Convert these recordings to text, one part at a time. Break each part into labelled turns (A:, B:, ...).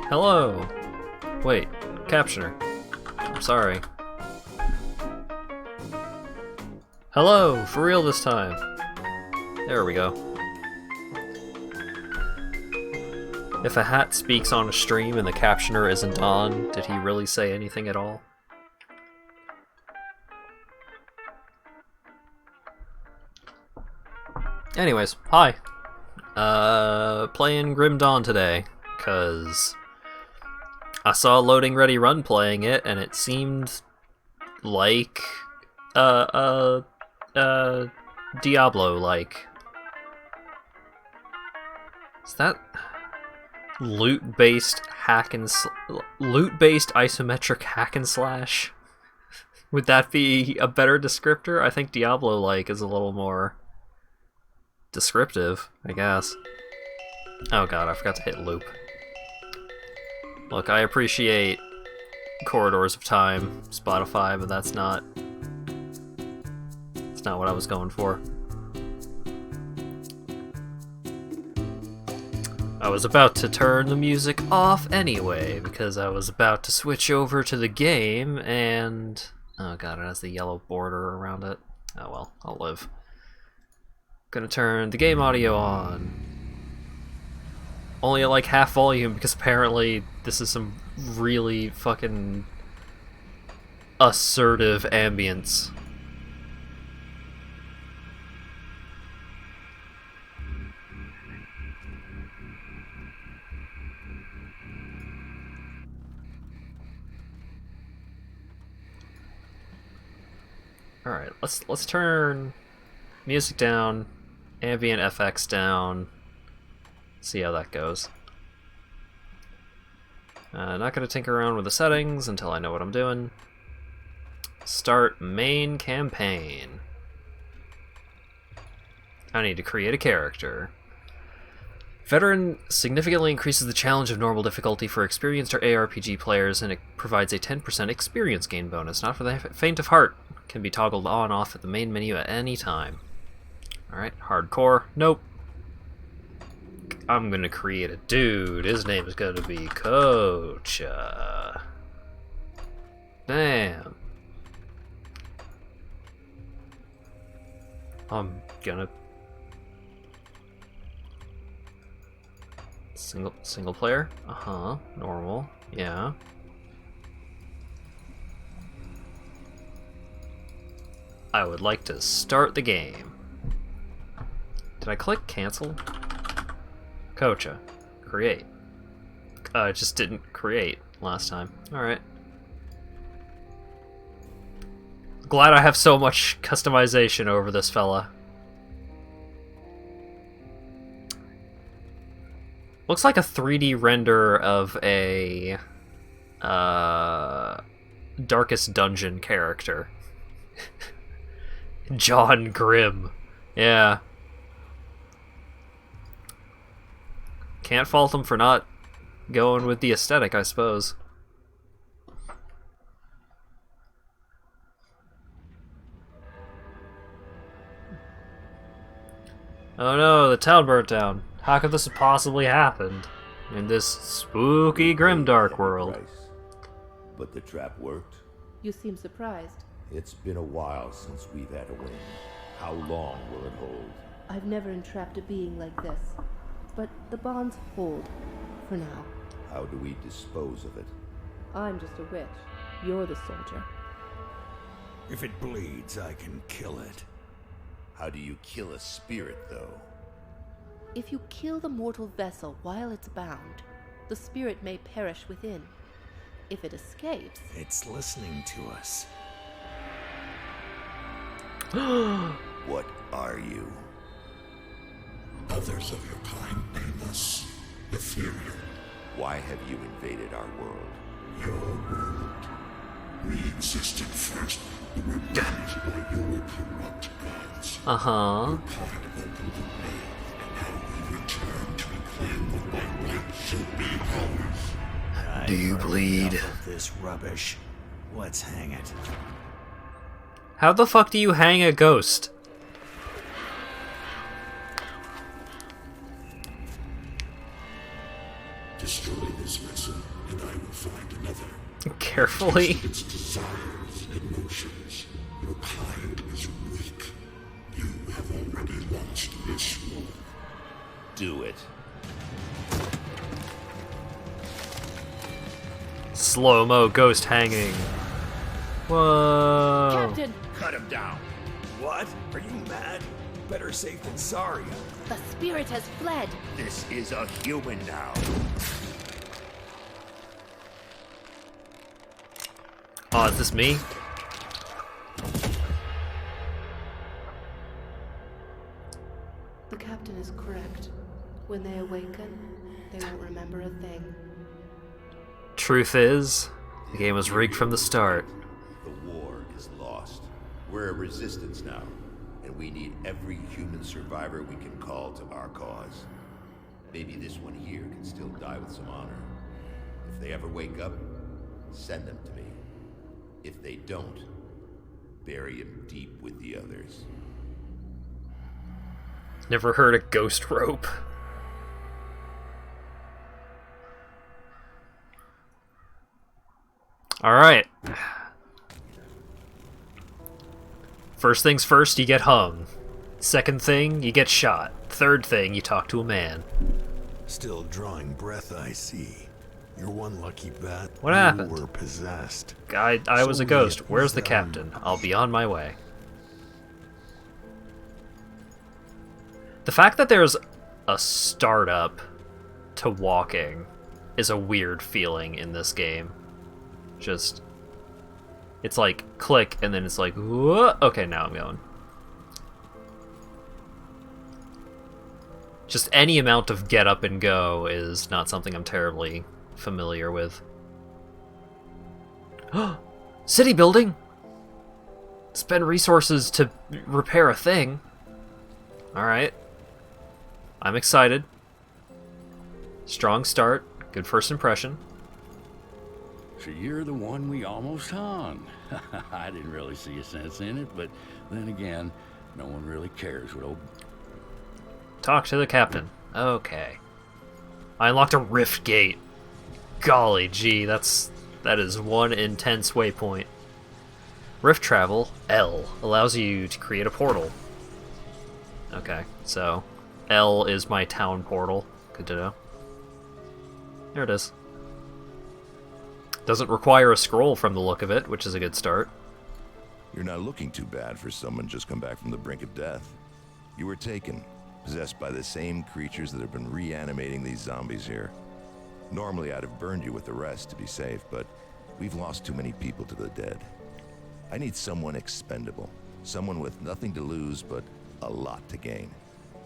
A: Hello! Wait, captioner. I'm sorry. Hello! For real this time! There we go. If a hat speaks on a stream and the captioner isn't on, did he really say anything at all? Anyways, hi. Playing Grim Dawn today, cause I saw Loading Ready Run playing it, and it seemed like, Diablo-like. Is that loot-based loot-based isometric hack and slash? Would that be a better descriptor? I think Diablo-like is a little more descriptive, I guess. Oh god, I forgot to hit loop. Look, I appreciate Corridors of Time, Spotify, but that's not what I was going for. I was about to turn the music off anyway, because I was about to switch over to the game, and... oh god, it has the yellow border around it. Oh well, I'll live. Gonna turn the game audio on. Only at like half volume, because apparently this is some really fucking assertive ambience. Alright, let's turn music down, ambient FX down, see how that goes. Not gonna tinker around with the settings until I know what I'm doing. Start main campaign. I need to create a character. Veteran significantly increases the challenge of normal difficulty for experienced or ARPG players, and it provides a 10% experience gain bonus, not for the faint of heart. Can be toggled on off at the main menu at any time. Alright, hardcore. Nope. I'm gonna create a dude. His name is gonna be Coach. Damn. I'm gonna... Single player? Uh-huh. Normal. Yeah. I would like to start the game. Did I click cancel? Kocha. Create. It just didn't create last time. Alright. Glad I have so much customization over this fella. Looks like a 3D render of a Darkest Dungeon character. John Grimm. Yeah. Can't fault him for not going with the aesthetic, I suppose. Oh no, the town burnt down. How could this have possibly happened in this spooky grimdark world?
B: But the trap worked.
C: You seem surprised.
B: It's been a while since we've had a win. How long will it hold?
C: I've never entrapped a being like this, but the bonds hold, for now.
B: How do we dispose of it?
C: I'm just a witch. You're the soldier.
D: If it bleeds, I can kill it.
B: How do you kill a spirit, though?
C: If you kill the mortal vessel while it's bound, the spirit may perish within. If it escapes...
D: It's listening to us.
B: What are you?
E: Others of your kind name us ethereal.
B: Why have you invaded our world?
E: Your world. We existed first. We were bodies by your corrupt gods.
A: Uh-huh.
E: We parted open the way, and now we return to reclaim what by right should be ours.
D: Do
A: you bleed?
D: Of this rubbish. Let's hang it.
A: How the fuck do you hang a ghost?
E: Destroy this vessel.
A: carefully.
E: Its desires, emotions. Your kind is weak. You have already launched this war.
B: Do it.
A: Slow-mo ghost hanging. Whoa.
C: Captain!
D: Cut him down. What? Are you mad? Better safe than sorry.
C: The spirit has fled.
D: This is a human now.
A: Oh, is this me?
C: The captain is correct. When they awaken, they won't remember a thing.
A: Truth is, the game was rigged from the start.
B: The war is lost. We're a resistance now, and we need every human survivor we can call to our cause. Maybe this one here can still die with some honor. If they ever wake up, send them to me. If they don't, bury him deep with the others.
A: Never heard a ghost rope. Alright. First things first, you get hung. Second thing, you get shot. Third thing, you talk to a man.
D: Still drawing breath, I see. You're one lucky bat.
A: What happened?
D: You were possessed.
A: I was a
D: So
A: ghost.
D: yet
A: Where's the
D: was
A: captain? I'll be on my way. The fact that there's a startup to walking is a weird feeling in this game. Just... it's like, click, and then it's like, whoa, okay, now I'm going. Just any amount of get up and go is not something I'm terribly familiar with. City building! Spend resources to repair a thing. Alright. I'm excited. Strong start. Good first impression.
F: So you're the one we almost hung. I didn't really see a sense in it, but then again, no one really cares what old...
A: Talk to the captain. Okay. I unlocked a rift gate. Golly gee, that is one intense waypoint. Rift travel, L, allows you to create a portal. Okay, so L is my town portal. Good to know. There it is. Doesn't require a scroll from the look of it, which is a good start.
B: You're not looking too bad for someone just come back from the brink of death. You were taken, possessed by the same creatures that have been reanimating these zombies here. Normally I'd have burned you with the rest to be safe, but we've lost too many people to the dead. I need someone expendable, someone with nothing to lose but a lot to gain.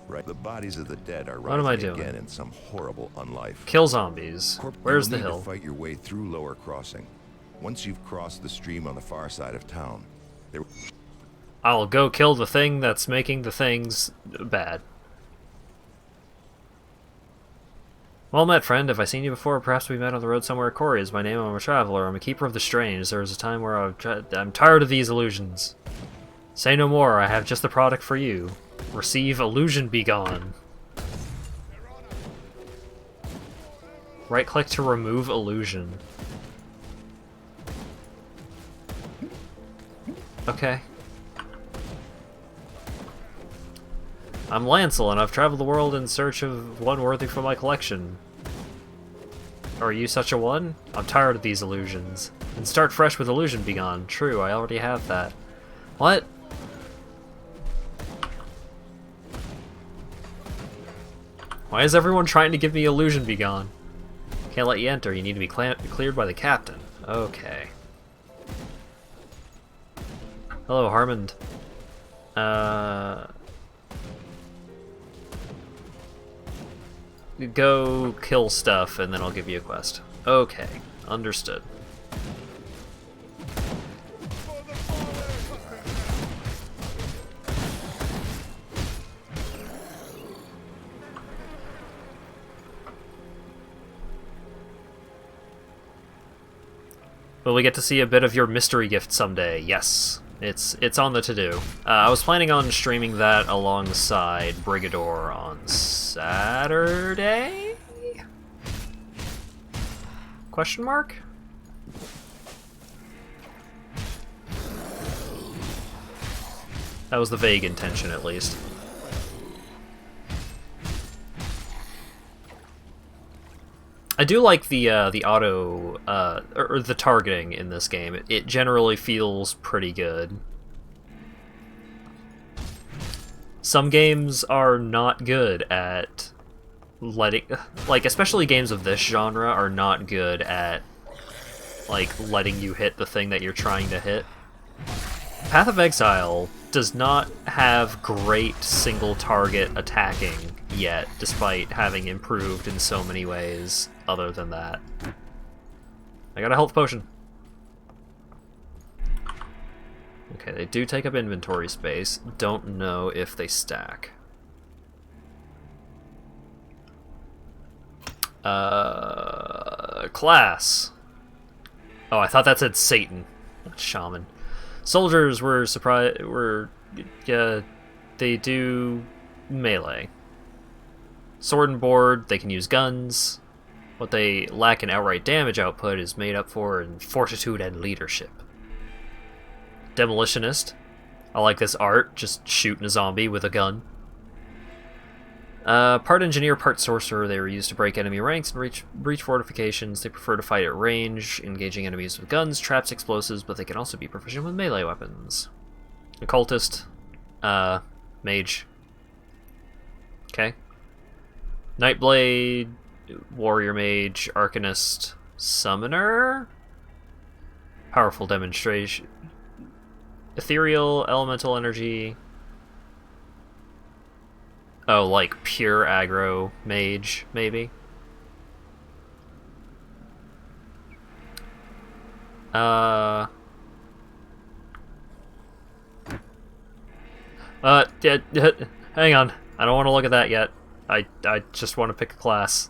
B: Right? The bodies of the dead are
A: What am I
B: rising
A: doing?
B: again in some horrible unlife.
A: Kill zombies. Where's the
B: You'll need
A: hill?
B: to fight your way through Lower Crossing. Once you've crossed the stream on the far side of town, there...
A: I'll go kill the thing that's making the things bad. Well met, friend. Have I seen you before? Perhaps we met on the road somewhere. Corey is my name. I'm a traveler. I'm a keeper of the strange. There was a time where I'm tired of these illusions. Say no more. I have just the product for you. Receive illusion be gone. Right-click to remove illusion. Okay. I'm Lancel, and I've traveled the world in search of one worthy for my collection. Are you such a one? I'm tired of these illusions. And start fresh with illusion be gone. True, I already have that. What? Why is everyone trying to give me illusion be gone? Can't let you enter. You need to be cleared by the captain. Okay. Hello, Harmond. Go kill stuff, and then I'll give you a quest. Okay, understood. Will we get to see a bit of your mystery gift someday? Yes. It's on the to-do. I was planning on streaming that alongside Brigador on Saturday? Question mark? That was the vague intention, at least. I do like the auto, or the targeting in this game. It generally feels pretty good. Some games are not good at letting, like, especially games of this genre are not good at, like, letting you hit the thing that you're trying to hit. Path of Exile does not have great single target attacking yet, despite having improved in so many ways other than that. I got a health potion. Okay, they do take up inventory space. Don't know if they stack. Class. Oh, I thought that said Satan, not Shaman. Soldiers were surprised. They do melee. Sword and board, they can use guns. What they lack in outright damage output is made up for in fortitude and leadership. Demolitionist. I like this art, just shooting a zombie with a gun. Part engineer, part sorcerer, they were used to break enemy ranks and breach fortifications. They prefer to fight at range, engaging enemies with guns, traps, explosives, but they can also be proficient with melee weapons. Occultist. Mage. Okay. Nightblade, warrior mage, arcanist, summoner? Powerful demonstration. Ethereal, elemental energy. Oh, like pure aggro mage, maybe? Yeah, hang on. I don't want to look at that yet. I just want to pick a class.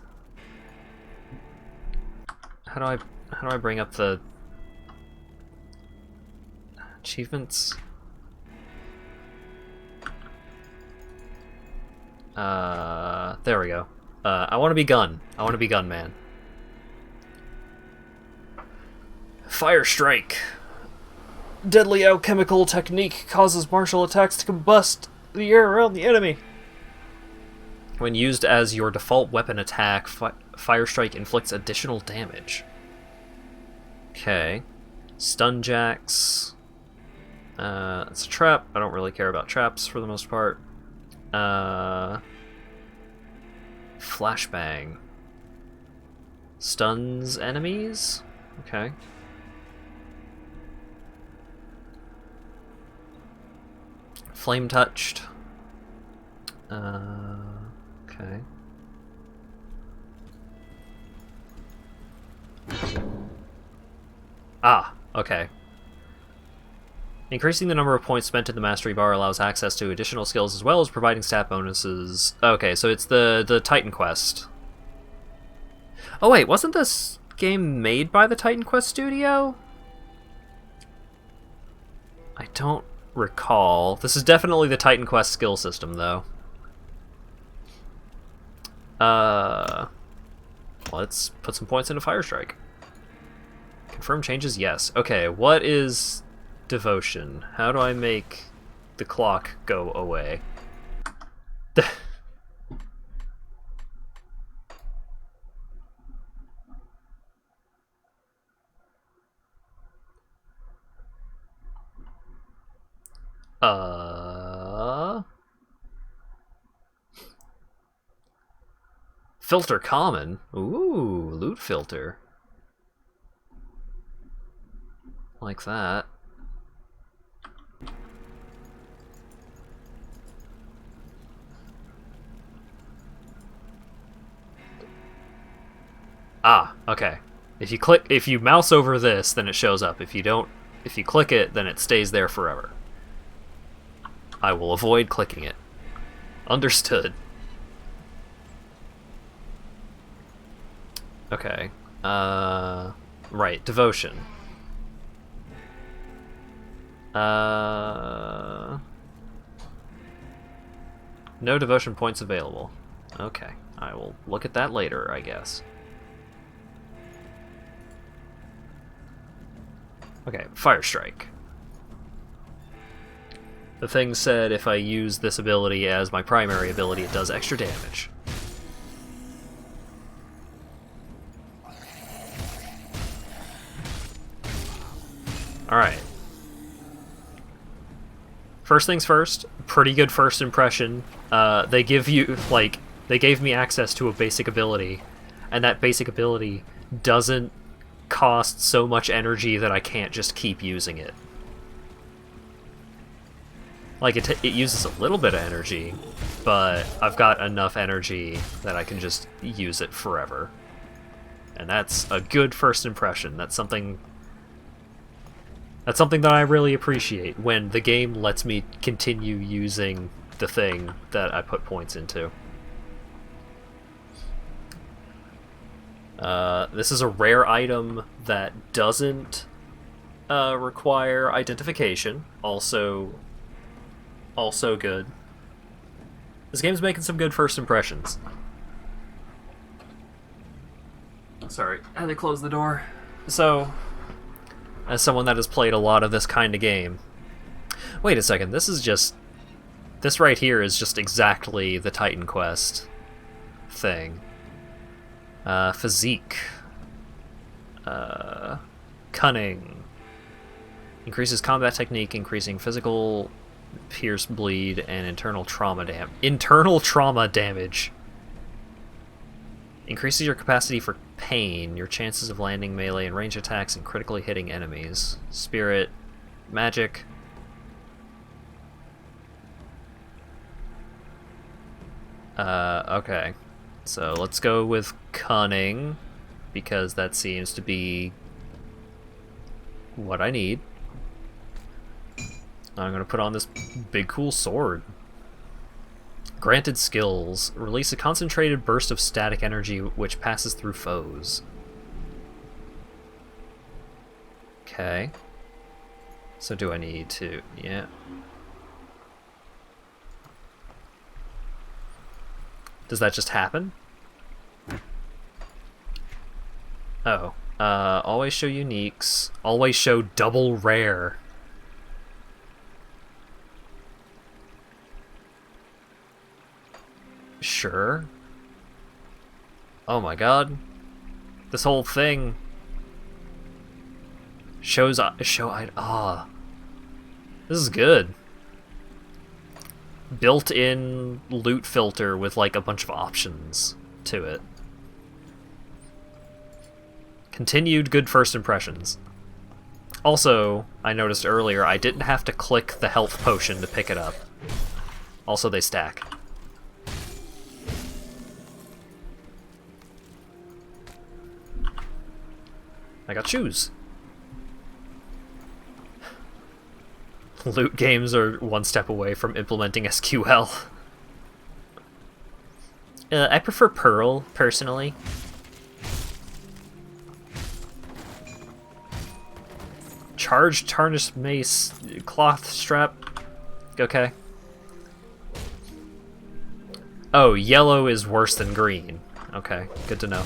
A: How do I bring up the achievements? There we go. I want to be gun. I want to be gunman. Fire strike. Deadly alchemical technique causes martial attacks to combust the air around the enemy. When used as your default weapon attack, Fire Strike inflicts additional damage. Okay. Stun jacks. It's a trap. I don't really care about traps for the most part. Flashbang. Stuns enemies? Okay. Flame touched. Okay. Ah, okay. Increasing the number of points spent in the mastery bar allows access to additional skills as well as providing stat bonuses. Okay, so it's the Titan Quest. Oh wait, wasn't this game made by the Titan Quest studio? I don't recall. This is definitely the Titan Quest skill system, though. Let's put some points into Fire Strike. Confirm changes, yes. Okay, what is devotion? How do I make the clock go away? Filter common? Ooh, loot filter. Like that. Ah, okay. If you mouse over this, then it shows up. If you click it, then it stays there forever. I will avoid clicking it. Understood. Okay. Right, devotion. No devotion points available. Okay, I will look at that later, I guess. Okay, Fire Strike. The thing said if I use this ability as my primary ability, it does extra damage. Alright. First things first, pretty good first impression. They give you, like, they gave me access to a basic ability, and that basic ability doesn't cost so much energy that I can't just keep using it. Like, it uses a little bit of energy, but I've got enough energy that I can just use it forever. And that's a good first impression. That's something that I really appreciate, when the game lets me continue using the thing that I put points into. This is a rare item that doesn't require identification. Also good. This game's making some good first impressions. Sorry, I had to close the door. So, as someone that has played a lot of this kind of game... Wait a second, this right here is just exactly the Titan Quest thing. Physique. Cunning. Increases combat technique, increasing physical pierce, bleed, and internal trauma damage. Increases your capacity for pain, your chances of landing melee and range attacks and critically hitting enemies. Spirit, magic. Okay. So let's go with cunning, because that seems to be what I need. I'm gonna put on this big cool sword. Granted skills. Release a concentrated burst of static energy which passes through foes. Okay. So do I need to... yeah. Does that just happen? Oh. Always show uniques. Always show double rare. Sure. Oh my god. This whole thing shows this is good. Built-in loot filter with like a bunch of options to it. Continued good first impressions. Also, I noticed earlier I didn't have to click the health potion to pick it up. Also, they stack. I got shoes. Loot games are one step away from implementing SQL. I prefer Perl, personally. Charged tarnished mace, cloth strap. Okay. Oh, yellow is worse than green. Okay, good to know.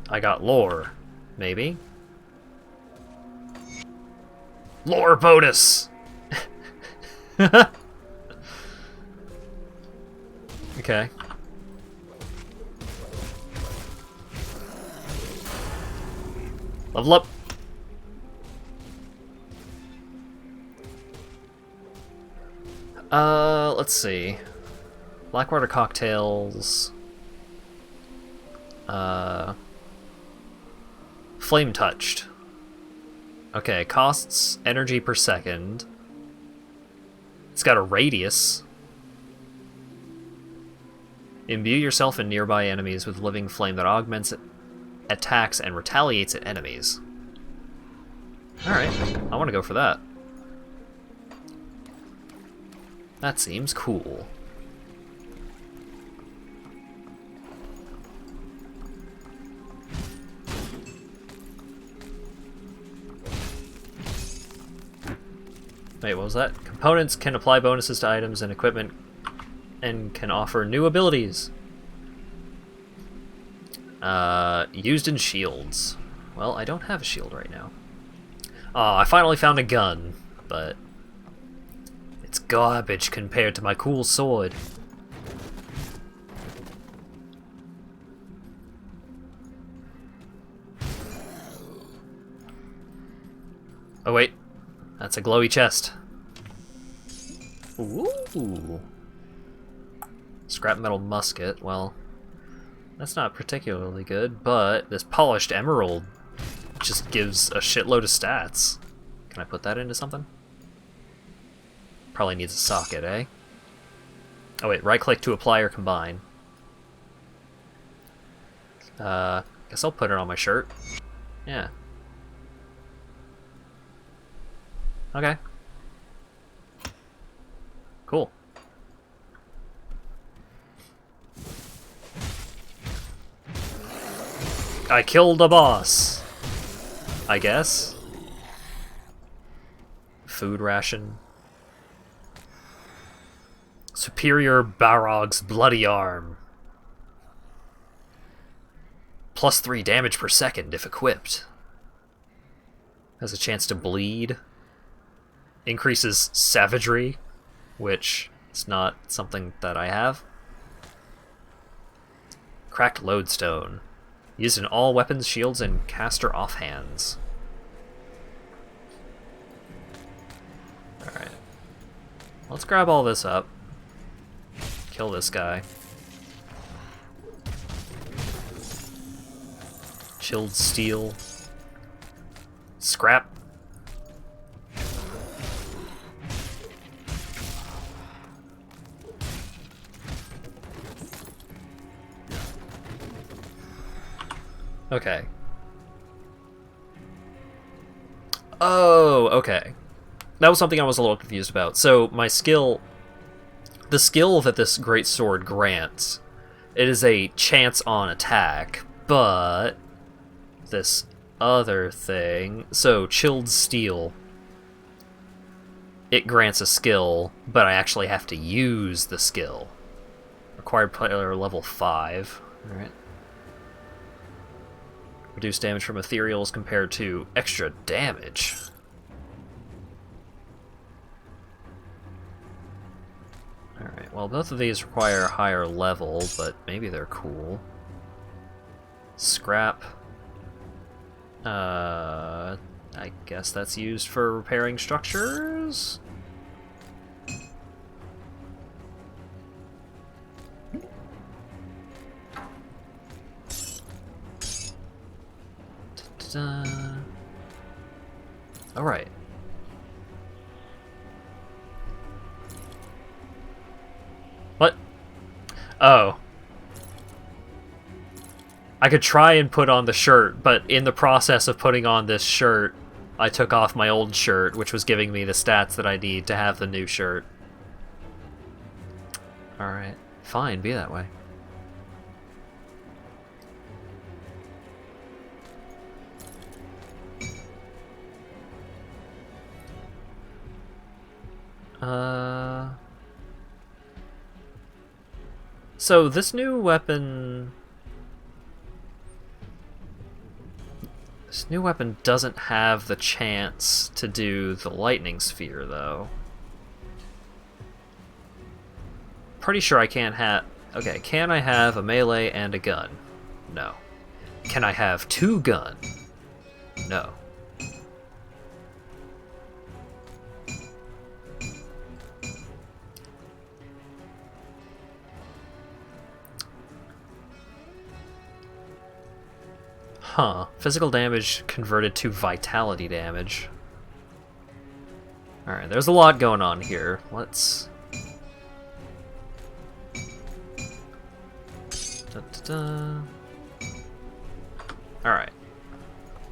A: I got lore, maybe? Lore bonus! Okay. Level up! Let's see. Blackwater cocktails. Flame touched. Okay, costs energy per second. It's got a radius. Imbue yourself and nearby enemies with living flame that augments attacks and retaliates at enemies. Alright, I want to go for that. That seems cool. Wait, what was that? Components can apply bonuses to items and equipment and can offer new abilities. Used in shields. Well, I don't have a shield right now. I finally found a gun, but it's garbage compared to my cool sword. Oh wait, that's a glowy chest. Ooh. Scrap metal musket, well, that's not particularly good, but this polished emerald just gives a shitload of stats. Can I put that into something? Probably needs a socket, eh? Oh wait, right click to apply or combine. Guess I'll put it on my shirt. Yeah. Okay. Cool. I killed a boss, I guess. Food ration. Superior Barog's Bloody Arm. +3 damage per second if equipped. Has a chance to bleed. Increases savagery, which is not something that I have. Cracked lodestone. Used in all weapons, shields, and caster offhands. Alright. Let's grab all this up. Kill this guy. Chilled steel. Scrap. Okay. Oh, okay. That was something I was a little confused about. So, my skill... The skill that this great sword grants, it is a chance on attack, but... This other thing... So, chilled steel... It grants a skill, but I actually have to use the skill. Required player level 5. Alright. Reduce damage from ethereals compared to extra damage. Alright, well both of these require a higher level, but maybe they're cool. Scrap. I guess that's used for repairing structures? Alright. What? Oh. I could try and put on the shirt, but in the process of putting on this shirt, I took off my old shirt, which was giving me the stats that I need to have the new shirt. Alright. Fine, be that way. So this new weapon... This new weapon doesn't have the chance to do the lightning sphere, though. Pretty sure I can't have... Okay, can I have a melee and a gun? No. Can I have 2 gun? No. Huh. Physical damage converted to vitality damage. Alright, there's a lot going on here. Let's... Alright.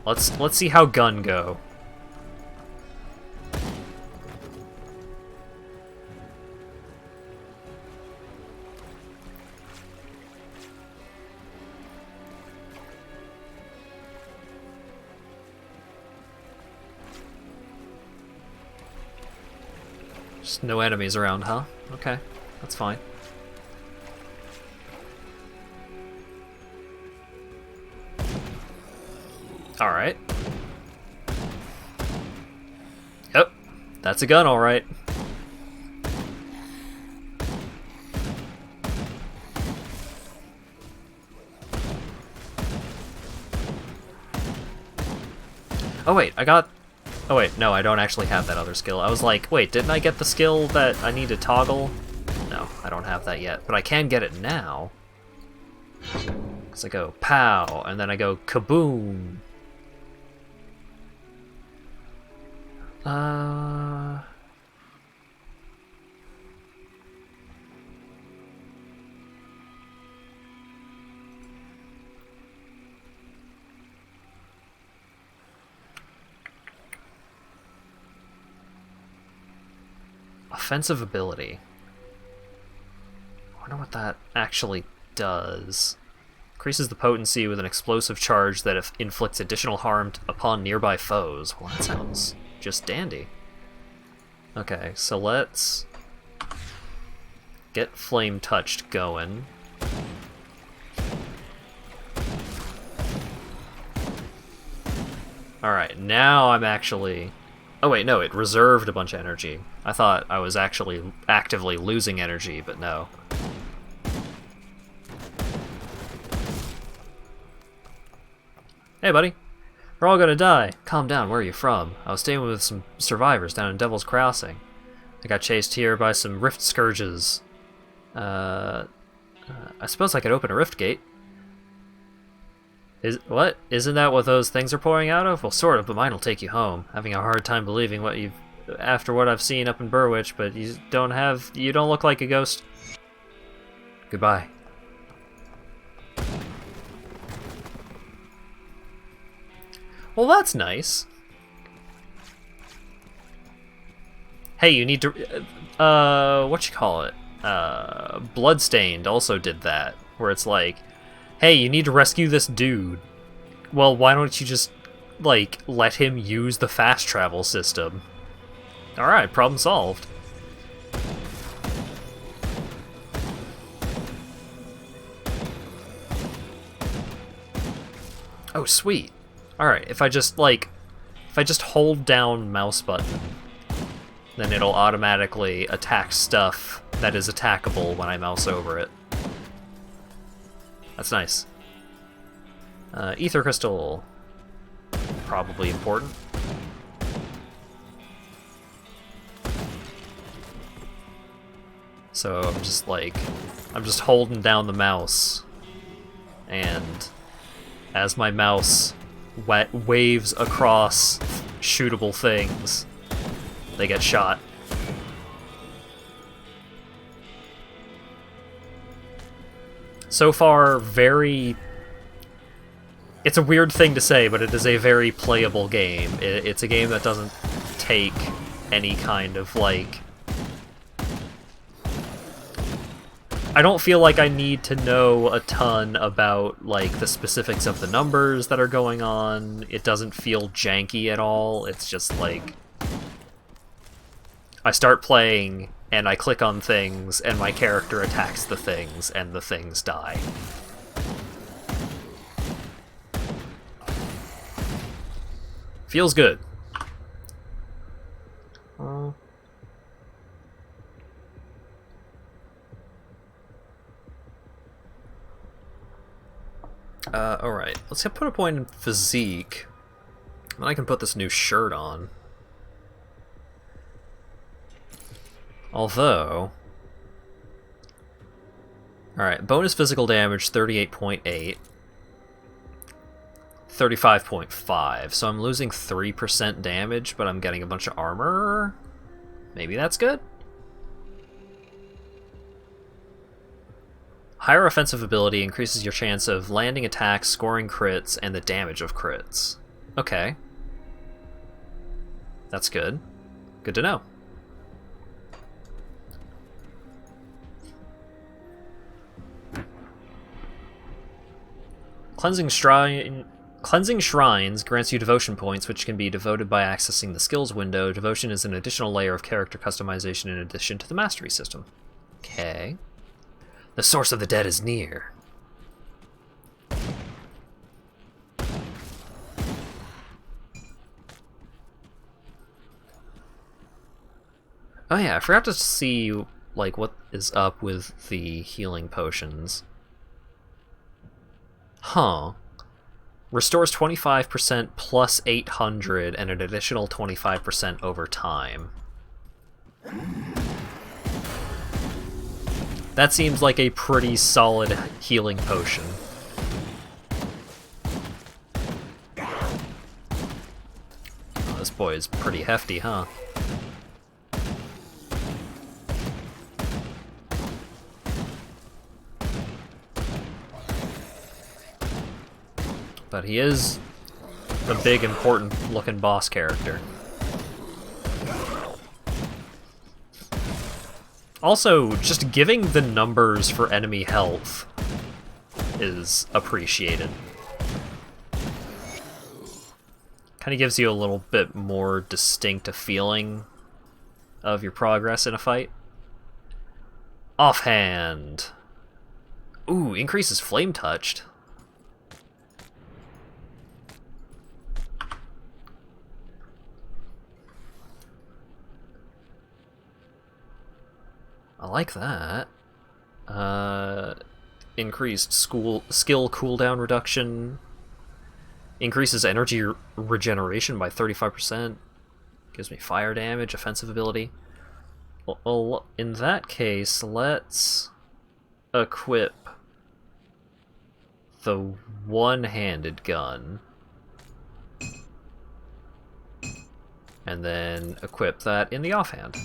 A: Let's see how gun go. Just no enemies around, huh? Okay, that's fine. Alright. That's a gun, alright. Oh wait, I got... Oh wait, no, I don't actually have that other skill. I was like, wait, didn't I get the skill that I need to toggle? No, I don't have that yet, but I can get it now. Because I go pow, and then I go kaboom. Offensive ability. I wonder what that actually does. Increases the potency with an explosive charge that inflicts additional harm upon nearby foes. Well, that sounds just dandy. Okay, so let's get Flame Touched going. Alright, now I'm actually... Oh wait, no, it reserved a bunch of energy. I thought I was actually actively losing energy, but no. Hey, buddy. We're all gonna die. Calm down, where are you from? I was staying with some survivors down in Devil's Crossing. I got chased here by some rift scourges. I suppose I could open a rift gate. What? Isn't that what those things are pouring out of? Well, sort of, but mine'll take you home. Having a hard time believing what you've... after what I've seen up in Burwitch, but you don't look like a ghost. Goodbye. Well, that's nice. Hey, you need to... Bloodstained also did that, where it's like, hey, you need to rescue this dude. Well, why don't you just, like, let him use the fast travel system? Alright, problem solved. Oh, sweet. Alright, if I just hold down mouse button, then it'll automatically attack stuff that is attackable when I mouse over it. That's nice. Ether crystal. Probably important. So I'm just holding down the mouse, and as my mouse waves across shootable things, they get shot. So far, it's a weird thing to say, but it is a very playable game. It's a game that doesn't take any kind of, like... I don't feel like I need to know a ton about, like, the specifics of the numbers that are going on. It doesn't feel janky at all. It's just, like... I start playing, and I click on things, and my character attacks the things, and the things die. Feels good. Alright, let's put a point in physique. Then I can put this new shirt on. Although... Alright, bonus physical damage, 38.8. 35.5, so I'm losing 3% damage, but I'm getting a bunch of armor? Maybe that's good? Higher offensive ability increases your chance of landing attacks, scoring crits, and the damage of crits. Okay. That's good. Good to know. Cleansing Shrines grants you devotion points, which can be devoted by accessing the skills window. Devotion is an additional layer of character customization in addition to the mastery system. Okay. The source of the dead is near. Oh yeah, I forgot to see like what is up with the healing potions. Huh. Restores 25% plus 800 and an additional 25% over time. That seems like a pretty solid healing potion. Oh, this boy is pretty hefty, huh? But he is a big, important looking boss character. Also, just giving the numbers for enemy health is appreciated. Kind of gives you a little bit more distinct a feeling of your progress in a fight. Offhand. Ooh, increases flame touched. I like that. Increased skill cooldown reduction. Increases energy regeneration by 35%. Gives me fire damage, offensive ability. Well, in that case, let's equip the one-handed gun. And then equip that in the offhand.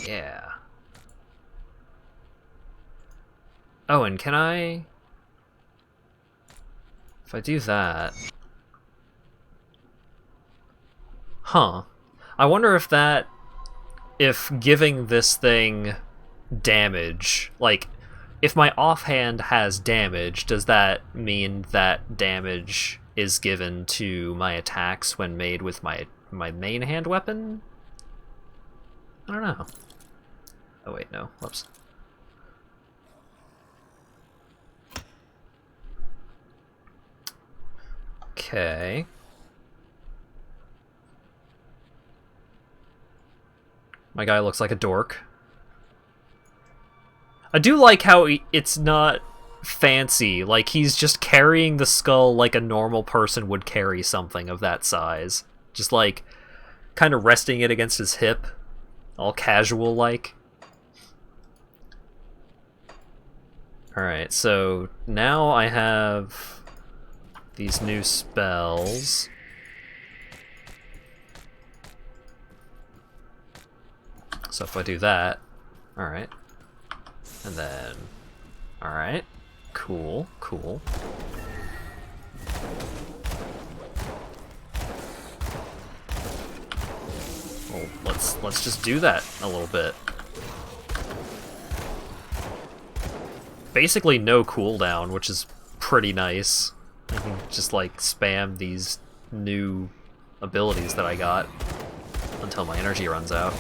A: Yeah. Oh, and can I... If I do that... Huh. I wonder if that... If giving this thing damage... Like, if my offhand has damage, does that mean that damage is given to my attacks when made with my main hand weapon? I don't know. Oh wait, no. Whoops. Okay. My guy looks like a dork. I do like how it's not fancy. Like, he's just carrying the skull like a normal person would carry something of that size. Just like, kind of resting it against his hip. All casual-like. Alright, so now I have these new spells. So if I do that, alright. And then, alright. Cool, cool. Well, let's just do that a little bit. Basically no cooldown, which is pretty nice. I can just like spam these new abilities that I got until my energy runs out.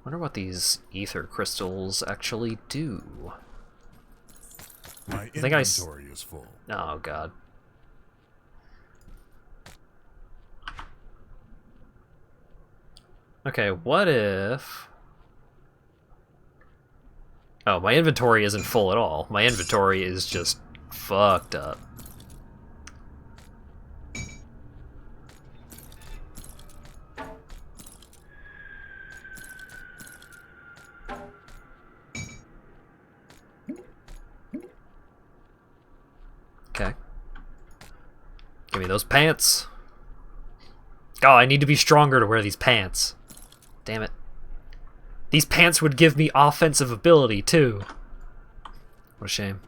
A: Wonder what these ether crystals actually do.
D: My
A: I think
D: inventory is full.
A: Oh god. Okay, what if... Oh, my inventory isn't full at all. My inventory is just fucked up. Okay. Give me those pants. Oh, I need to be stronger to wear these pants. Damn it. These pants would give me offensive ability, too. What a shame.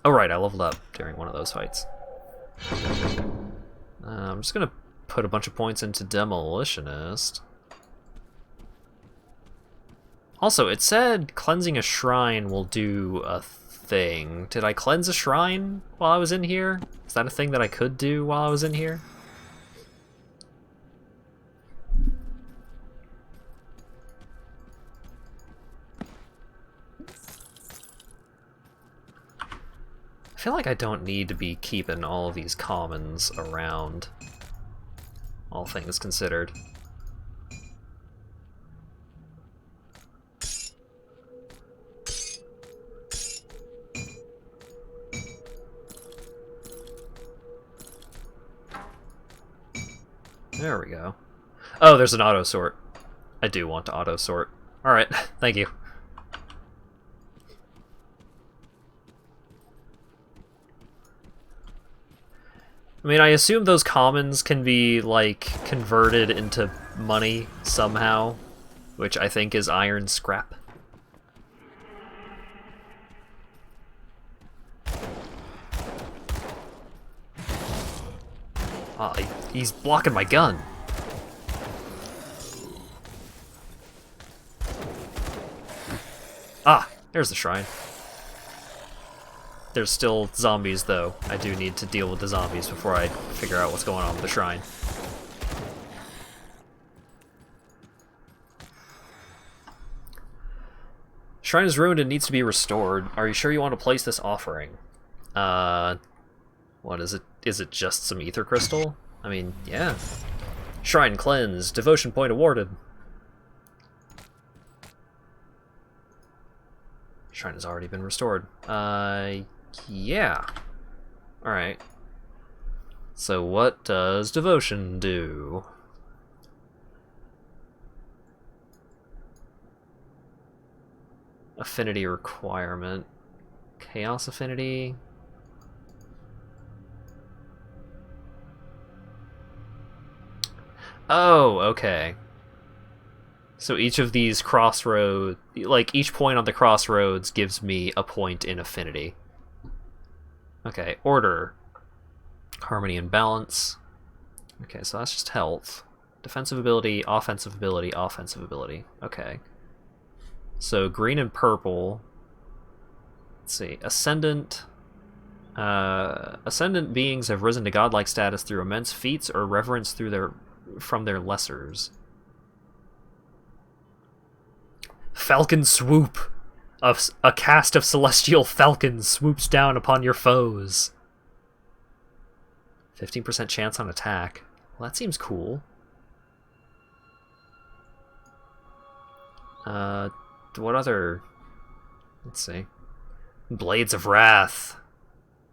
A: Oh, right, I leveled up during one of those fights. I'm just gonna put a bunch of points into Demolitionist. Also, it said cleansing a shrine will do a thing. Did I cleanse a shrine while I was in here? Is that a thing that I could do while I was in here? I feel like I don't need to be keeping all of these commons around, all things considered. There we go. Oh, there's an auto sort. I do want to auto sort. Alright, thank you. I mean, I assume those commons can be, like, converted into money somehow, which I think is iron scrap. Ah, he's blocking my gun. Ah, there's the shrine. There's still zombies, though. I do need to deal with the zombies before I figure out what's going on with the shrine. Shrine is ruined and needs to be restored. Are you sure you want to place this offering? What is it? Is it just some ether crystal? I mean, yeah. Shrine cleansed. Devotion point awarded. Shrine has already been restored. Yeah. Alright. So what does devotion do? Affinity requirement. Chaos affinity. Oh, okay. So each of these crossroads, like each point on the crossroads gives me a point in affinity. Okay, order. Harmony and balance. Okay, so that's just health. Defensive ability, offensive ability, offensive ability. Okay. So green and purple. Let's see. Ascendant. Ascendant beings have risen to godlike status through immense feats or reverence through from their lessers. Falcon swoop. A cast of celestial falcons swoops down upon your foes. 15% chance on attack. Well, that seems cool. What other... Let's see. Blades of Wrath.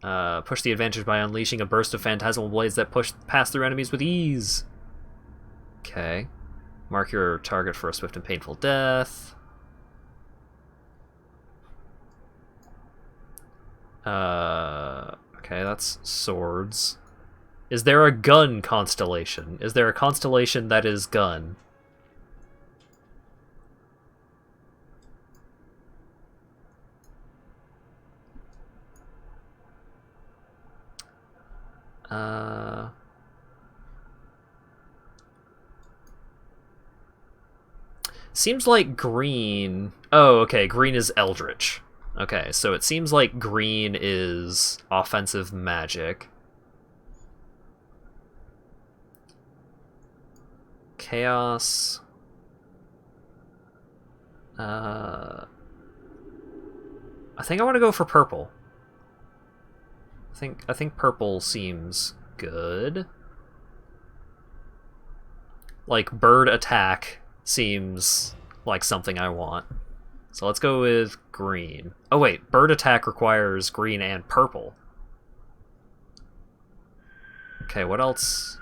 A: Push the advantage by unleashing a burst of phantasmal blades that push past through enemies with ease. Okay. Mark your target for a swift and painful death. Okay, that's swords. Is there a gun constellation? Is there a constellation that is gun? Seems like green... Oh, okay, green is Eldritch. Okay, so it seems like green is offensive magic. Chaos... I think I want to go for purple. I think purple seems good. Like bird attack seems like something I want. So let's go with green. Oh wait, bird attack requires green and purple. Okay, what else?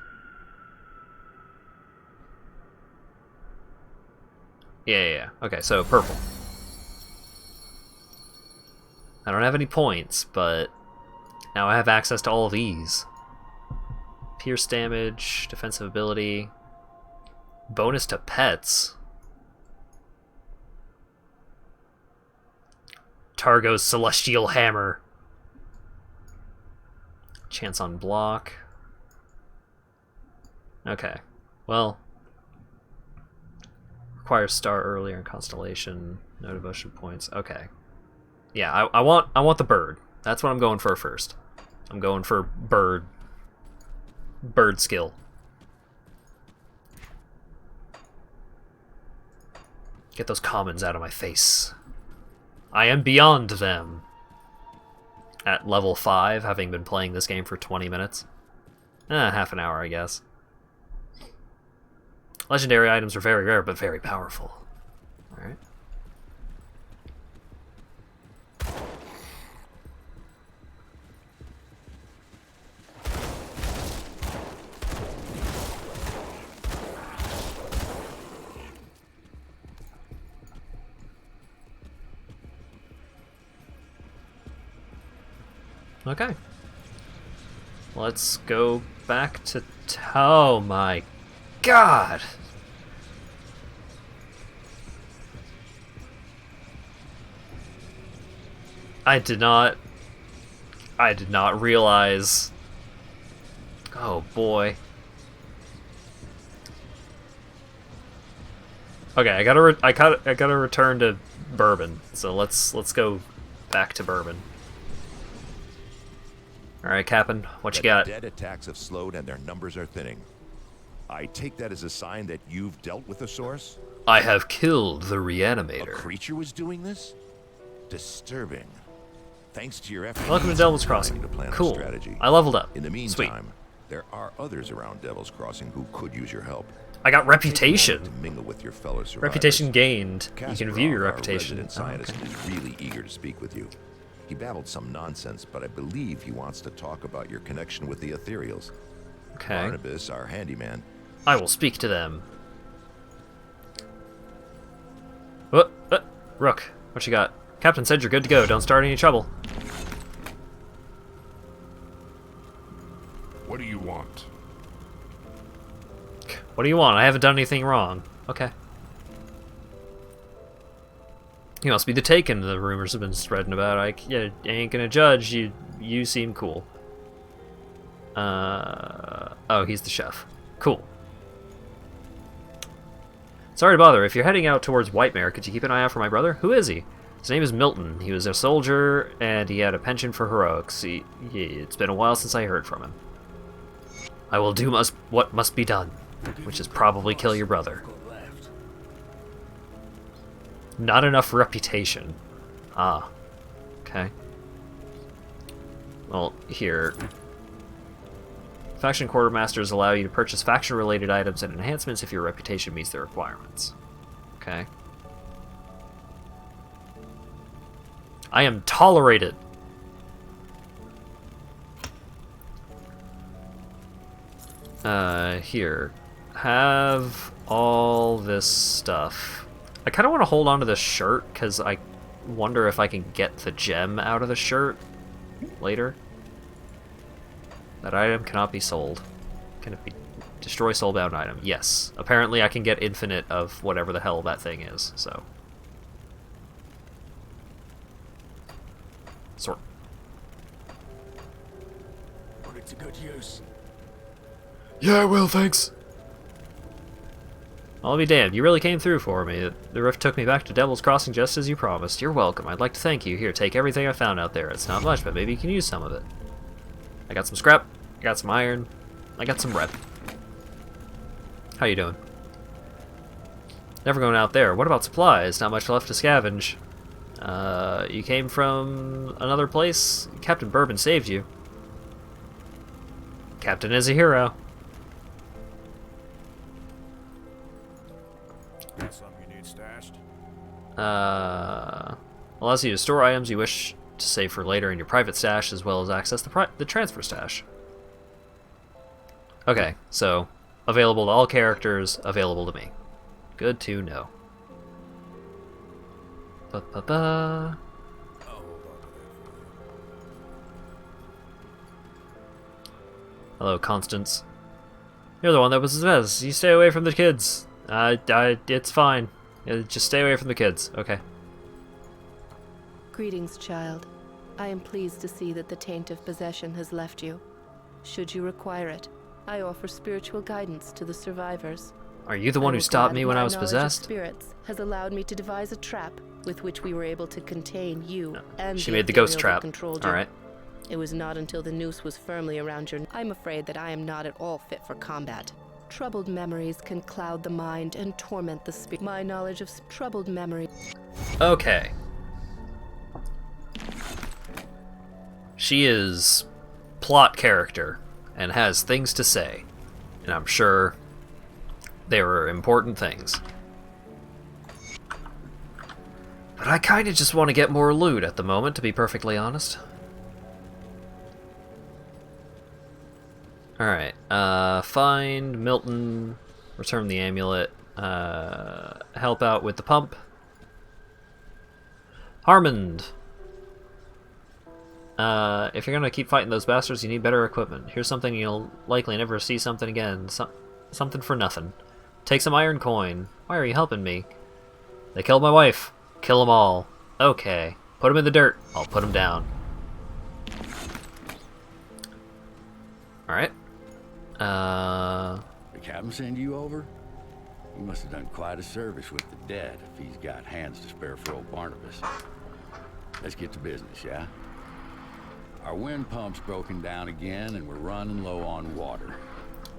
A: Yeah. Okay, so purple. I don't have any points, but now I have access to all of these. Pierce damage, defensive ability, bonus to pets. Targo's Celestial Hammer. Chance on block. Okay, well. Requires star earlier in constellation, no devotion points. Okay. Yeah, I want the bird. That's what I'm going for first. I'm going for bird skill. Get those commons out of my face. I am beyond them. At level 5, having been playing this game for 20 minutes. Half an hour, I guess. Legendary items are very rare, but very powerful. Alright. Okay. Let's go back to... Oh my god! I did not realize... Oh boy. Okay, I gotta return to Bourbon. So let's go back to Bourbon. All right, Captain, what you got?
B: Dead attacks have slowed and their numbers are thinning. I take that as a sign that you've dealt with the source?
A: I have killed the
B: A
A: reanimator.
B: creature was doing this? Disturbing. Thanks to your efforts.
A: Welcome to Devil's Crossing.
B: To plan a
A: Cool.
B: strategy.
A: I leveled up.
B: In the
A: Sweet.
B: meantime, there are others around Devil's Crossing who could use your help.
A: I got
B: To
A: reputation.
B: mingle with your fellow survivors.
A: Reputation gained. You can view your
B: Kasparov, our
A: reputation.
B: resident scientist, is really eager to speak with you. He babbled some nonsense, but I believe he wants to talk about your connection with the Ethereals.
A: Okay.
B: Barnabas, our handyman.
A: I will speak to them. Rook, what you got? Captain said you're good to go. Don't start any trouble.
E: What do you want?
A: What do you want? I haven't done anything wrong. Okay. You must be the Taken the rumors have been spreading about. Yeah, I ain't gonna judge. You seem cool. Oh, he's the chef. Cool. Sorry to bother. If you're heading out towards Whitemare, could you keep an eye out for my brother? Who is he? His name is Milton. He was a soldier, and he had a penchant for heroics. It's been a while since I heard from him. I will do what must be done, which is probably kill your brother. Not enough reputation. Ah. Okay. Well, here. Faction quartermasters allow you to purchase faction-related items and enhancements if your reputation meets their requirements. Okay. I am tolerated. Here. Have all this stuff. I kind of want to hold on to this shirt, because I wonder if I can get the gem out of the shirt later. That item cannot be sold. Can it be... Destroy soulbound item. Yes. Apparently I can get infinite of whatever the hell that thing is, so... Sort.
F: Put it to good use.
A: Yeah, I will, thanks. I'll be damned, you really came through for me. The rift took me back to Devil's Crossing just as you promised. You're welcome. I'd like to thank you. Here, take everything I found out there. It's not much, but maybe you can use some of it. I got some scrap. I got some iron. I got some rep. How you doing? Never going out there. What about supplies? Not much left to scavenge. You came from another place? Captain Bourbon saved you. Captain is a hero.
E: Got something you need stashed?
A: Allows you to store items you wish to save for later in your private stash, as well as access the transfer stash. Okay, so available to all characters, available to me. Good to know. Ba-ba-ba. Hello, Constance. You're the one that was possessed. You stay away from the kids. It's fine. Just stay away from the kids. Okay.
C: Greetings, child. I am pleased to see that the taint of possession has left you. Should you require it, I offer spiritual guidance to the survivors.
A: Are you the one who stopped me when I was
C: My knowledge of
A: possessed?
C: spirits has allowed me to devise a trap with which we were able to contain you and
A: She made the ghost
C: Imperial that
A: trap.
C: controlled you.
A: Alright.
C: It was not until the noose was firmly around your... I'm afraid that I am not at all fit for combat. Troubled memories can cloud the mind and torment the spirit. My knowledge of troubled memory...
A: Okay. She is plot character and has things to say. And I'm sure they were important things. But I kind of just want to get more loot at the moment, to be perfectly honest. Alright, find Milton, return the amulet, help out with the pump. Harmond! If you're gonna keep fighting those bastards, you need better equipment. Here's something you'll likely never see something again. Something for nothing. Take some iron coin. Why are you helping me? They killed my wife. Kill them all. Okay. Put them in the dirt. I'll put them down. Alright.
F: The captain send you over? He must have done quite a service with the dead if he's got hands to spare for old Barnabas. Let's get to business, yeah? Our wind pump's broken down again and we're running low on water.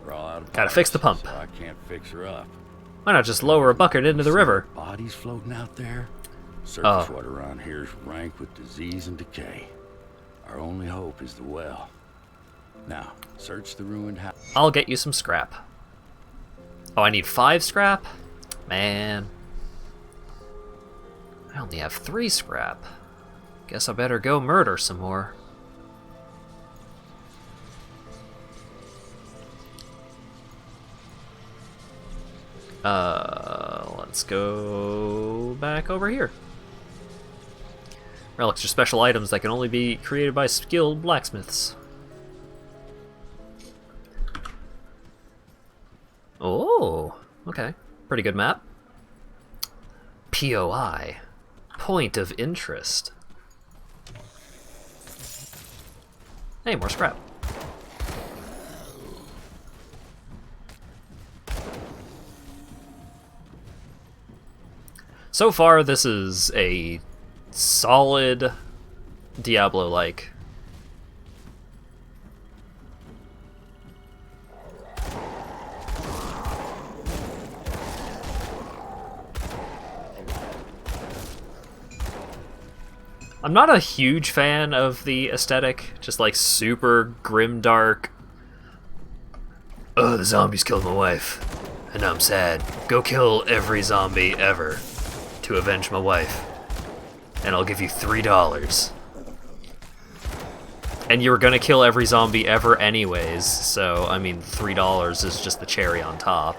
F: We're all out of
A: Gotta
F: parts,
A: fix the pump.
F: So I can't fix her up.
A: Why not just lower a bucket into the river?
F: Bodies floating out there? Surface water around here is rank with disease and decay. Our only hope is the well. Now, search the ruined house.
A: I'll get you some scrap. Oh, I need 5 scrap? Man. I only have 3 scrap. Guess I better go murder some more. Let's go back over here. Relics are special items that can only be created by skilled blacksmiths. Oh, okay. Pretty good map. POI. Point of interest. Hey, more scrap. So far, this is a solid Diablo-like. I'm not a huge fan of the aesthetic, just like super grimdark. Oh, the zombies killed my wife, and I'm sad. Go kill every zombie ever to avenge my wife, and I'll give you $3. And you were gonna kill every zombie ever anyways, so, I mean, $3 is just the cherry on top.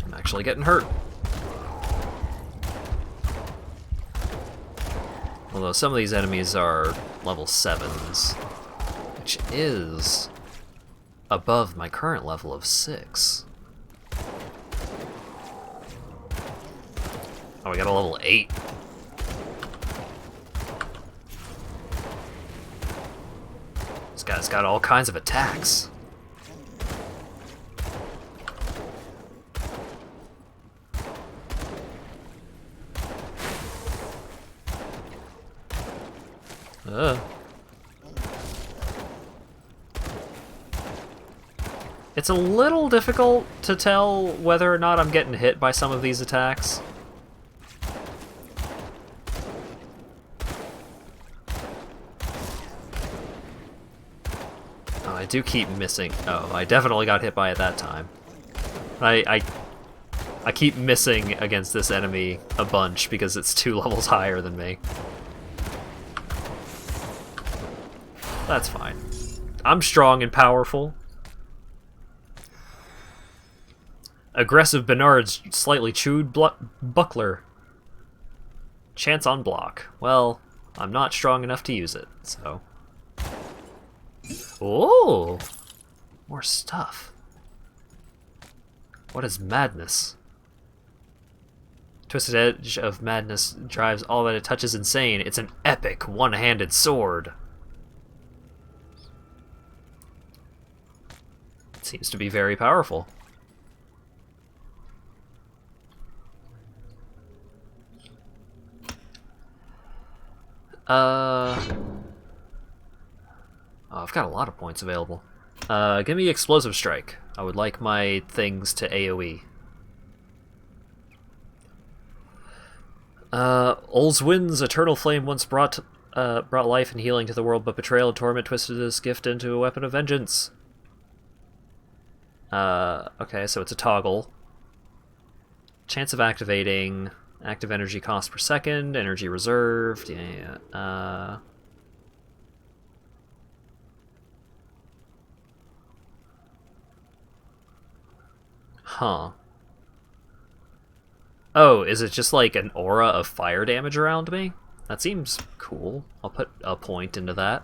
A: I'm actually getting hurt. Although some of these enemies are level 7s, which is above my current level of 6. Oh, we got a level 8. This guy's got all kinds of attacks. It's a little difficult to tell whether or not I'm getting hit by some of these attacks. Oh, I do keep missing. Oh, I definitely got hit by it that time. I keep missing against this enemy a bunch because it's 2 levels higher than me. That's fine. I'm strong and powerful. Aggressive Bernard's slightly chewed buckler. Chance on block. Well, I'm not strong enough to use it, so... Oh! More stuff. What is madness? Twisted Edge of Madness drives all that it touches insane. It's an epic one-handed sword. Seems to be very powerful. Oh, I've got a lot of points available. Give me Explosive Strike. I would like my things to AoE. Olzwin's Eternal Flame once brought life and healing to the world, but betrayal and torment twisted this gift into a weapon of vengeance. Okay, so it's a toggle. Chance of activating, active energy cost per second, energy reserved, yeah. Huh. Oh, is it just like an aura of fire damage around me? That seems cool. I'll put a point into that.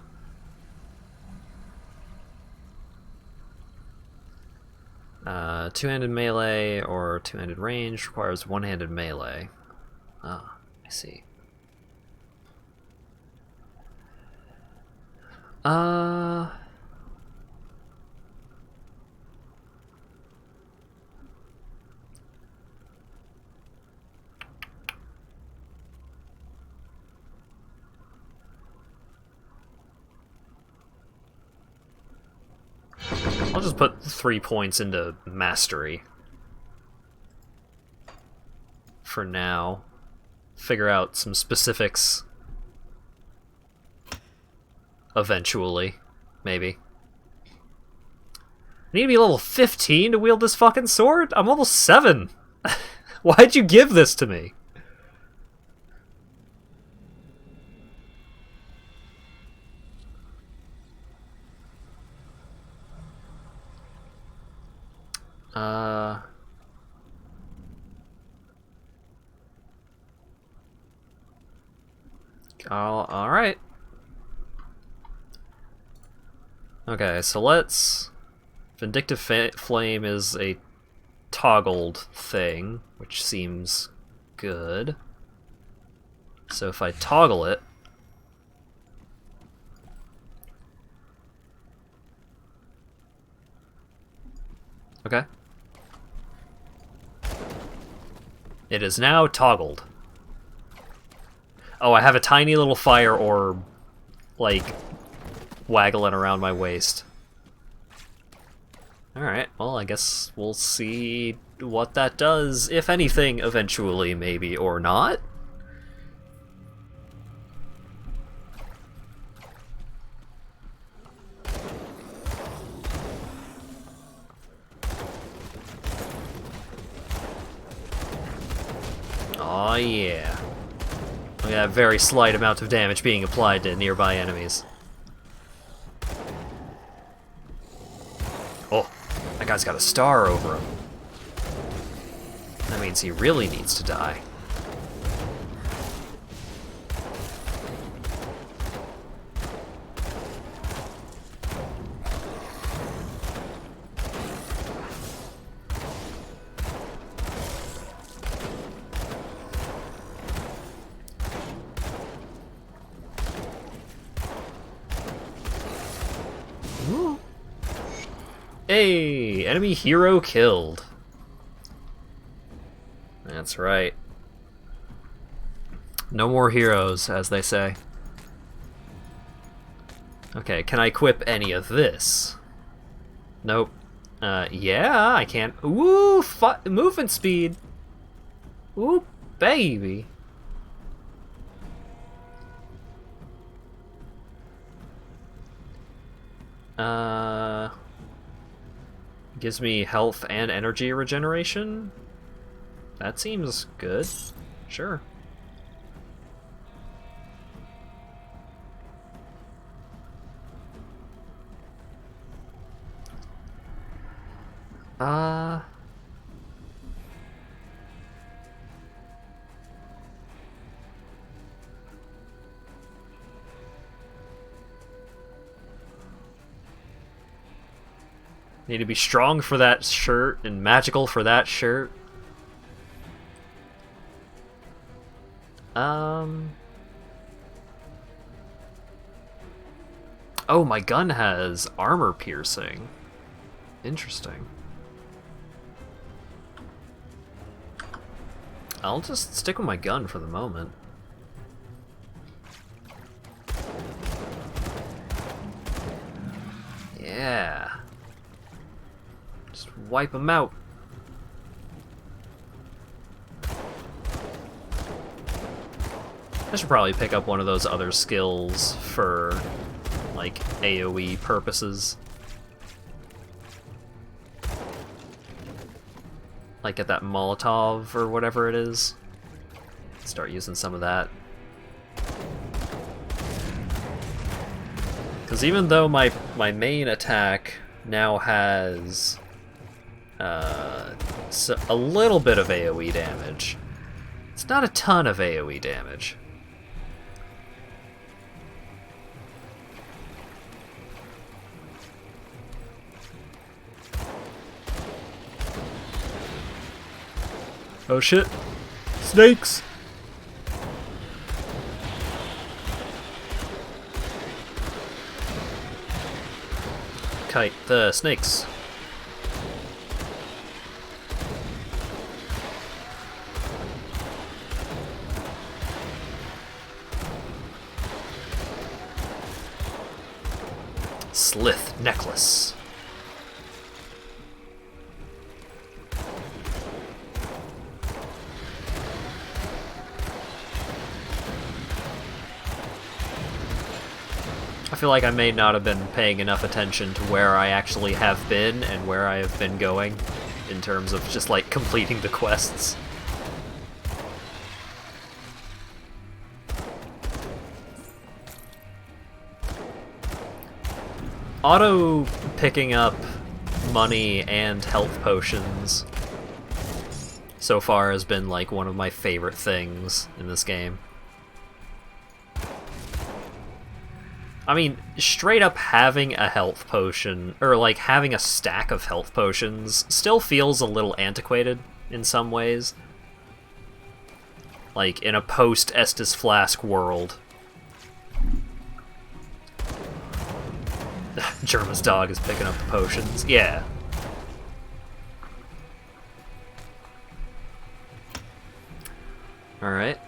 A: Two-handed melee or two-handed range requires one-handed melee. Ah, I see. I'll just put 3 points into Mastery. For now. Figure out some specifics. Eventually. Maybe. I need to be level 15 to wield this fucking sword? I'm almost 7! Why'd you give this to me? Alright. Okay, so let's... Vindictive Flame is a toggled thing, which seems good. So if I toggle it... Okay. It is now toggled. Oh, I have a tiny little fire orb, like, waggling around my waist. Alright, well, I guess we'll see what that does, if anything, eventually, maybe, or not. Aw, yeah. Look at that very slight amount of damage being applied to nearby enemies. Oh, that guy's got a star over him. That means he really needs to die. Hey, enemy hero killed. That's right. No more heroes, as they say. Okay, can I equip any of this? Nope. Yeah, I can. Ooh, movement speed. Ooh, baby. Gives me health and energy regeneration? That seems good. Sure. Need to be strong for that shirt and magical for that shirt. Oh, my gun has armor piercing. Interesting. I'll just stick with my gun for the moment. Yeah. Just wipe them out. I should probably pick up one of those other skills for, like, AoE purposes. Like, get that Molotov or whatever it is. Start using some of that. Because even though my main attack now has a little bit of AoE damage, it's not a ton of AoE damage. Oh shit! Snakes! Kite the snakes. Slith necklace. I feel like I may not have been paying enough attention to where I actually have been and where I have been going in terms of just like completing the quests. Auto picking up money and health potions so far has been like one of my favorite things in this game. I mean, straight up having a health potion, or like having a stack of health potions, still feels a little antiquated in some ways. Like, in a post-Estus Flask world. Germa's dog is picking up the potions. Yeah. Alright.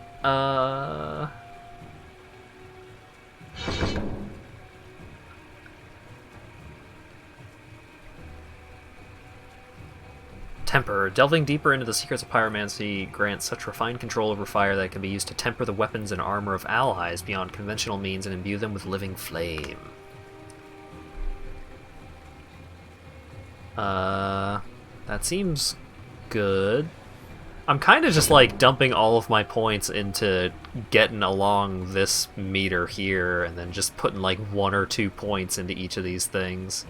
A: Temper. Delving deeper into the secrets of pyromancy grants such refined control over fire that it can be used to temper the weapons and armor of allies beyond conventional means and imbue them with living flame. That seems good. I'm kind of just like dumping all of my points into getting along this meter here and then just putting like 1 or 2 points into each of these things.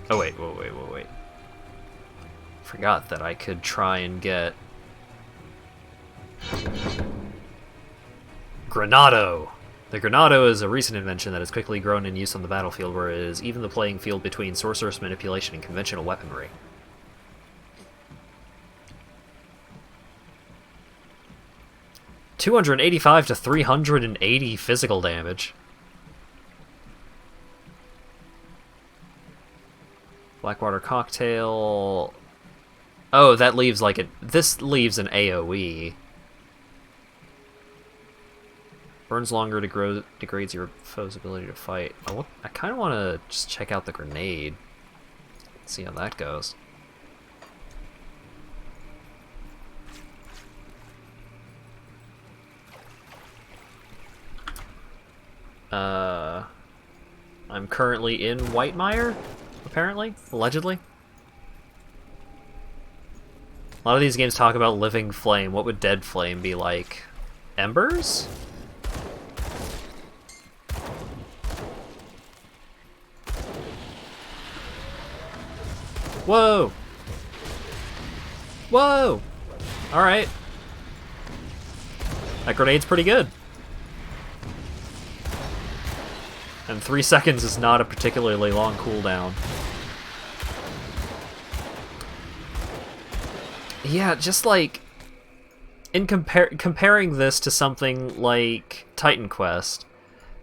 A: Oh wait. Forgot that I could try and get Granado. The Granado is a recent invention that has quickly grown in use on the battlefield, where it is even the playing field between sorceress manipulation and conventional weaponry. $285 to 380 physical damage. Blackwater cocktail. Oh, that leaves like a. This leaves an AoE. Burns longer, degrades your foe's ability to fight. I kind of want to just check out the grenade. See how that goes. I'm currently in Whitemire, apparently, allegedly. A lot of these games talk about living flame. What would dead flame be like? Embers? Whoa! Whoa! Alright. That grenade's pretty good. And 3 seconds is not a particularly long cooldown. Yeah, just like... in comparing this to something like Titan Quest.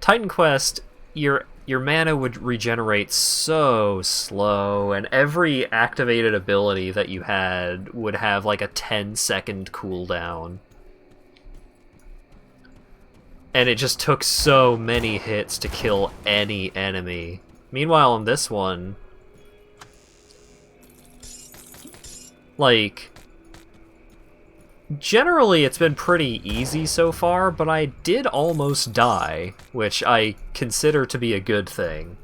A: Titan Quest, your your mana would regenerate so slow, and every activated ability that you had would have like a 10-second cooldown. And it just took so many hits to kill any enemy. Meanwhile, on this one, like, generally it's been pretty easy so far, but I did almost die, which I consider to be a good thing.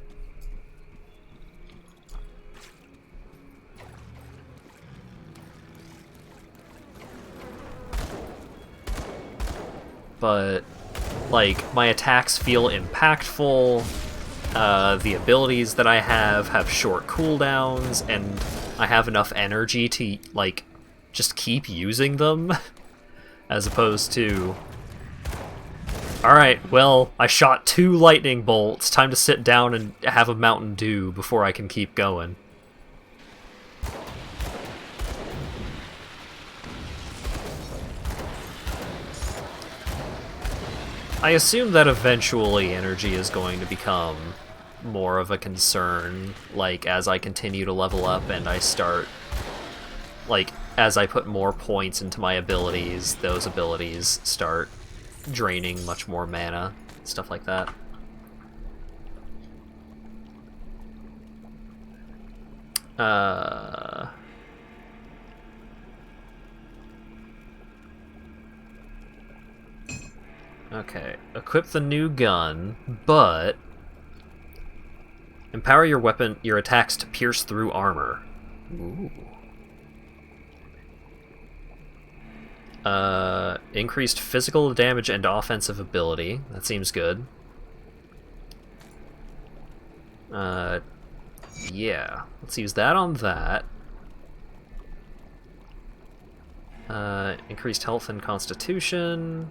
A: But, like, my attacks feel impactful, the abilities that I have short cooldowns, and I have enough energy to, like, just keep using them, as opposed to, alright, well, I shot 2 lightning bolts, time to sit down and have a Mountain Dew before I can keep going. I assume that eventually energy is going to become more of a concern, like, as I continue to level up and I start, like, as I put more points into my abilities, those abilities start draining much more mana, stuff like that. Okay, equip the new gun, but empower your weapon, your attacks to pierce through armor. Ooh. Increased physical damage and offensive ability. That seems good. Yeah. Let's use that on that. Increased health and constitution.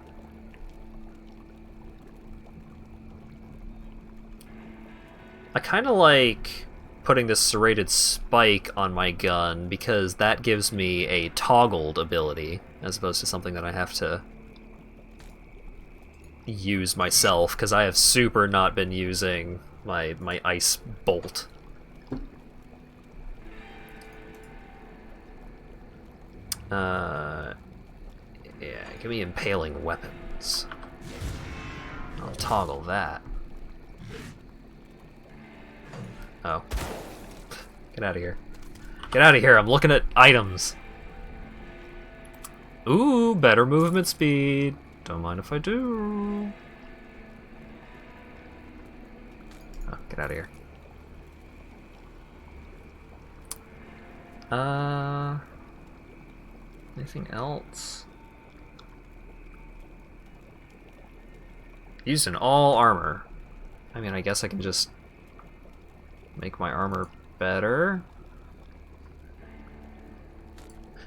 A: I kind of like putting this serrated spike on my gun because that gives me a toggled ability as opposed to something that I have to use myself, because I have super not been using my ice bolt. Yeah, give me impaling weapons. I'll toggle that. Oh. Get out of here. Get out of here, I'm looking at items. Ooh, better movement speed. Don't mind if I do. Oh, get out of here. Anything else? Used in all armor. I mean, I guess I can just make my armor better.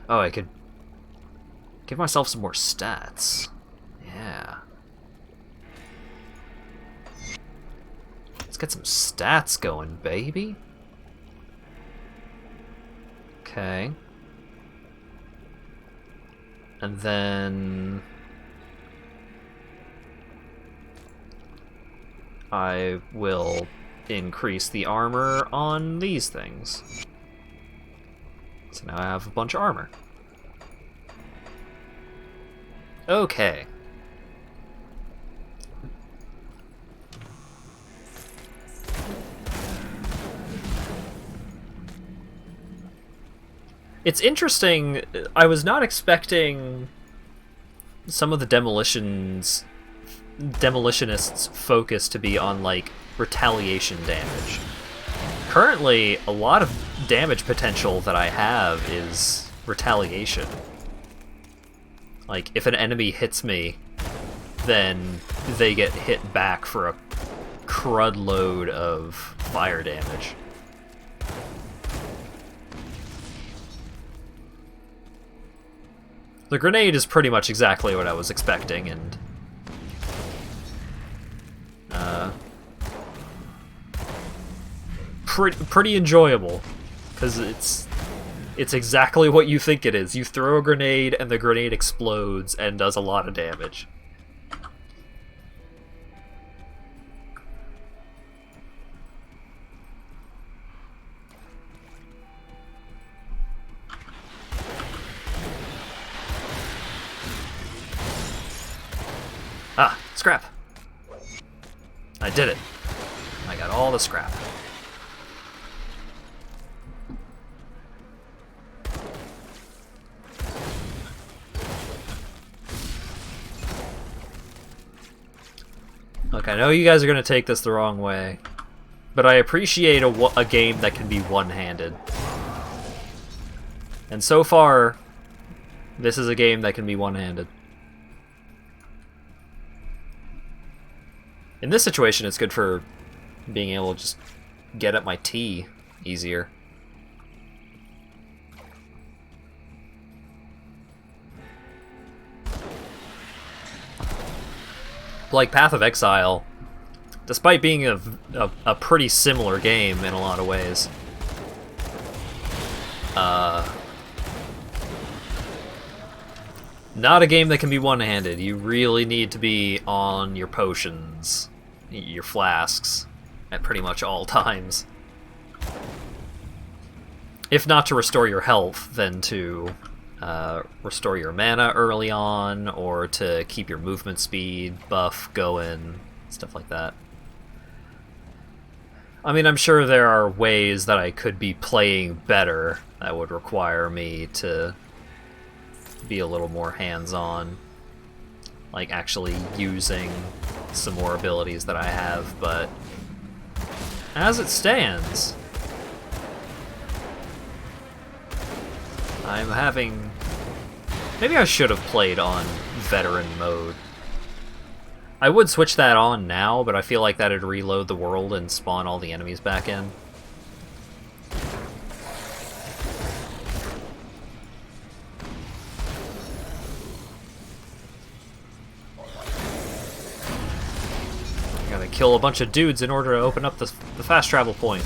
A: Oh, I could give myself some more stats. Yeah. Let's get some stats going, baby. Okay. And then I will increase the armor on these things. So now I have a bunch of armor. Okay. It's interesting, I was not expecting some of the demolitionists' focus to be on, like, retaliation damage. Currently, a lot of damage potential that I have is retaliation. Like, if an enemy hits me, then they get hit back for a crud load of fire damage. The grenade is pretty much exactly what I was expecting, and pretty enjoyable, because it's exactly what you think it is. You throw a grenade and the grenade explodes and does a lot of damage. Ah, scrap. I did it. I got all the scrap. Look, I know you guys are going to take this the wrong way, but I appreciate a game that can be one-handed. And so far, this is a game that can be one-handed. In this situation, it's good for being able to just get at my tea easier. Like Path of Exile, despite being a pretty similar game in a lot of ways, not a game that can be one-handed. You really need to be on your potions, your flasks, at pretty much all times. If not to restore your health, then to restore your mana early on, or to keep your movement speed buff going, stuff like that. I mean, I'm sure there are ways that I could be playing better that would require me to be a little more hands-on, like actually using some more abilities that I have, but as it stands, I'm having... Maybe I should have played on veteran mode. I would switch that on now, but I feel like that'd reload the world and spawn all the enemies back in. Gotta kill a bunch of dudes in order to open up the fast travel point.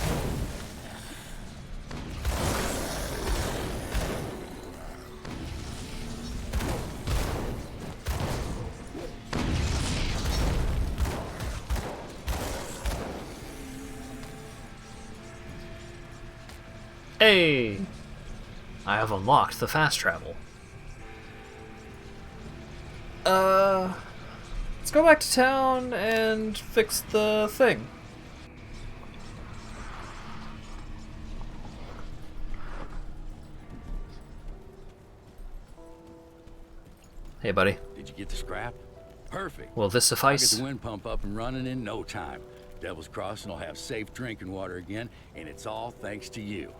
A: Hey! I have unlocked the fast travel. Let's go back to town and fix the thing. Hey, buddy.
F: Did you get the scrap? Perfect.
A: Will this
F: I'll
A: suffice?
F: get the wind pump up and running in no time. Devil's Crossing will have safe drinking water again, and it's all thanks to you.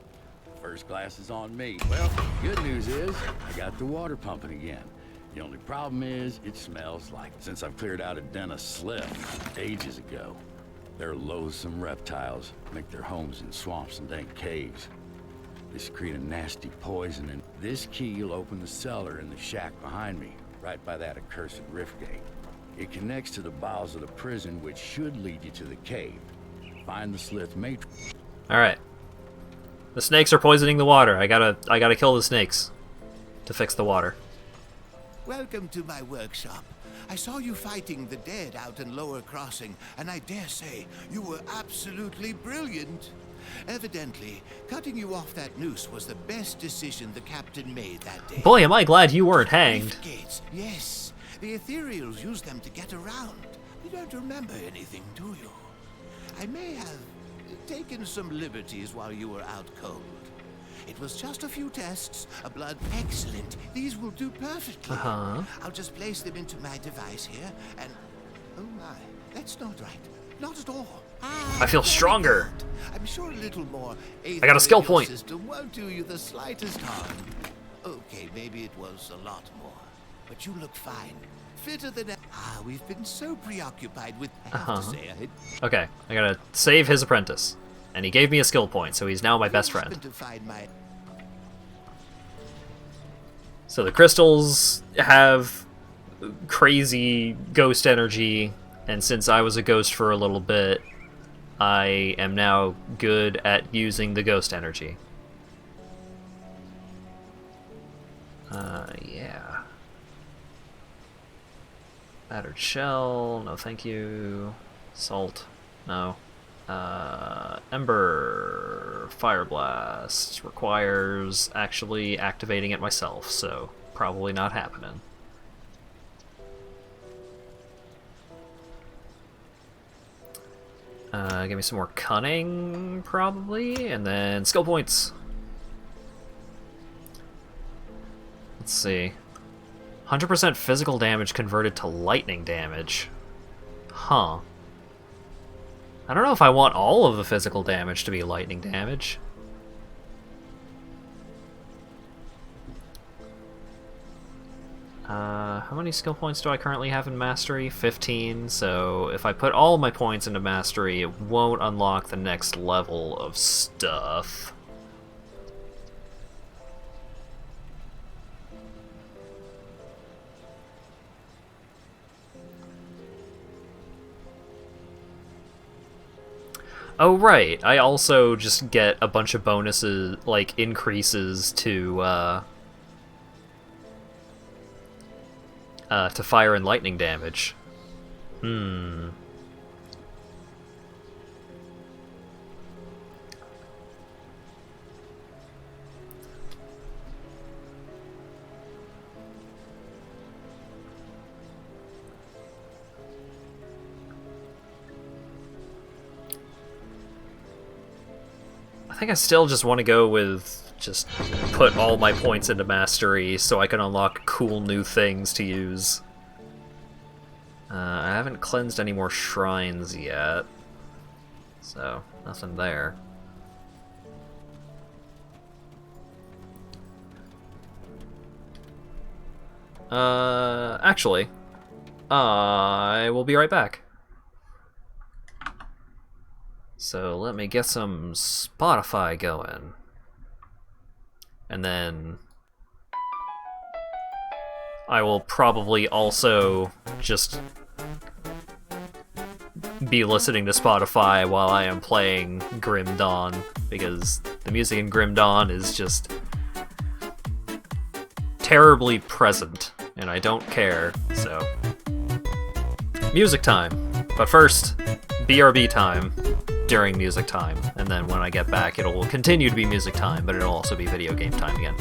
F: First class is on me. Well, good news is I got the water pumping again. The only problem is it smells like since I've cleared out a den of slip ages ago. They're loathsome reptiles, make their homes in swamps and dank caves. They secrete a nasty poison, and this key will open the cellar in the shack behind me, right by that accursed rift gate. It connects to the bowels of the prison, which should lead you to the cave. Find the Slith matrix.
A: Alright. The snakes are poisoning the water. I gotta kill the snakes to fix the water.
G: Welcome to my workshop. I saw you fighting the dead out in Lower Crossing, and I dare say you were absolutely brilliant. Evidently, cutting you off that noose was the best decision the captain made that day.
A: Boy, am I glad you weren't hanged.
G: Rift gates, yes. The ethereals use them to get around. You don't remember anything, do you? I may have taken some liberties while you were out cold. It was just a few tests. A blood... Excellent. These will do perfectly. I'll just place them into my device here, and... Oh my, that's not right. Not at all.
A: I feel stronger.
G: I'm sure a little more...
A: I got a skill point.
G: System won't do you the slightest harm. Okay, maybe it was a lot more. But you look fine. Fitter than... we've been so preoccupied with... I have to say,
A: Okay, I gotta save his apprentice. And he gave me a skill point, so he's now my best friend. So the crystals have crazy ghost energy, and since I was a ghost for a little bit, I am now good at using the ghost energy. Yeah. Battered shell, no thank you. Salt, no. Ember Fire Blast requires actually activating it myself, so probably not happening. Give me some more cunning, probably, and then skill points. Let's see. 100% physical damage converted to lightning damage. Huh. I don't know if I want all of the physical damage to be lightning damage. How many skill points do I currently have in Mastery? 15, so if I put all my points into Mastery, it won't unlock the next level of stuff. Oh, right, I also just get a bunch of bonuses, like, increases to fire and lightning damage. I think I still just want to go with just put all my points into Mastery so I can unlock cool new things to use. I haven't cleansed any more shrines yet, so nothing there. Actually, I will be right back. So let me get some Spotify going. And then I will probably also just be listening to Spotify while I am playing Grim Dawn, because the music in Grim Dawn is just terribly present, and I don't care, so... Music time! But first, BRB time during music time, and then when I get back it will continue to be music time, but it'll also be video game time again.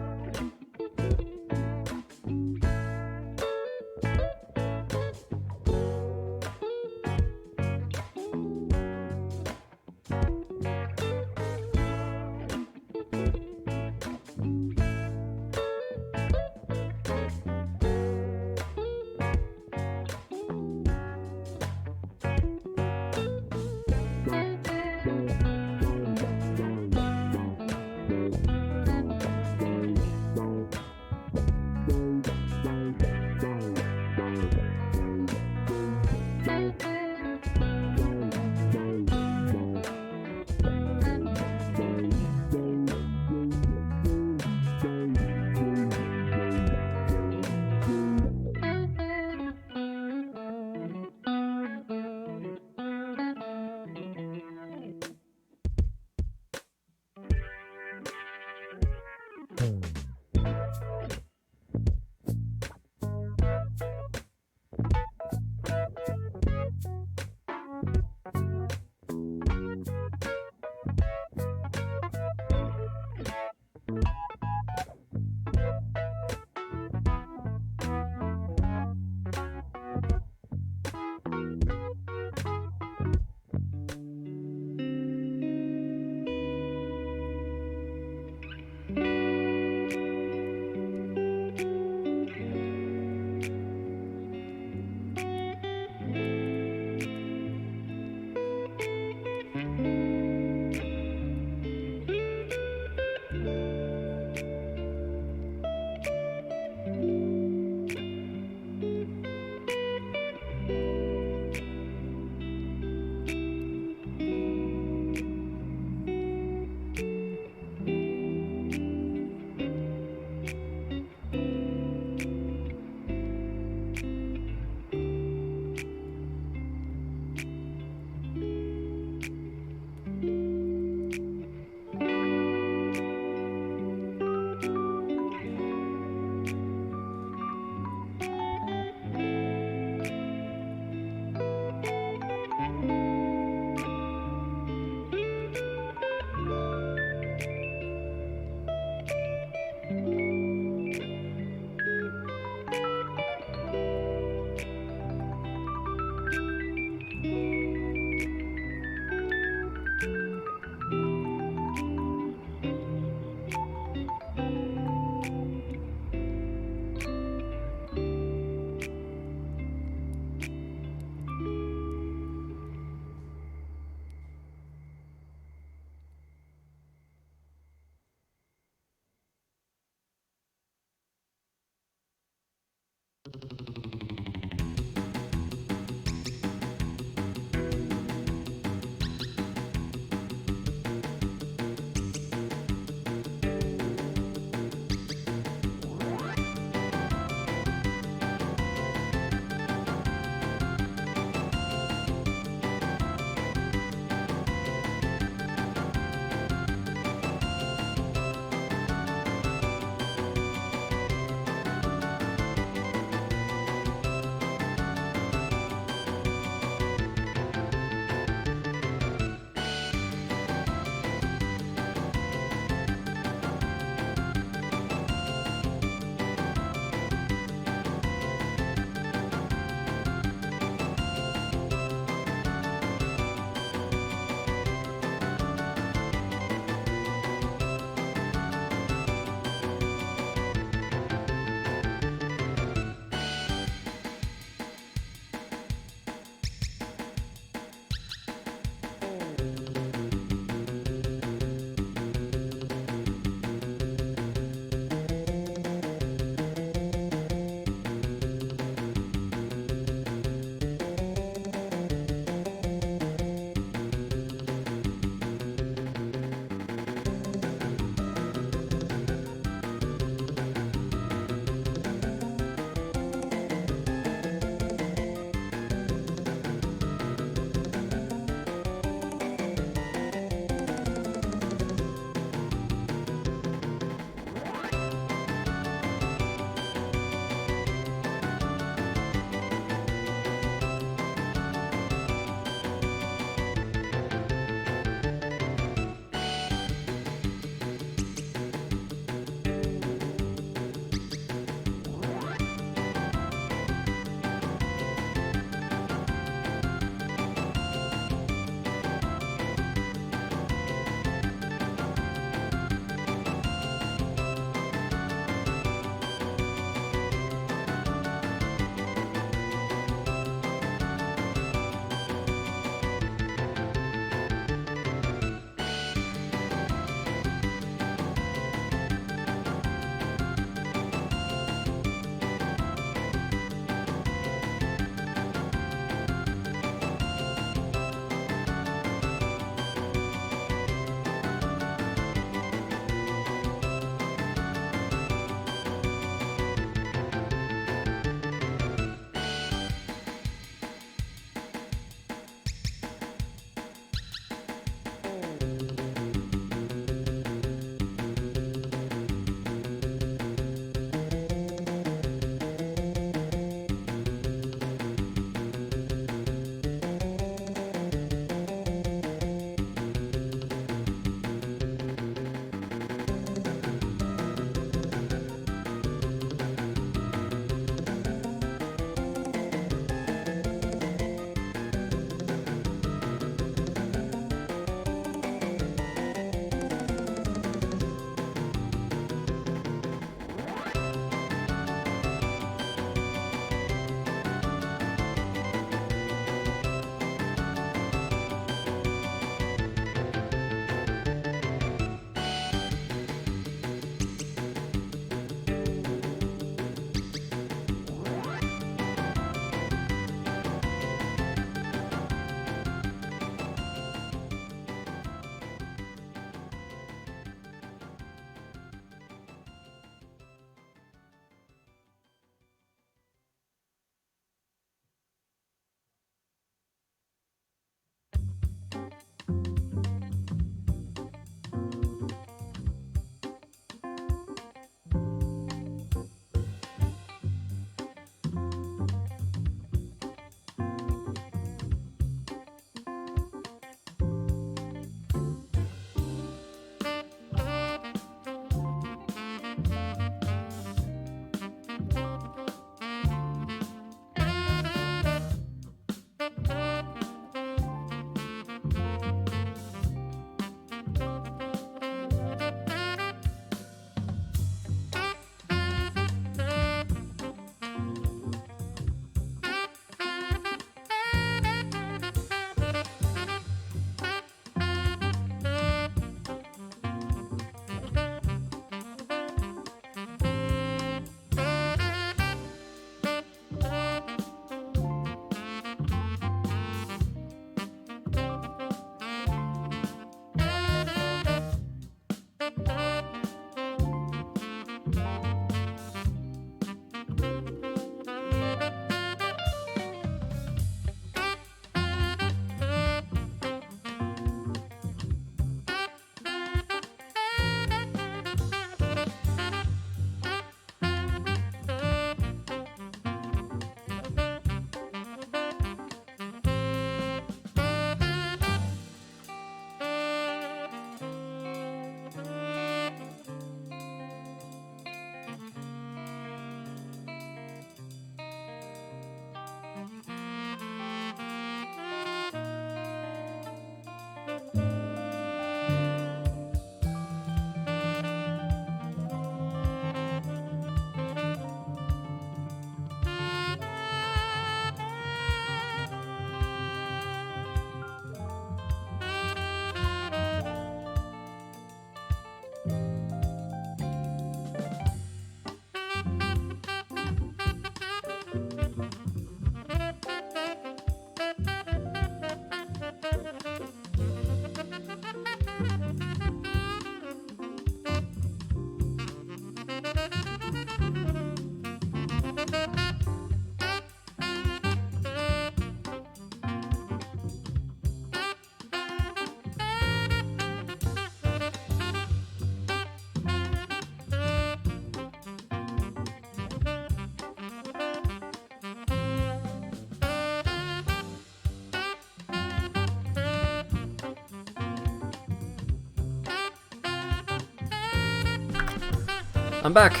A: I'm back.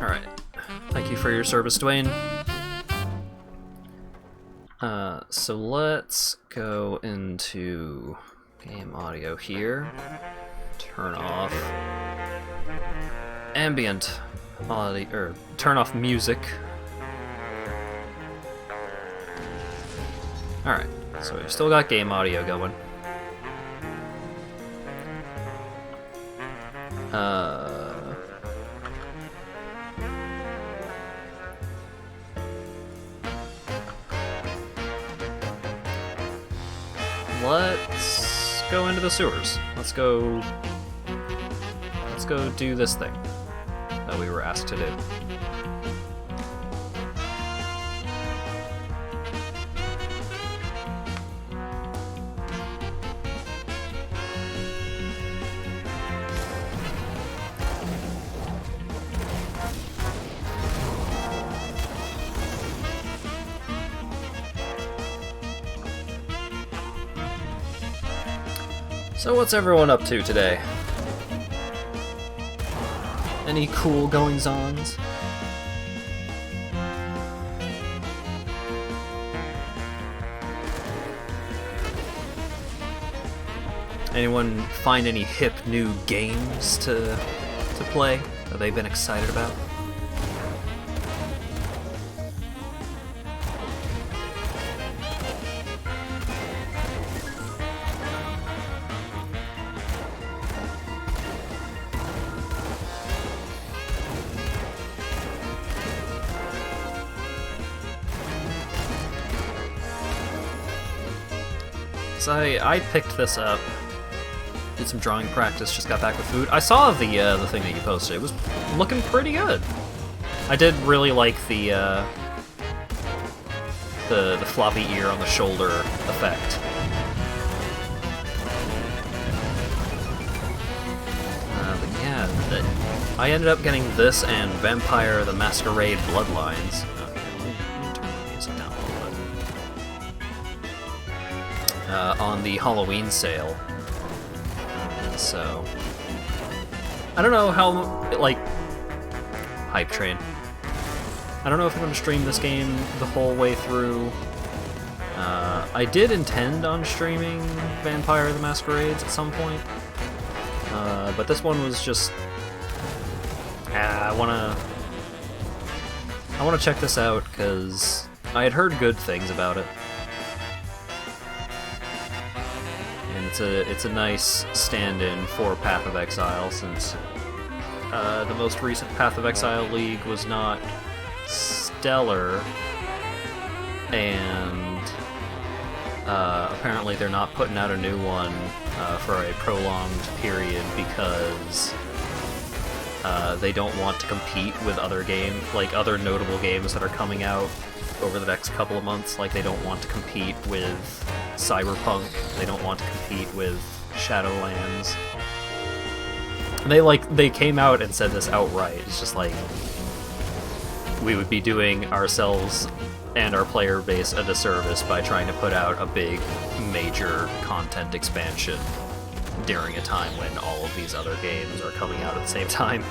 A: Alright. Thank you for your service, Dwayne. So let's go into game audio here. Turn off ambient audio, or turn off music. Alright, so we've still got game audio going. Let's go into the sewers. Let's go do this thing that we were asked to do. So what's everyone up to today? Any cool goings-ons? Anyone find any hip new games to play that they've been excited about? So I picked this up, did some drawing practice, just got back with food. I saw the thing that you posted. It was looking pretty good. I did really like the floppy ear on the shoulder effect. But yeah, I ended up getting this and Vampire the Masquerade Bloodlines. On the Halloween sale. So I don't know how, like, hype train. I don't know if I'm going to stream this game the whole way through. I did intend on streaming Vampire the Masquerades at some point. But this one was just I wanna check this out because I had heard good things about it. It's a nice stand-in for Path of Exile, since the most recent Path of Exile League was not stellar, and apparently they're not putting out a new one for a prolonged period because they don't want to compete with other other notable games that are coming out over the next couple of months. Like, they don't want to compete with Cyberpunk, they don't want to compete with Shadowlands. They came out and said this outright. It's just like, we would be doing ourselves and our player base a disservice by trying to put out a big, major content expansion during a time when all of these other games are coming out at the same time.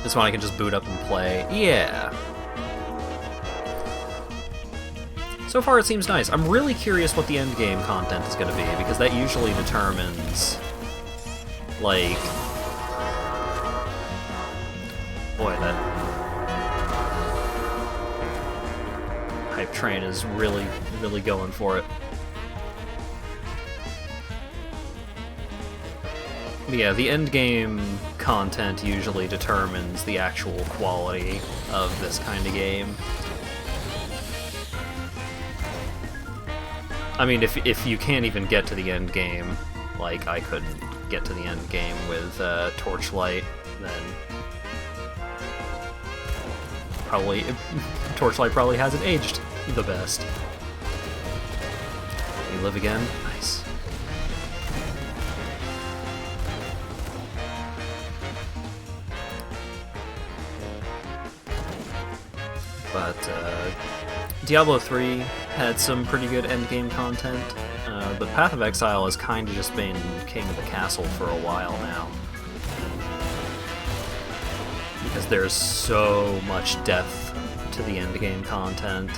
A: This one I can just boot up and play. Yeah. So far it seems nice. I'm really curious what the end game content is going to be, because that usually determines, like... Boy, that hype train is really, really going for it. But yeah, the end game content usually determines the actual quality of this kind of game. I mean, if you can't even get to the end game, like I couldn't get to the end game with Torchlight, then probably Torchlight probably hasn't aged the best. You live again? Nice. But Diablo 3 had some pretty good endgame content, but Path of Exile has kind of just been king of the castle for a while now. Because there's so much depth to the endgame content.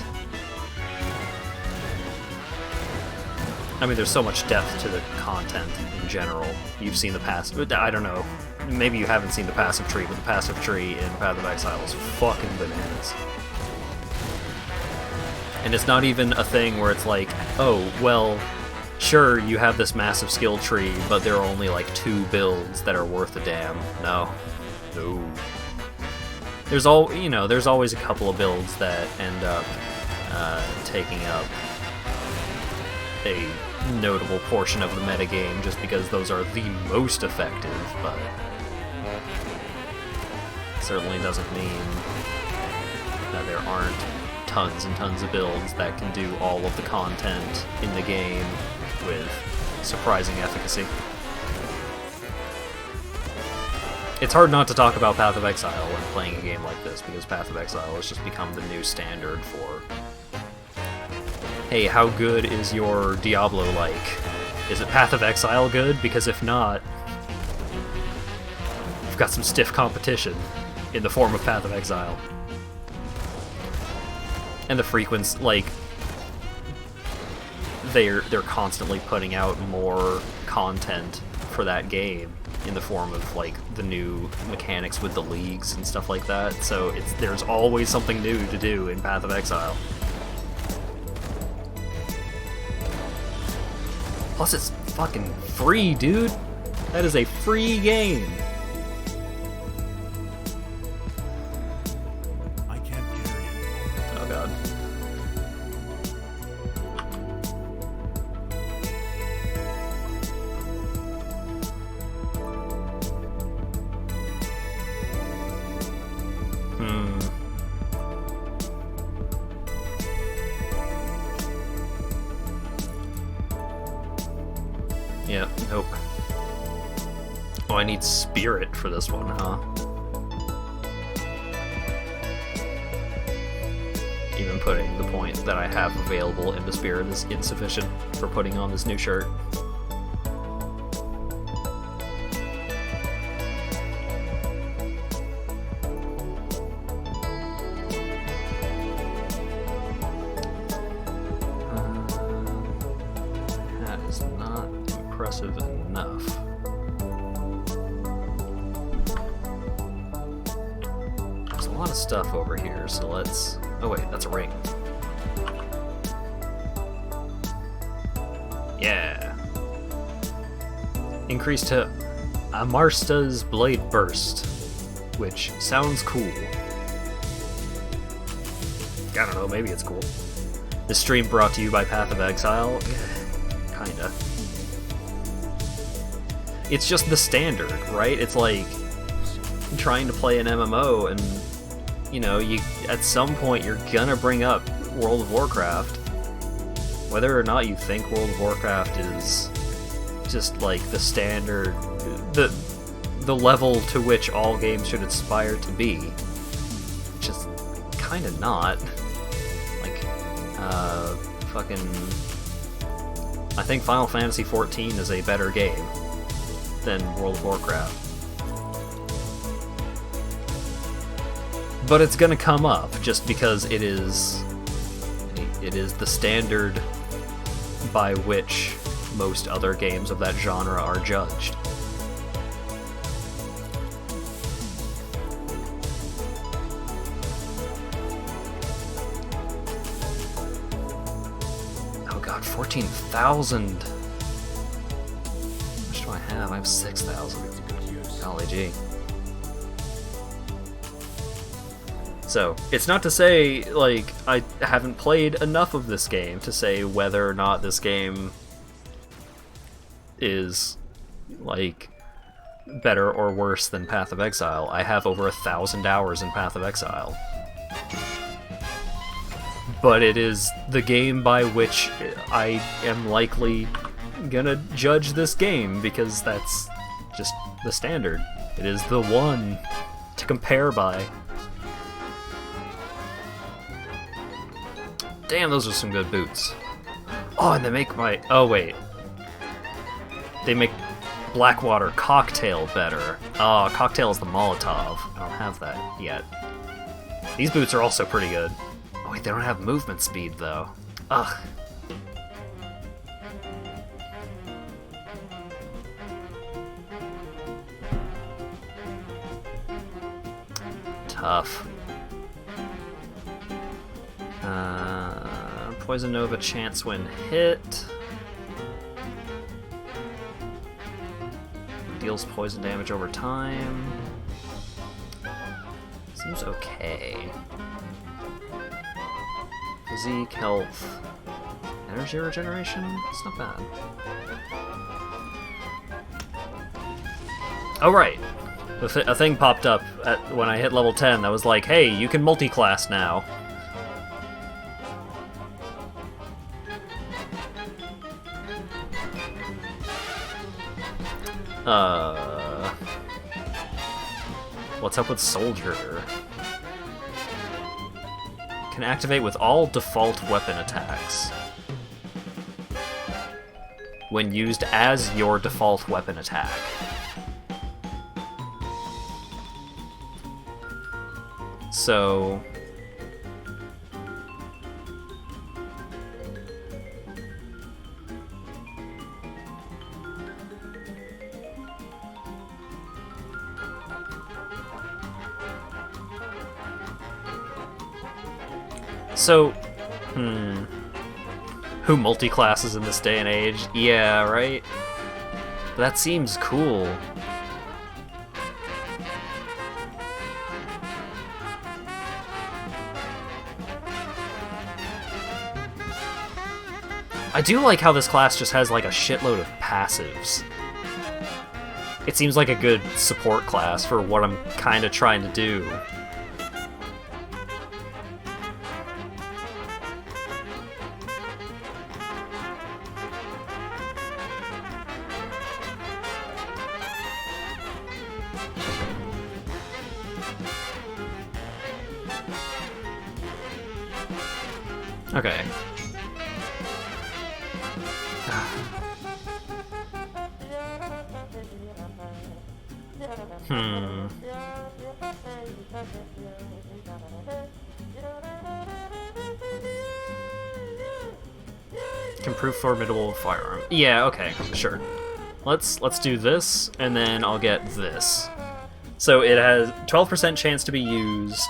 A: I mean, there's so much depth to the content in general. You've seen the passive... I don't know. Maybe you haven't seen the passive tree, but the passive tree in Path of Exile is fucking bananas. And it's not even a thing where it's like, oh, well, sure, you have this massive skill tree, but there are only like 2 builds that are worth a damn. No. No. There's always a couple of builds that end up taking up a notable portion of the metagame just because those are the most effective, but certainly doesn't mean that there aren't tons and tons of builds that can do all of the content in the game with surprising efficacy. It's hard not to talk about Path of Exile when playing a game like this, because Path of Exile has just become the new standard for, hey, how good is your Diablo like? Is it Path of Exile good? Because if not, you've got some stiff competition in the form of Path of Exile. And the frequency, like, they're constantly putting out more content for that game in the form of, like, the new mechanics with the leagues and stuff like that. So there's always something new to do in Path of Exile. Plus it's fucking free, dude! That is a free game!
D: I can't carry it.
A: Oh god. Yeah, nope. Oh, I need spirit for this one, huh? Even putting the point that I have available into spirit is insufficient for putting on this new shirt. That is not impressive enough. There's a lot of stuff over here, so let's... Oh wait, that's a ring. Yeah. Increase to Amarsta's Blade Burst, which sounds cool. I don't know, maybe it's cool. This stream brought to you by Path of Exile. Kinda. It's just the standard, right? It's like trying to play an MMO and, you know, at some point you're gonna bring up World of Warcraft. Whether or not you think World of Warcraft is just like the standard, the level to which all games should aspire to be. Just kinda not. Like, fucking... I think Final Fantasy XIV is a better game than World of Warcraft. But it's gonna come up just because it is the standard by which most other games of that genre are judged. Oh god, 14,000! How much do I have? I have 6,000. Golly gee. So, it's not to say, like, I haven't played enough of this game to say whether or not this game is, like, better or worse than Path of Exile. I have over 1,000 hours in Path of Exile. But it is the game by which I am likely gonna judge this game, because that's just the standard. It is the one to compare by. Damn, those are some good boots. Oh, and they make my... Oh, wait. They make Blackwater Cocktail better. Oh, Cocktail is the Molotov. I don't have that yet. These boots are also pretty good. Oh, wait, they don't have movement speed, though. Ugh. Tough. Poison Nova chance when hit. Deals poison damage over time. Seems okay. Physique, health, energy regeneration? It's not bad. Oh, right. A thing popped up when I hit level 10 that was like, hey, you can multi-class now. What's up with Soldier? Can activate with all default weapon attacks when used as your default weapon attack. So... Who multi-classes in this day and age? Yeah, right? That seems cool. I do like how this class just has like a shitload of passives. It seems like a good support class for what I'm kind of trying to do. Okay. Can prove formidable firearm. Yeah, okay, sure. Let's do this, and then I'll get this. So it has 12% chance to be used.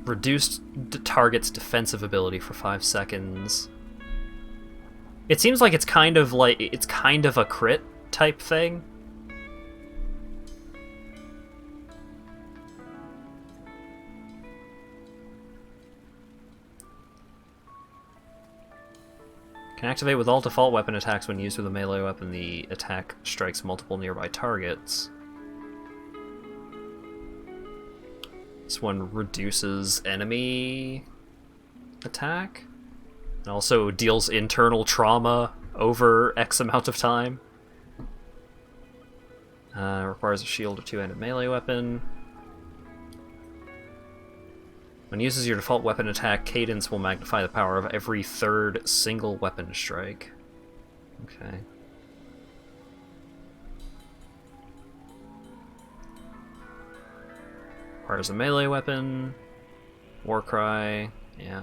A: Reduced target's defensive ability for 5 seconds. It seems like it's kind of a crit type thing. Can activate with all default weapon attacks when used with a melee weapon. The attack strikes multiple nearby targets. This one reduces enemy attack, and also deals internal trauma over X amount of time. Requires a shield or two-handed melee weapon. When uses your default weapon attack, cadence will magnify the power of every third single weapon strike. Okay. Requires a melee weapon. Warcry, yeah.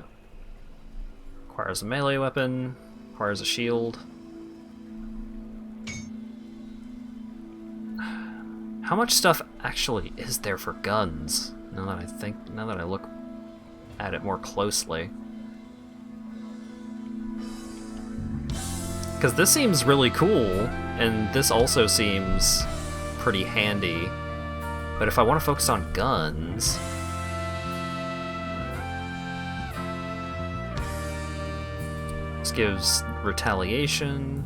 A: Requires a melee weapon. Requires a shield. How much stuff actually is there for guns? Now that I look at it more closely. Because this seems really cool, and this also seems pretty handy. But if I want to focus on guns... This gives retaliation.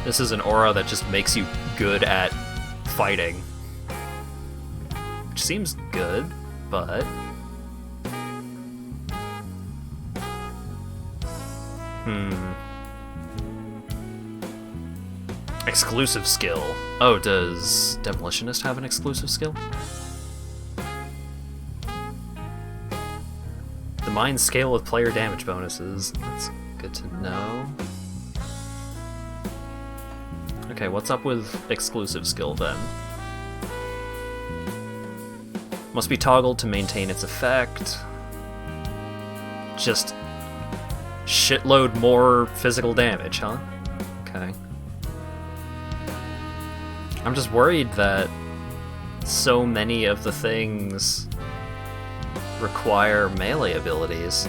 A: This is an aura that just makes you good at fighting. Which seems good, but... Exclusive skill. Oh, does Demolitionist have an exclusive skill? The mines scale with player damage bonuses. That's good to know. Okay, what's up with exclusive skill then? Must be toggled to maintain its effect. Just shitload more physical damage, huh? Okay. I'm just worried that so many of the things require melee abilities.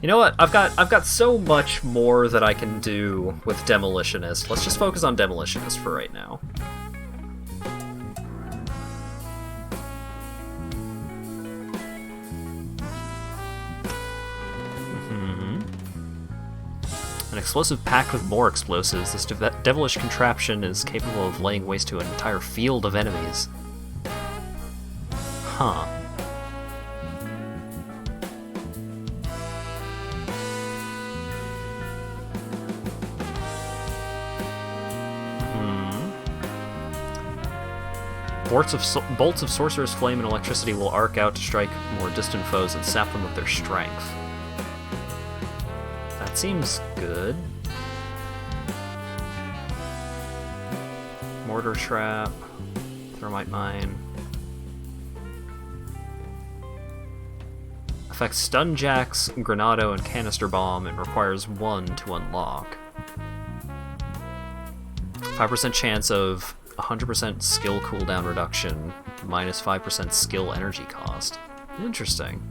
A: You know what? I've got so much more that I can do with Demolitionist. Let's just focus on Demolitionist for right now. An explosive packed with more explosives, this devilish contraption is capable of laying waste to an entire field of enemies. Huh. Bolts of Sorcerer's Flame and Electricity will arc out to strike more distant foes and sap them of their strength. That seems good. Mortar Trap, Thermite Mine. Affects Stun Jacks, Granado, and Canister Bomb and requires 1 to unlock. 5% chance of 100% skill cooldown reduction, minus 5% skill energy cost. Interesting.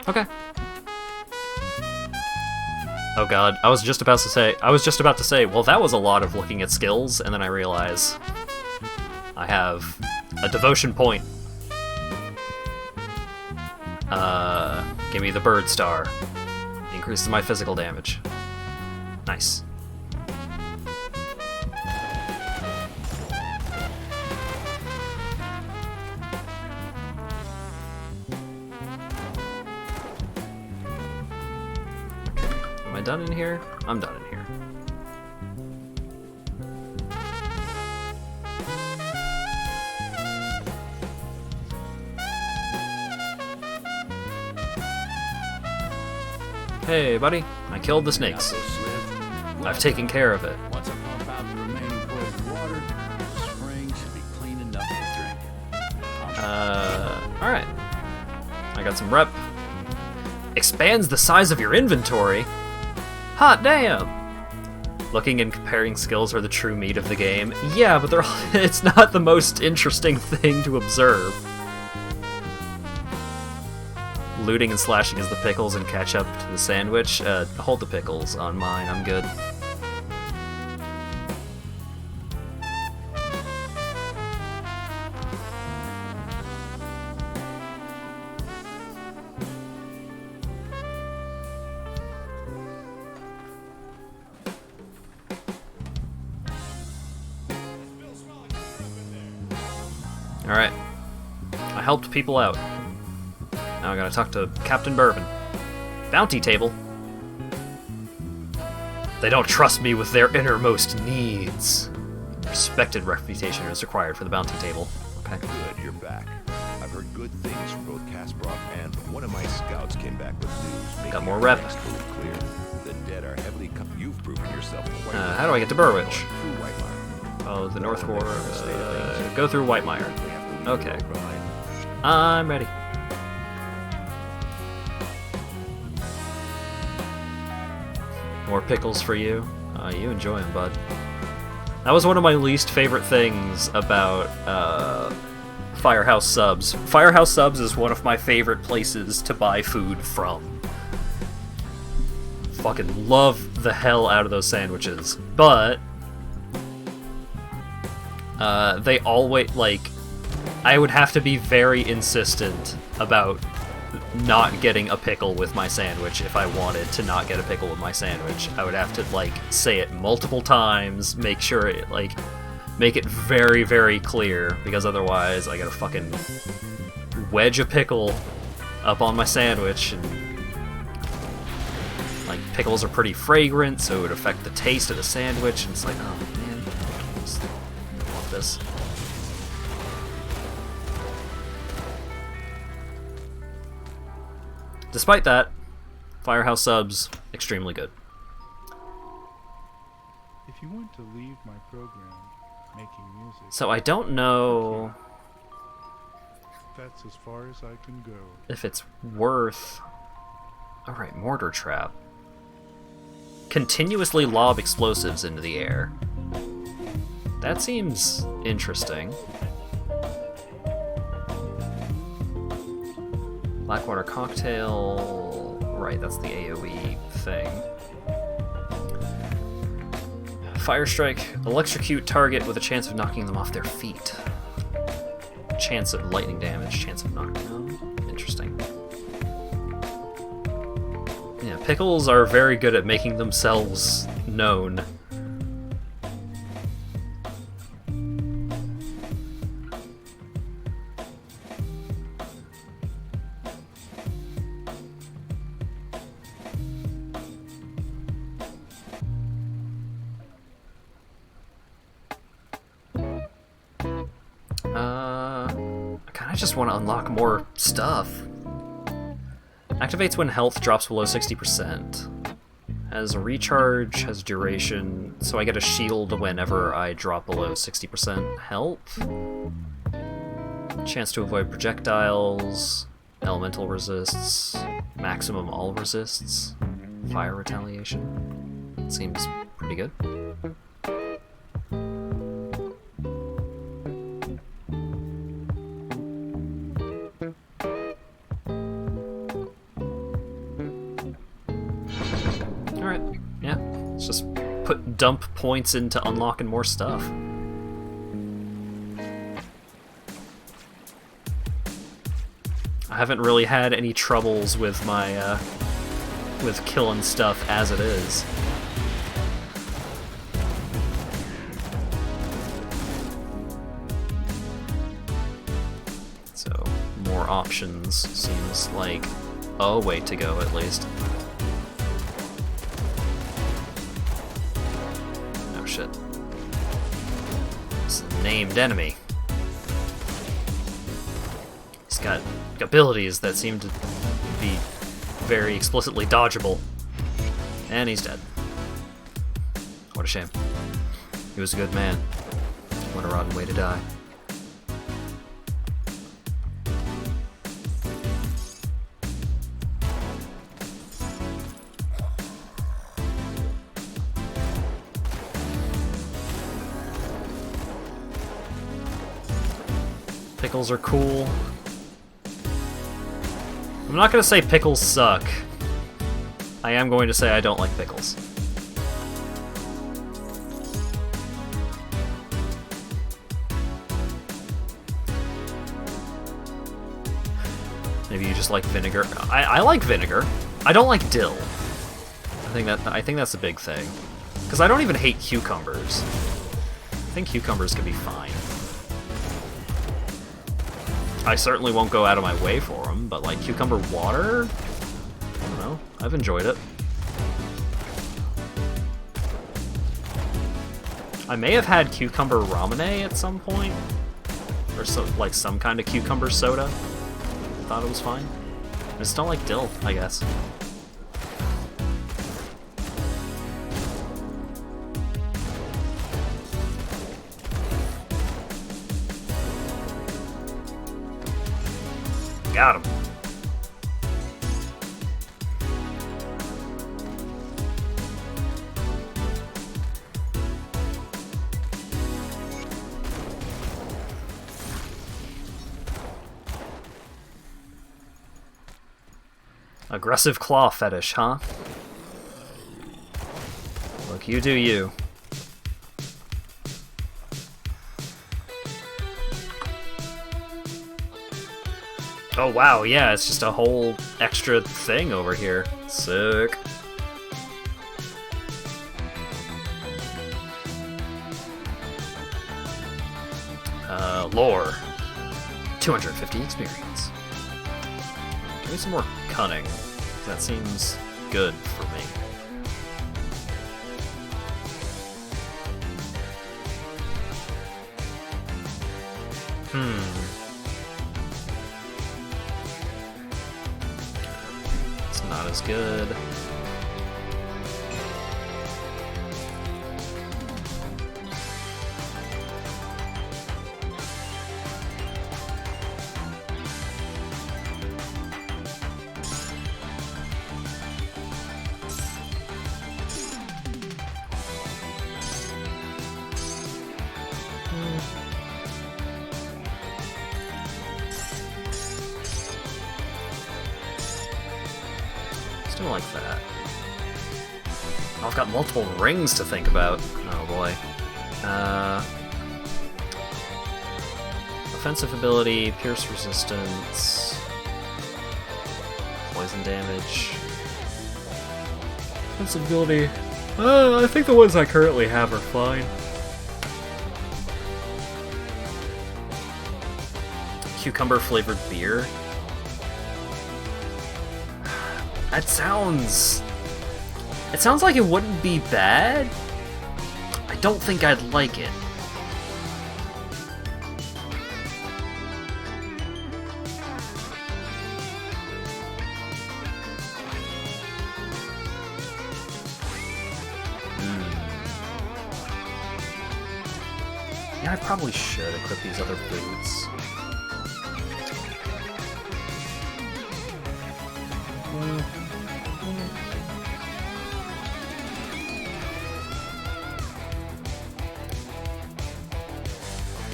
A: Okay. Oh god, I was just about to say, well, that was a lot of looking at skills, and then I realize I have a devotion point. Give me the bird star. Increases my physical damage. Nice. Am I done in here? I'm done in here. Hey, buddy. I killed the snakes. I've taken care of it.
F: Once I pump out the remaining poisoned water, the spring should be clean enough for drinking.
A: Alright. I got some rep. Expands the size of your inventory? Hot damn! Looking and comparing skills are the true meat of the game. Yeah, but it's not the most interesting thing to observe. Looting and slashing is the pickles and ketchup to the sandwich. Hold the pickles on mine, I'm good. Alright. I helped people out. Now I gotta talk to Captain Bourbon. Bounty table. They don't trust me with their innermost needs. Respected reputation is required for the bounty table. Okay.
B: Good, you're back. I've heard good things from both Kasparov and one of my scouts came back with news. Making
A: Got more rep.
B: Fully clear. The dead are heavily. You've proven yourself.
A: How do I get to Burwich?
B: Through Whitemire.
A: Oh, the North War. Go through Whitemire. Okay. I'm ready. More pickles for you. You enjoy them, bud. That was one of my least favorite things about Firehouse Subs. Firehouse Subs is one of my favorite places to buy food from. Fucking love the hell out of those sandwiches. But they always, like, I would have to be very insistent about not getting a pickle with my sandwich if I wanted to not get a pickle with my sandwich. I would have to, like, say it multiple times, make sure it, like, make it very, very clear, because otherwise I gotta fucking wedge a pickle up on my sandwich, and, like, pickles are pretty fragrant, so it would affect the taste of the sandwich, and it's like, oh man, I just don't want this. Despite that, Firehouse subs, extremely good.
H: If you want to leave my program making music,
A: So I don't know
H: that's as far as I can go.
A: if it's worth... Alright, mortar trap. Continuously lob explosives into the air. That seems interesting. Blackwater cocktail... Right, that's the AoE thing. Fire strike. Electrocute target with a chance of knocking them off their feet. Chance of lightning damage. Chance of knocking them. Interesting. Yeah, pickles are very good at making themselves known. I just want to unlock more stuff. Activates when health drops below 60%. Has a recharge, has duration, so I get a shield whenever I drop below 60% health. Chance to avoid projectiles, elemental resists, maximum all resists, fire retaliation. Seems pretty good. Dump points into unlocking more stuff. I haven't really had any troubles with my with killing stuff as it is. So more options seems like a way to go, at least. Shit. It's a named enemy. He's got abilities that seem to be very explicitly dodgeable. And he's dead. What a shame. He was a good man. What a rotten way to die. Pickles are cool. I'm not going to say pickles suck. I am going to say I don't like pickles. Maybe you just like vinegar. I like vinegar. I don't like dill. I think that's a big thing. Because I don't even hate cucumbers. I think cucumbers can be fine. I certainly won't go out of my way for them, but like cucumber water? I don't know. I've enjoyed it. I may have had cucumber ramune at some point. Or so, like some kind of cucumber soda. Thought it was fine. I just don't like dill, I guess. Got him. Aggressive claw fetish, huh? Look, you do you. Oh wow, yeah, it's just a whole extra thing over here. Sick. Lore. 250 experience. Give me some more cunning. That seems good for me. It's not as good. Still like that. Oh, I've got multiple rings to think about. Oh boy. Offensive ability, pierce resistance, poison damage. Offensive ability. I think the ones I currently have are fine. Cucumber flavored beer. It sounds like it wouldn't be bad. I don't think I'd like it. Yeah, I probably should equip these other boots.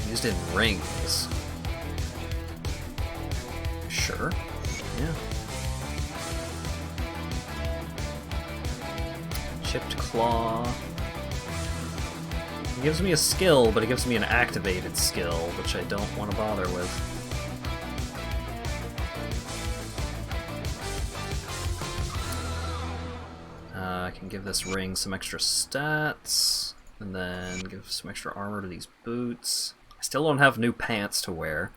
A: Used in rings. Sure. Yeah. Chipped claw. It gives me a skill, but it gives me an activated skill, which I don't want to bother with. I can give this ring some extra stats, and then give some extra armor to these boots. I still don't have new pants to wear.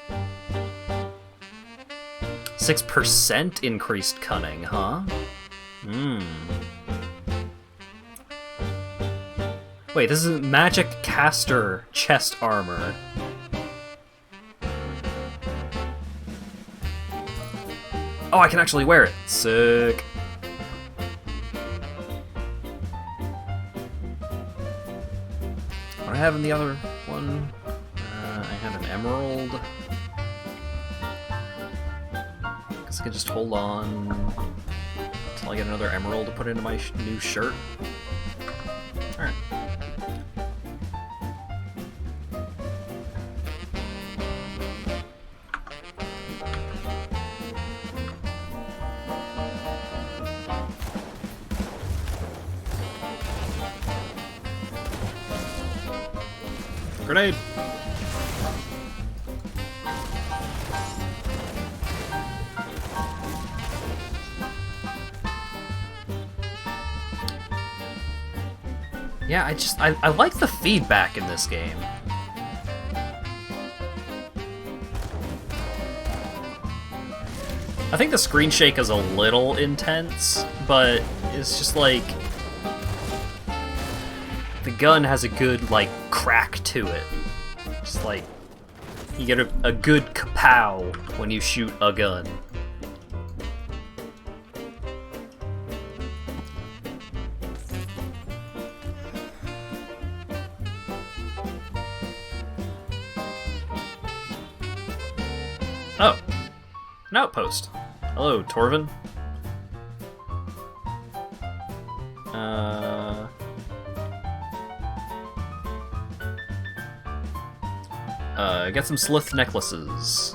A: 6% increased cunning, huh? Wait, this is magic caster chest armor. Oh, I can actually wear it. Sick. What do I have in the other one? I have an emerald. Guess I can just hold on until I get another emerald to put into my new shirt. Alright. Grenade! Yeah, I like the feedback in this game. I think the screen shake is a little intense, but it's just like... the gun has a good, like, crack to it. Just like, you get a good kapow when you shoot a gun. Oh, an outpost. Hello, Torvin. Get some Slith necklaces.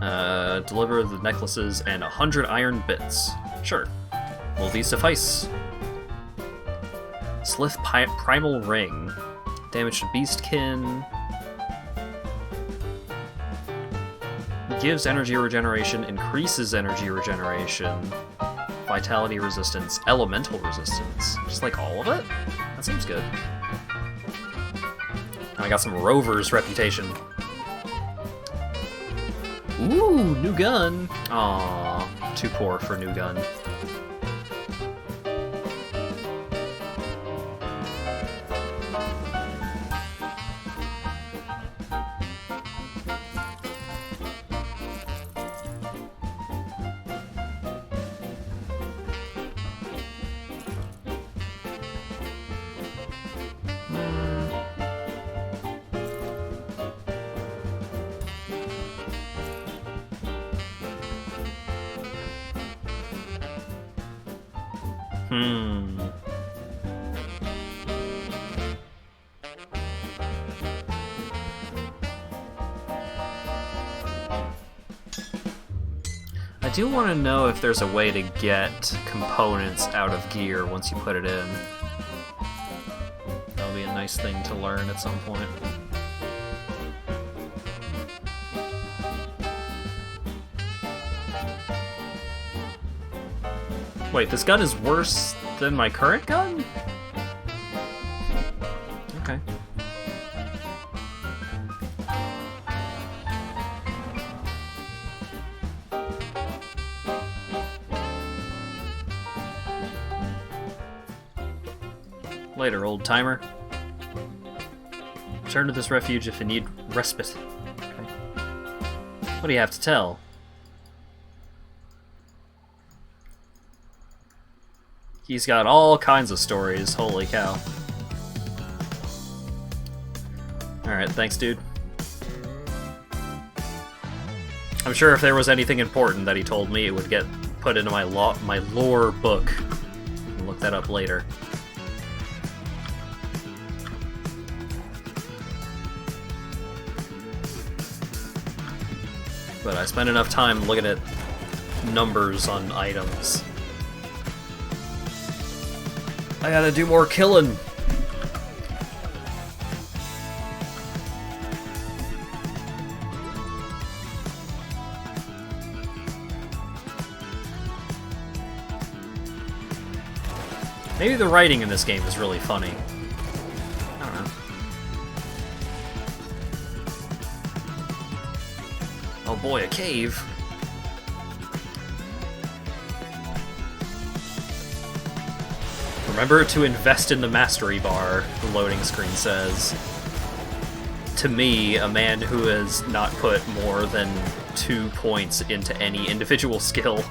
A: Deliver the necklaces and 100 iron bits. Sure. Will these suffice? Slith Primal Ring. Damage to Beastkin. gives energy regeneration, increases energy regeneration, vitality resistance, elemental resistance. Just like all of it? That seems good. I got some Rover's reputation. Ooh, new gun! Aw, too poor for new gun. I do want to know if there's a way to get components out of gear once you put it in. That'll be a nice thing to learn at some point. Wait, this gun is worse than my current gun? Okay. Later, old timer. Return to this refuge if you need respite. Okay. What do you have to tell? He's got all kinds of stories, holy cow. Alright, thanks, dude. I'm sure if there was anything important that he told me, it would get put into my lore book. I'll look that up later. But I spent enough time looking at numbers on items. I gotta do more killing. Maybe the writing in this game is really funny. I don't know. Oh boy, a cave. Remember to invest in the mastery bar, the loading screen says. To me, a man who has not put more than 2 points into any individual skill.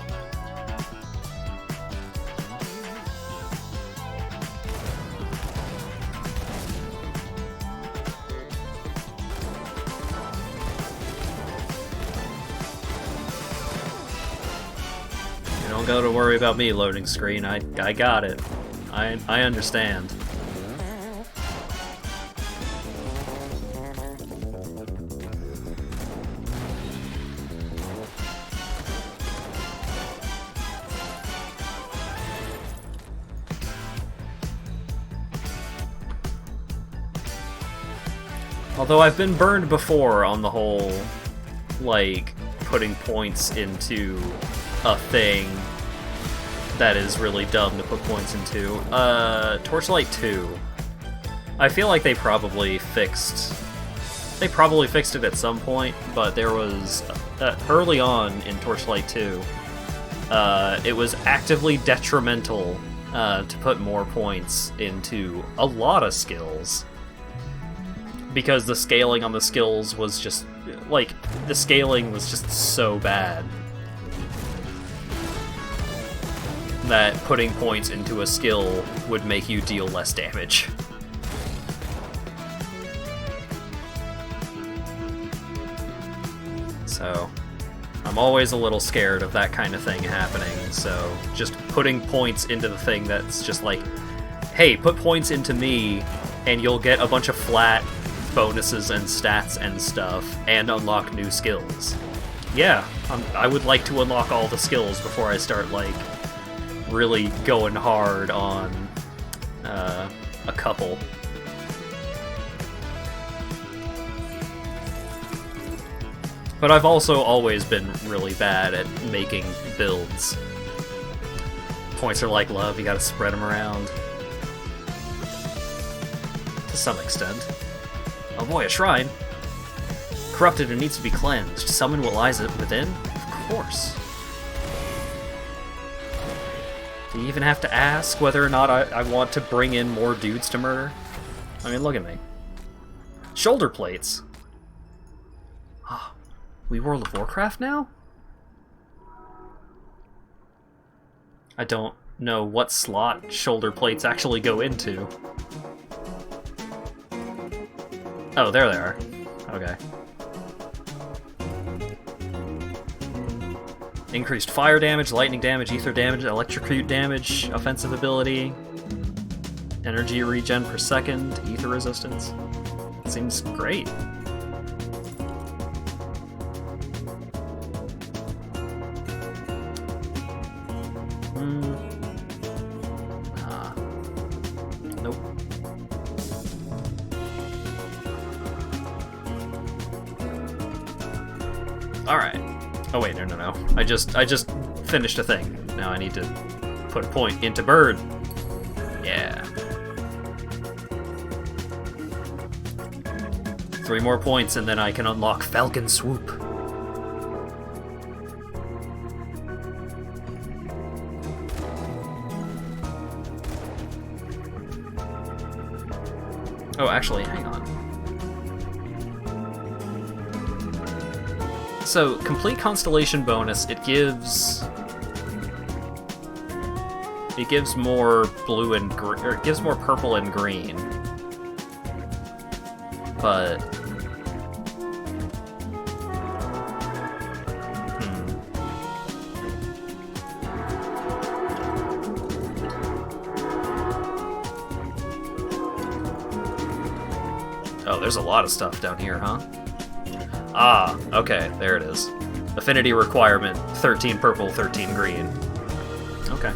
A: You don't gotta worry about me, loading screen. I got it. I understand. Although I've been burned before on the whole, like, putting points into a thing that is really dumb to put points into. Torchlight 2. I feel like they probably fixed it at some point, but there was, early on in Torchlight 2, it was actively detrimental to put more points into a lot of skills. Because the scaling on the skills was just, like, the scaling was just so bad that putting points into a skill would make you deal less damage. So, I'm always a little scared of that kind of thing happening, so just putting points into the thing that's just like, hey, put points into me, and you'll get a bunch of flat bonuses and stats and stuff, and unlock new skills. Yeah, I would like to unlock all the skills before I start, like, really going hard on a couple. But I've also always been really bad at making builds. Points are like love, you gotta spread them around. To some extent. Oh boy, a shrine! Corrupted and needs to be cleansed. Summon what lies within? Of course. Do you even have to ask whether or not I want to bring in more dudes to murder? I mean, look at me. Shoulder plates! We World of Warcraft now? I don't know what slot shoulder plates actually go into. Oh, there they are. Okay. Increased fire damage, lightning damage, ether damage, electrocute damage, offensive ability, energy regen per second, ether resistance. Seems great. Nope. Alright. Oh wait, no. I just finished a thing. Now I need to put a point into bird. Yeah. 3 more points and then I can unlock Falcon Swoop. Oh, actually, hang on. So, complete constellation bonus, it gives more blue and green, or it gives more purple and green. But oh, there's a lot of stuff down here, huh? Ah, okay, there it is. Affinity requirement, 13 purple, 13 green. Okay.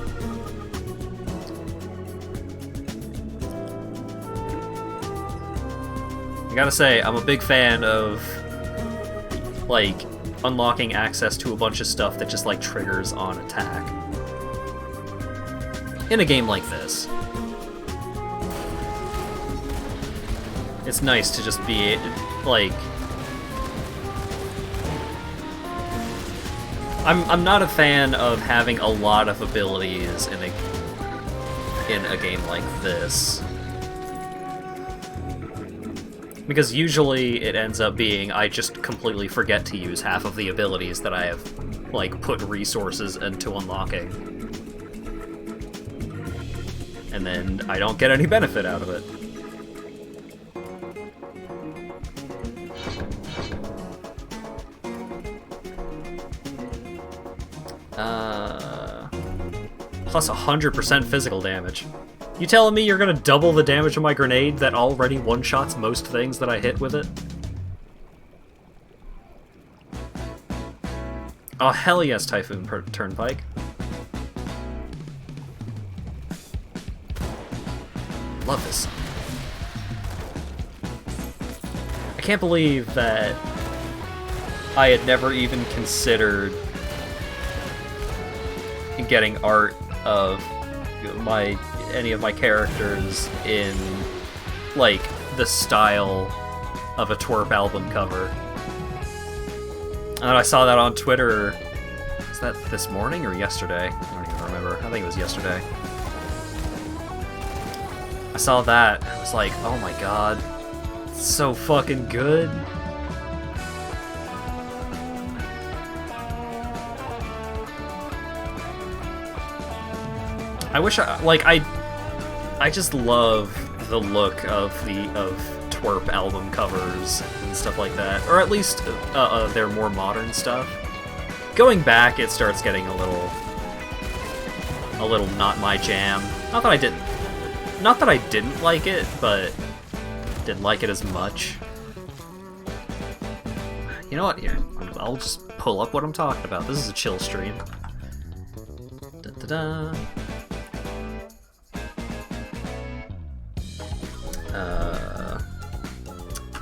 A: I gotta say, I'm a big fan of, like, unlocking access to a bunch of stuff that just, like, triggers on attack. In a game like this. It's nice to just be, like... I'm not a fan of having a lot of abilities in a game like this. Because usually it ends up being I just completely forget to use half of the abilities that I have, like, put resources into unlocking. And then I don't get any benefit out of it. Plus 100% physical damage. You telling me you're gonna double the damage of my grenade that already one-shots most things that I hit with it? Oh, hell yes, Typhoon Turnpike. Love this song. I can't believe that I had never even considered getting art of any of my characters in, like, the style of a twerp album cover. And I saw that on Twitter. Was that this morning or yesterday? I don't even remember. I think it was yesterday. I saw that. I was like, oh my god. It's so fucking good. I wish I just love the look of twerp album covers and stuff like that, or at least their more modern stuff. Going back, it starts getting a little not my jam. Not that I didn't like it, but didn't like it as much. You know what? Here, I'll just pull up what I'm talking about. This is a chill stream. Da-da-da.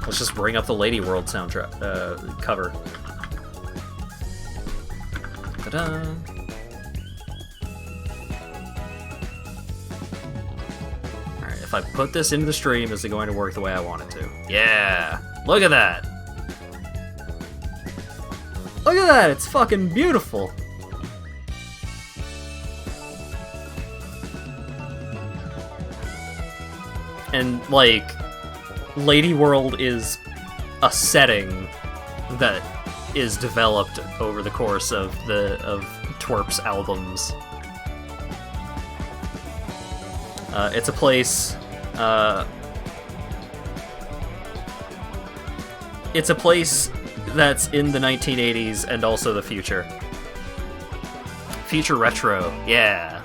A: Let's just bring up the Lady World soundtrack cover. Da-da-da. Alright, if I put this into the stream, is it going to work the way I want it to? Yeah! Look at that! Look at that! It's fucking beautiful! And, like, Lady World is a setting that is developed over the course of Twerp's albums. It's a place. It's a place that's in the 1980s and also the future. Future retro, yeah.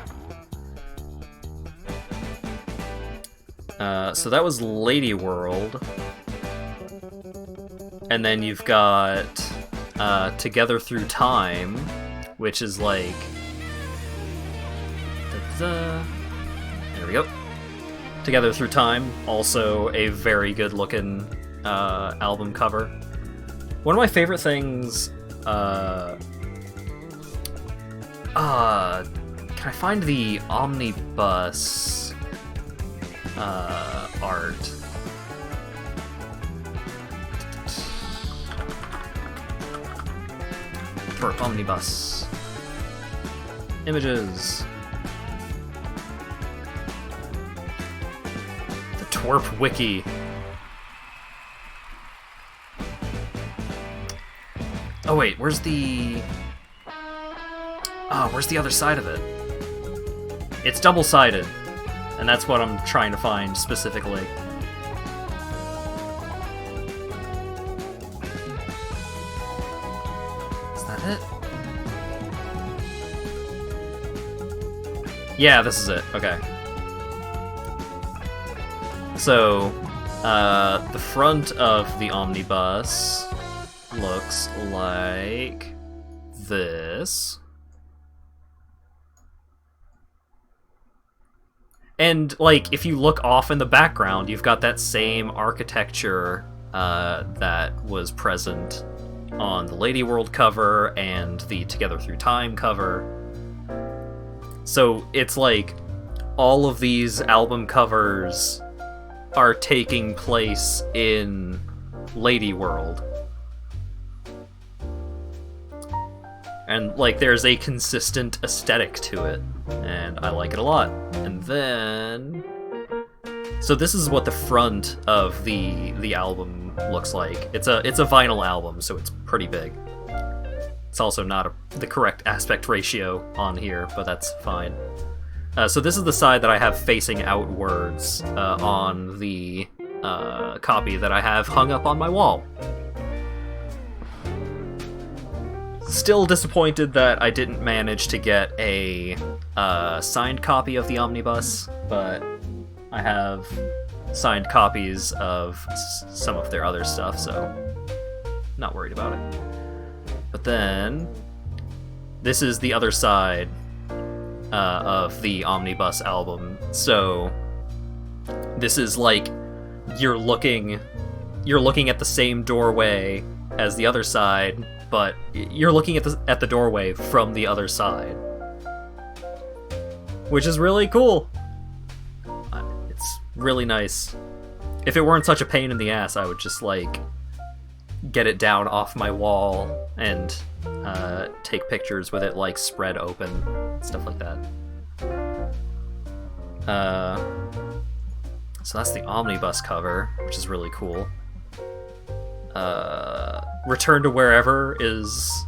A: So that was Lady World. And then you've got Together Through Time, which is like... There we go. Together Through Time, also a very good looking album cover. One of my favorite things... can I find the Omnibus art? For Omnibus. Images. The Twerp Wiki. Oh wait, where's the... Oh, where's the other side of it? It's double-sided, and that's what I'm trying to find specifically. Is that it? Yeah, this is it. Okay. So, the front of the omnibus looks like this. And, like, if you look off in the background, you've got that same architecture that was present on the Lady World cover and the Together Through Time cover. So it's like all of these album covers are taking place in Lady World. And, like, there's a consistent aesthetic to it, and I like it a lot. And then... So this is what the front of the album looks like. It's a vinyl album, so it's pretty big. It's also not the correct aspect ratio on here, but that's fine. So this is the side that I have facing outwards on the copy that I have hung up on my wall. Still disappointed that I didn't manage to get a signed copy of the omnibus, but I have signed copies of some of their other stuff, so not worried about it. But then, this is the other side of the omnibus album. So this is like you're looking at the same doorway as the other side, but you're looking at the doorway from the other side, which is really cool. It's really nice. If it weren't such a pain in the ass, I would just like get it down off my wall and take pictures with it like spread open, stuff like that. So that's the omnibus cover, which is really cool. Return to Wherever is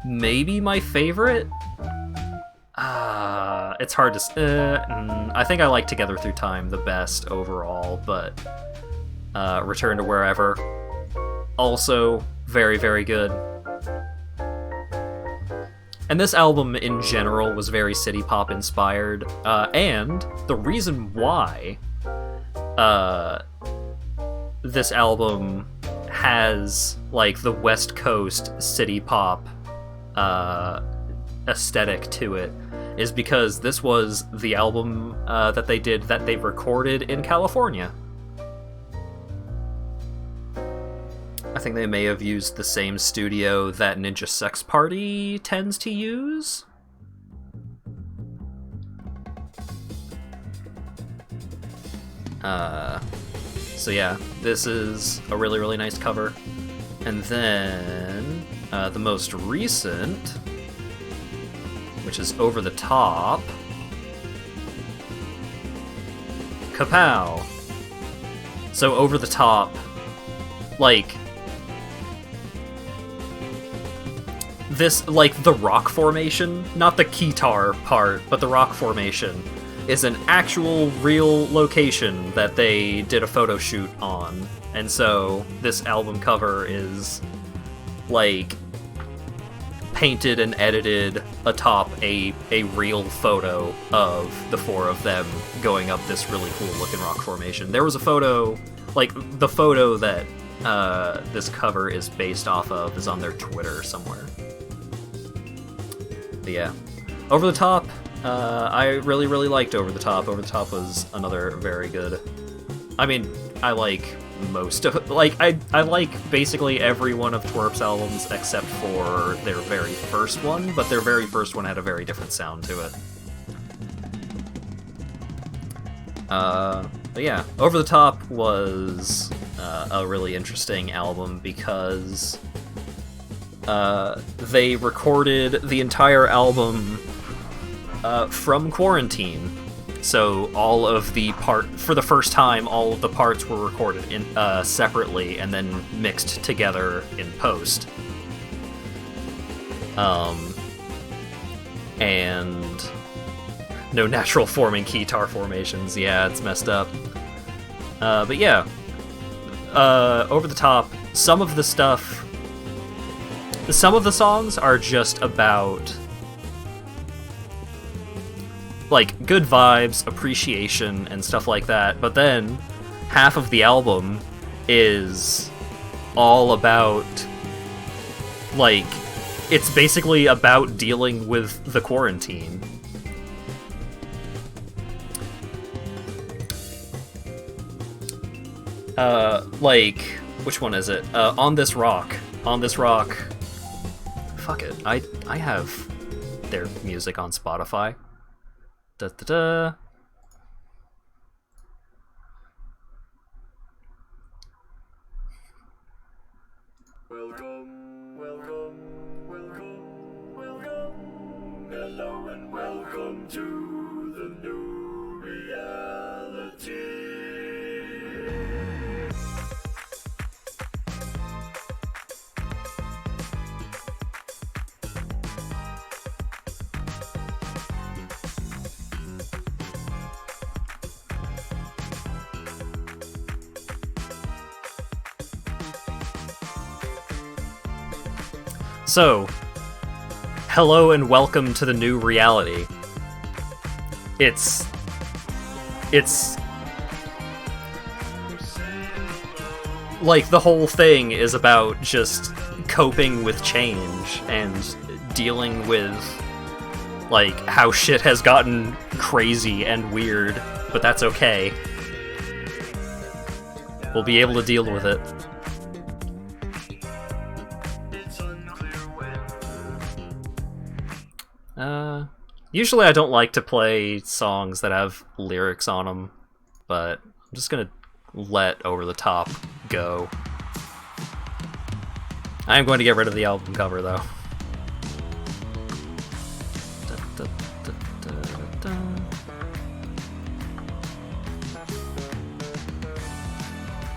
A: maybe my favorite. It's hard to... I think I like Together Through Time the best overall, but Return to Wherever, also very, very good. And this album in general was very city pop inspired, and the reason why this album has like the West Coast city pop aesthetic to it is because this was the album that they recorded in California. I think they may have used the same studio that Ninja Sex Party tends to use. So yeah, this is a really, really nice cover. And then the most recent, which is Over the Top. Kapow! So Over the Top, like, this, like, the rock formation, not the keytar part, but the rock formation, is an actual real location that they did a photo shoot on. And so this album cover is, like, painted and edited atop a real photo of the four of them going up this really cool looking rock formation. There was a photo, like, the photo that this cover is based off of is on their Twitter somewhere. But yeah, Over the Top, I really, really liked Over the Top. Over the Top was another very good... I mean, I like most of... Like, I like basically every one of Twerp's albums except for their very first one, but their very first one had a very different sound to it. But yeah, Over the Top was a really interesting album because they recorded the entire album from quarantine. So all of the for the first time, all of the parts were recorded separately and then mixed together in post. And no natural forming keytar formations. Yeah, it's messed up. But yeah, Over the Top, some of the songs are just about, like, good vibes, appreciation, and stuff like that, but then half of the album is all about, like, it's basically about dealing with the quarantine. Like, which one is it? On This Rock. On This Rock. Fuck it. I have their music on Spotify. Da da da.
I: Welcome, welcome, welcome, welcome. Hello and welcome to the new reality.
A: So, hello and welcome to the new reality. It's like, the whole thing is about just coping with change and dealing with, like, how shit has gotten crazy and weird, but that's okay. We'll be able to deal with it. Usually I don't like to play songs that have lyrics on them, but I'm just gonna let Over the Top go. I am going to get rid of the album cover, though.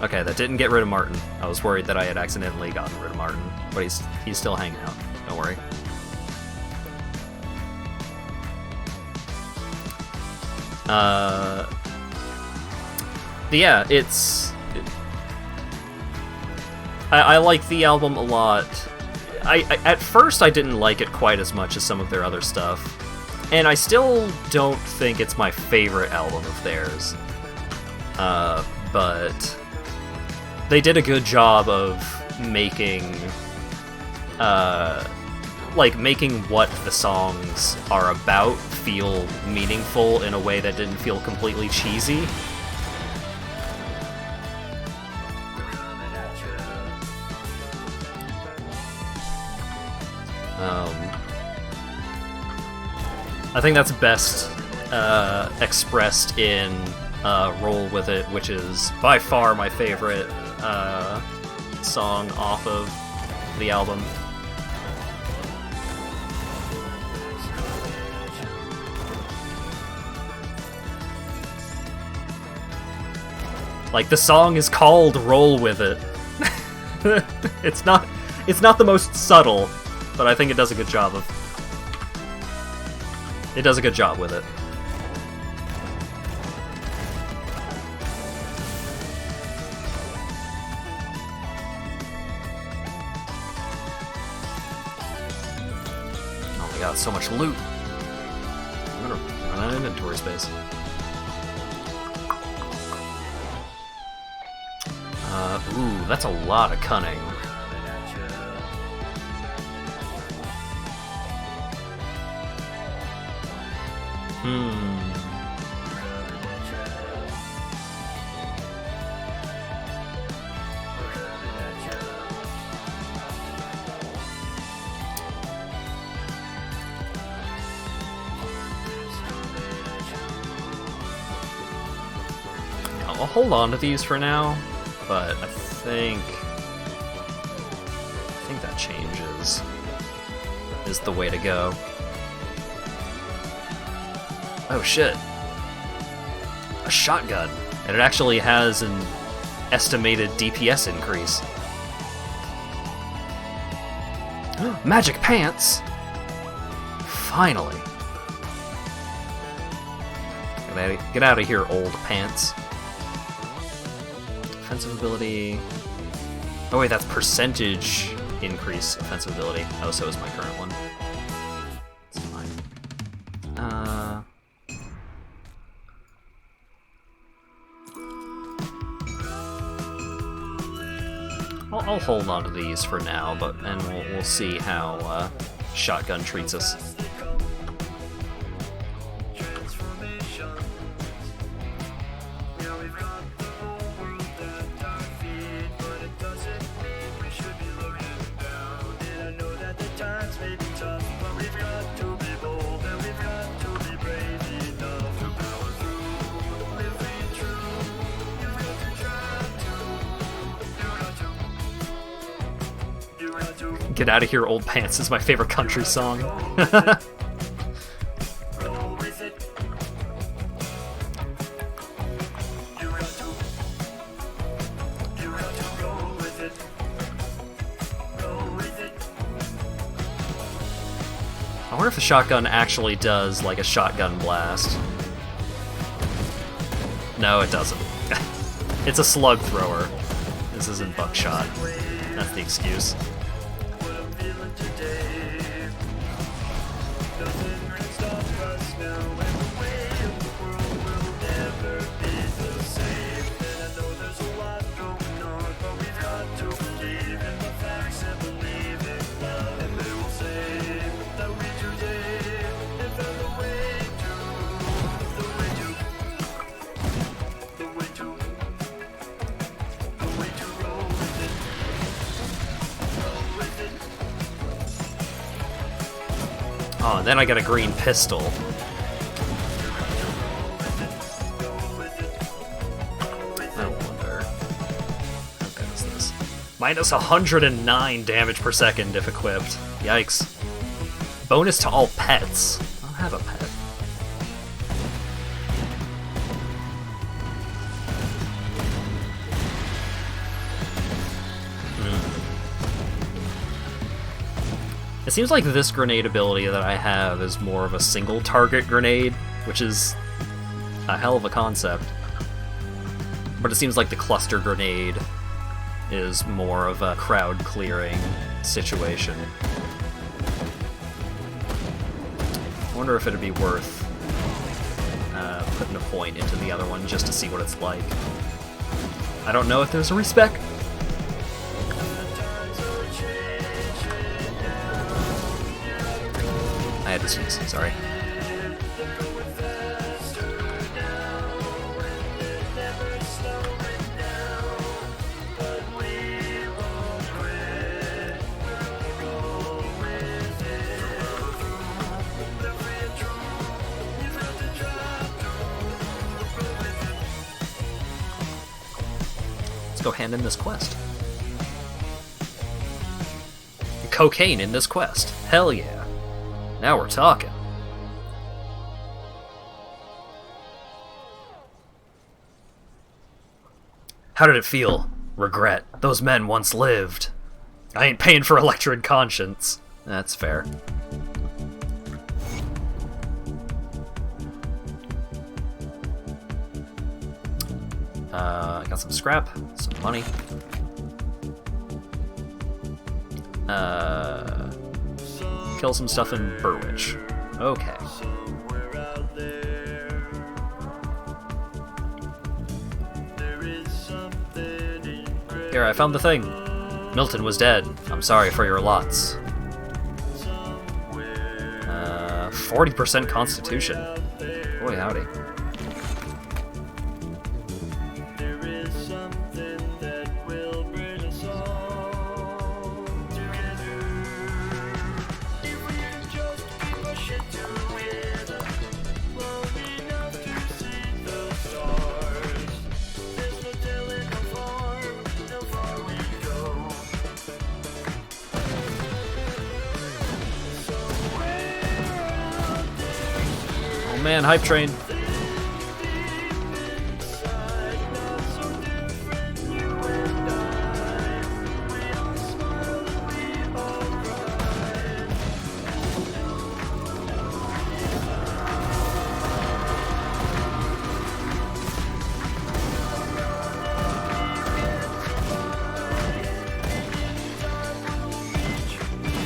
A: Okay, that didn't get rid of Martin. I was worried that I had accidentally gotten rid of Martin, but he's still hanging out. Don't worry. Yeah, I like the album a lot. At first I didn't like it quite as much as some of their other stuff, and I still don't think it's my favorite album of theirs. But they did a good job of making making what the songs are about feel meaningful in a way that didn't feel completely cheesy. I think that's best expressed in Roll With It, which is by far my favorite song off of the album. Like, the song is called Roll With It. It's not the most subtle, but I think it does a good job with it. Oh my god, so much loot. I'm gonna run out of inventory space. Ooh, that's a lot of cunning. I'll hold on to these for now, but I think that changes is the way to go. Oh shit. A shotgun. And it actually has an estimated DPS increase. Magic pants! Finally. Get out of here, old pants. Offensive ability. Oh wait, that's percentage increase offensive ability. Oh, so is my current one. It's fine. I'll hold on to these for now, and we'll see how shotgun treats us. Get Out of Here, Old Pants is my favorite country song. I wonder if the shotgun actually does, like, a shotgun blast. No, it doesn't. It's a slug thrower. This isn't buckshot. That's the excuse. Oh, and then I got a green pistol. I wonder. How good is this? Minus 109 damage per second if equipped. Yikes. Bonus to all pets. I don't have a pet. It seems like this grenade ability that I have is more of a single target grenade, which is a hell of a concept. But it seems like the cluster grenade is more of a crowd clearing situation. I wonder if it'd be worth putting a point into the other one just to see what it's like. I don't know if there's a respec. I had to sneeze, sorry. Let's go hand in this quest. Cocaine in this quest. Hell yeah. Now we're talking. How did it feel? Regret. Those men once lived. I ain't paying for electric conscience. That's fair. I got some scrap, some money. Kill some stuff in Burwich. Okay. Here, I found the thing. Milton was dead. I'm sorry for your lots. 40% constitution. Boy, howdy. Man, hype train.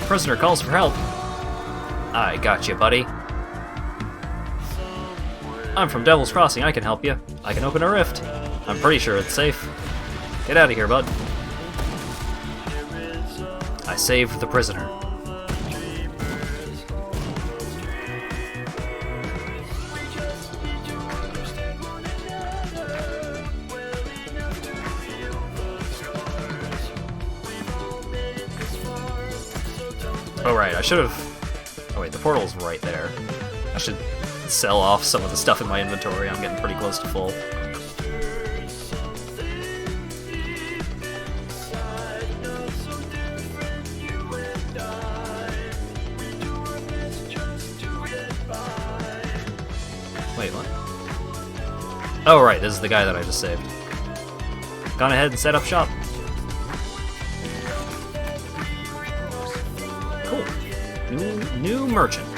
A: Prisoner calls for help. I got you, buddy. I'm from Devil's Crossing, I can help you. I can open a rift. I'm pretty sure it's safe. Get out of here, bud. I saved the prisoner. Oh right, I should have... Oh wait, the portal's right there. I should sell off some of the stuff in my inventory. I'm getting pretty close to full. Wait, what? Oh right, this is the guy that I just saved. Gone ahead and set up shop. Cool. New merchant.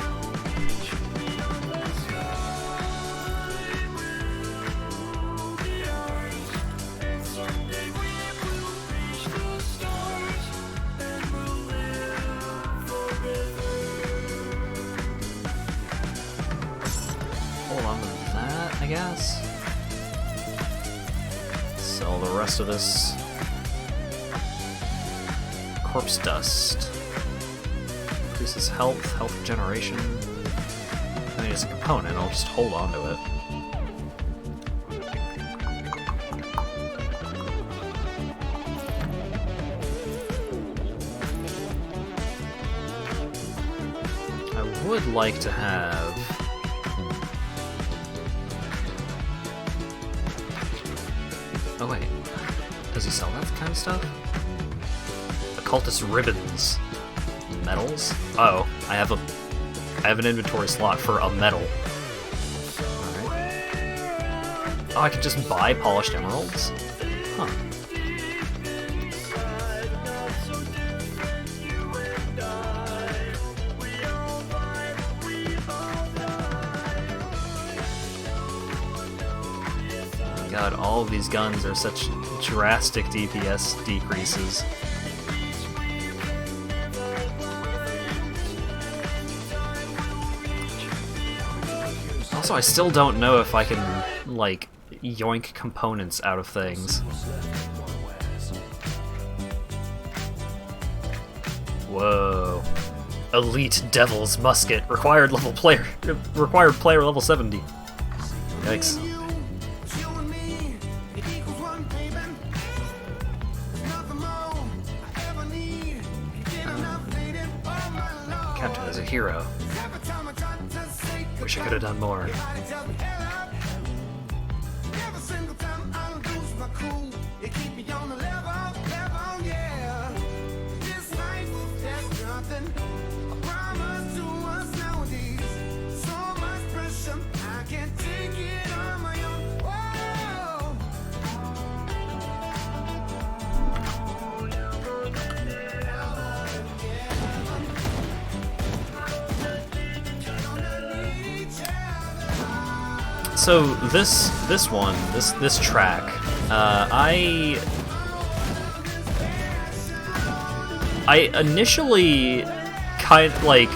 A: I guess. Sell the rest of this corpse dust. Increases health generation. I mean, it's a component, I'll just hold on to it. I would like to have... Oh wait, does he sell that kind of stuff? Occultist ribbons. Metals? Oh, I have an inventory slot for a metal. Alright. Oh, I can just buy polished emeralds? Huh. God, all of these guns are such drastic DPS decreases. Also, I still don't know if I can, like, yoink components out of things. Whoa. Elite Devil's Musket. Required player level 70. Yikes. Captain is a hero. Wish I could have done more.
J: You keep me on the level, yeah. This life, there's nothing. A promise to us nowadays. So much pressure, I can't take it on my own. Whoa.
A: So this track, I initially kind of like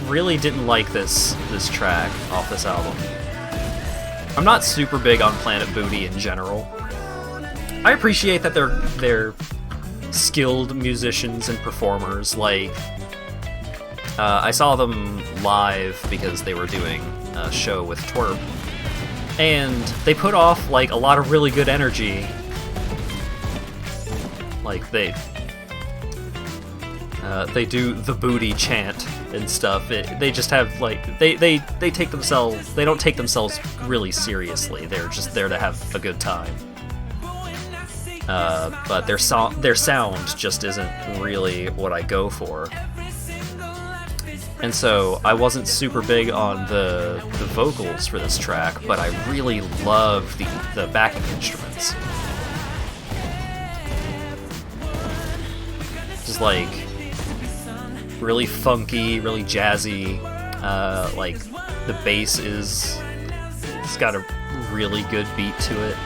A: really didn't like this track off this album. I'm not super big on Planet Booty in general. I appreciate that they're skilled musicians and performers. Like I saw them live because they were doing a show with Twerp, and they put off like a lot of really good energy. Like they do the booty chant and stuff. They just have like they take themselves, they don't take themselves really seriously. They're just there to have a good time. But their sound just isn't really what I go for. And so I wasn't super big on the vocals for this track, but I really love the backing instruments. Just like really funky, really jazzy. Like the bass it's got a really good beat to it.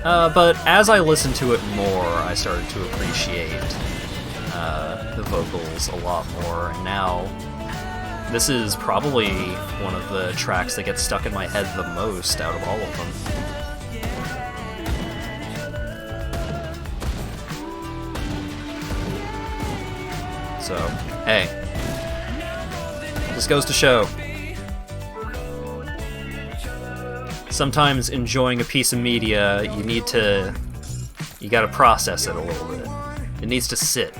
A: But as I listened to it more, I started to appreciate the vocals a lot more, and now this is probably one of the tracks that gets stuck in my head the most out of all of them. So, hey, this goes to show. Sometimes enjoying a piece of media, you gotta process it a little bit. It needs to sit.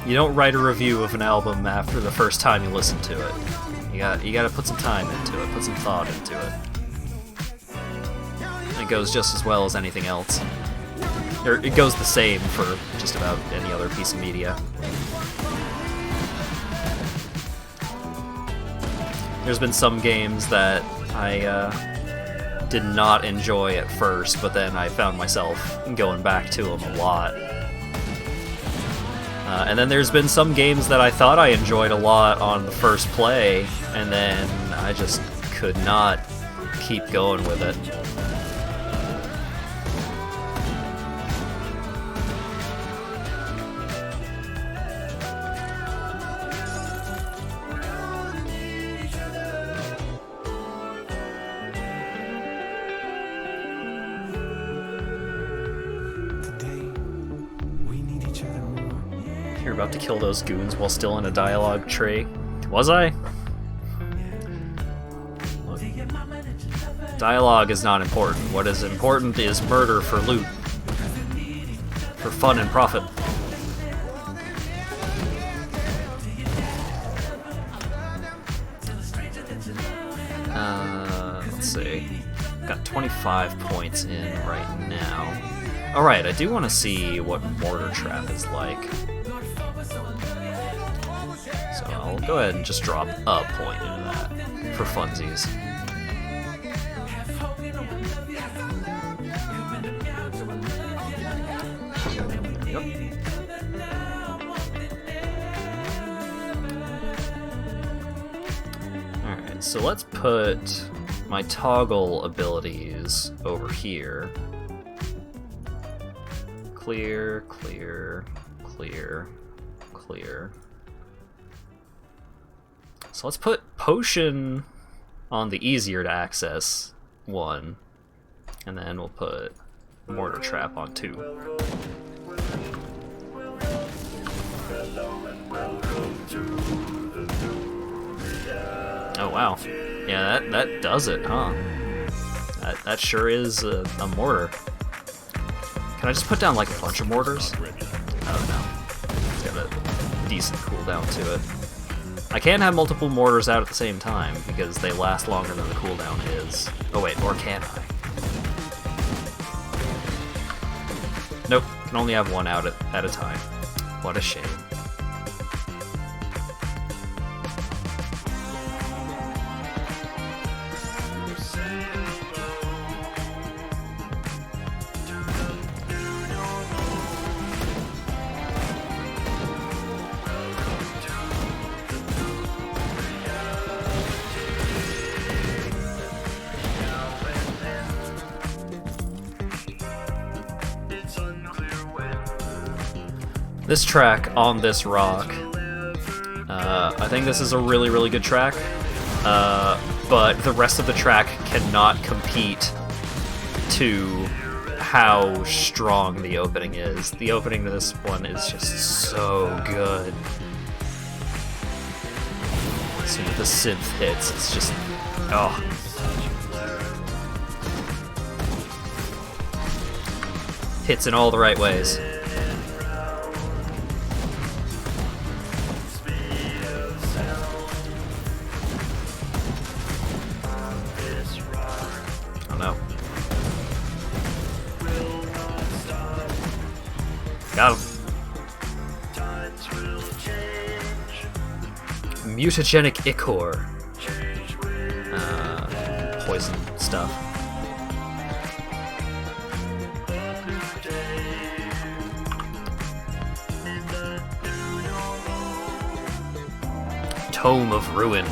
A: You don't write a review of an album after the first time you listen to it. You gotta put some time into it, put some thought into it. It goes just as well as anything else. Or it goes the same for just about any other piece of media. There's been some games that I did not enjoy at first, but then I found myself going back to them a lot. And then there's been some games that I thought I enjoyed a lot on the first play, and then I just could not keep going with it. You're about to kill those goons while still in a dialogue tree. Was I? Look. Dialogue is not important. What is important is murder for loot. For fun and profit. Let's see. Got 25 points in right now. Alright, I do want to see what Mortar Trap is like. So I'll go ahead and just drop a point into that for funsies. Yep. Alright, so let's put my toggle abilities over here. Clear, clear, clear, clear. So let's put Potion on the easier to access one, and then we'll put Mortar Trap on 2. Oh wow. Yeah, that does it, huh? That sure is a mortar. Can I just put down like a bunch of mortars? Oh no. It's got a decent cooldown to it. I can have multiple mortars out at the same time, because they last longer than the cooldown is. Oh wait, or can I? Nope, can only have one out at a time. What a shame. This track, On This Rock, I think this is a really, really good track, but the rest of the track cannot compete to how strong the opening is. The opening to this one is just so good. As soon as the synth hits, it's just, oh. Hits in all the right ways. Got him. Mutagenic Ichor. Poison stuff. Tome of Ruin.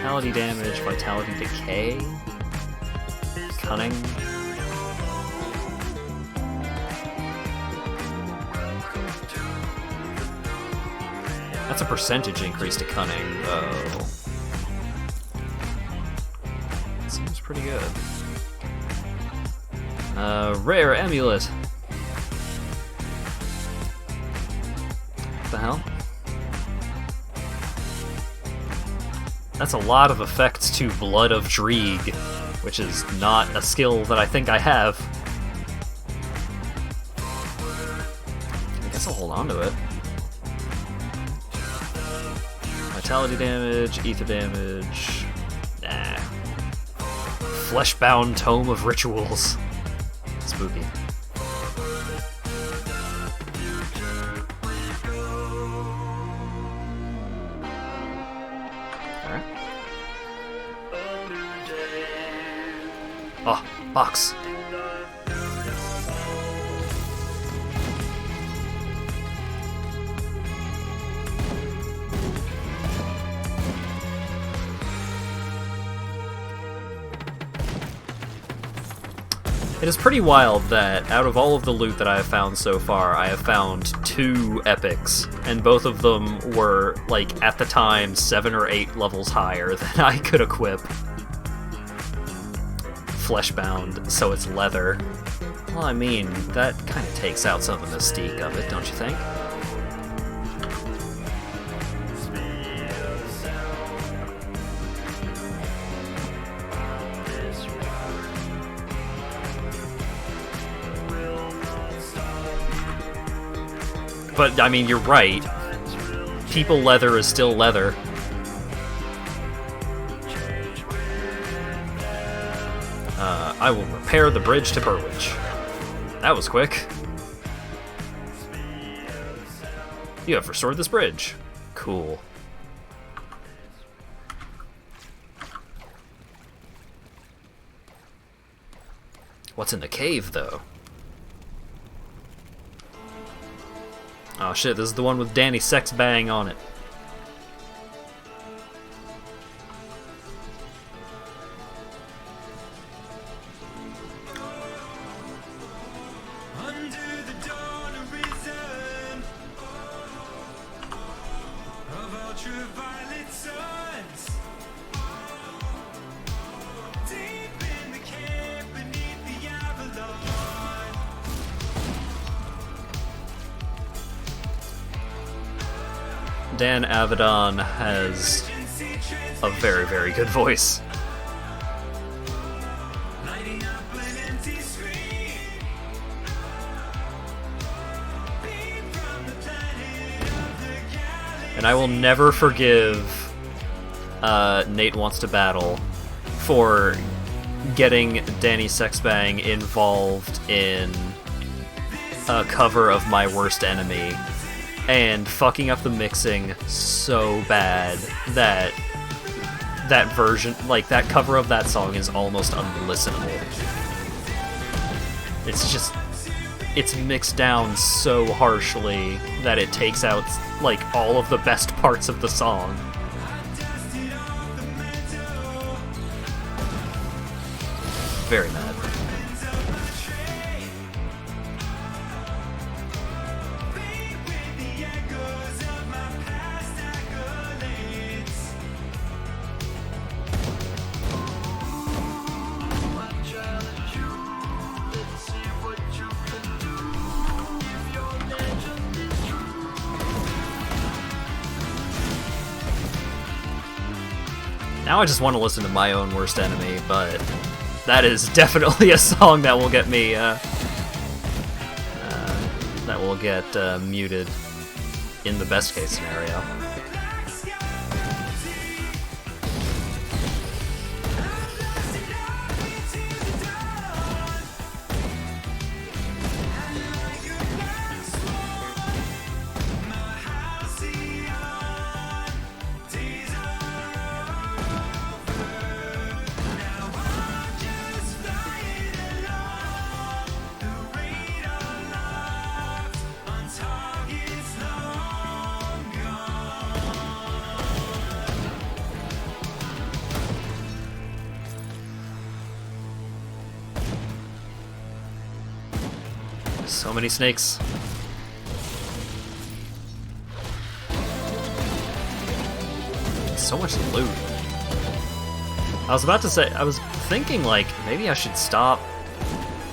A: Vitality damage, vitality decay, cunning. That's a percentage increase to cunning, though. Seems pretty good. Rare amulet. What the hell? That's a lot of effects to Blood of Dreeg, which is not a skill that I think I have. I guess I'll hold on to it. Vitality damage, ether damage. Nah. Fleshbound Tome of Rituals. Spooky. Oh, box. It is pretty wild that out of all of the loot that I have found so far, I have found 2 epics, and both of them were, like, at the time, 7 or 8 levels higher than I could equip. Fleshbound, so it's leather. Well, I mean, that kind of takes out some of the mystique of it, don't you think? But, I mean, you're right. People leather is still leather. I will repair the bridge to Burwich. That was quick. You have restored this bridge. Cool. What's in the cave, though? Oh shit, this is the one with Danny Sexbang on it. Dan Avedon has a very, very good voice. and I will never forgive Nate Wants to Battle for getting Danny Sexbang involved in a cover of My Worst Enemy and fucking up the mixing so bad that that version, like that cover of that song, is almost unlistenable. It's just, it's mixed down so harshly that it takes out like all of the best parts of the song. Very mad. Now I just want to listen to My Own Worst Enemy, but that is definitely a song that will get me, that will get muted in the best case scenario. So many snakes. So much loot. I was about to say, I was thinking like, maybe I should stop,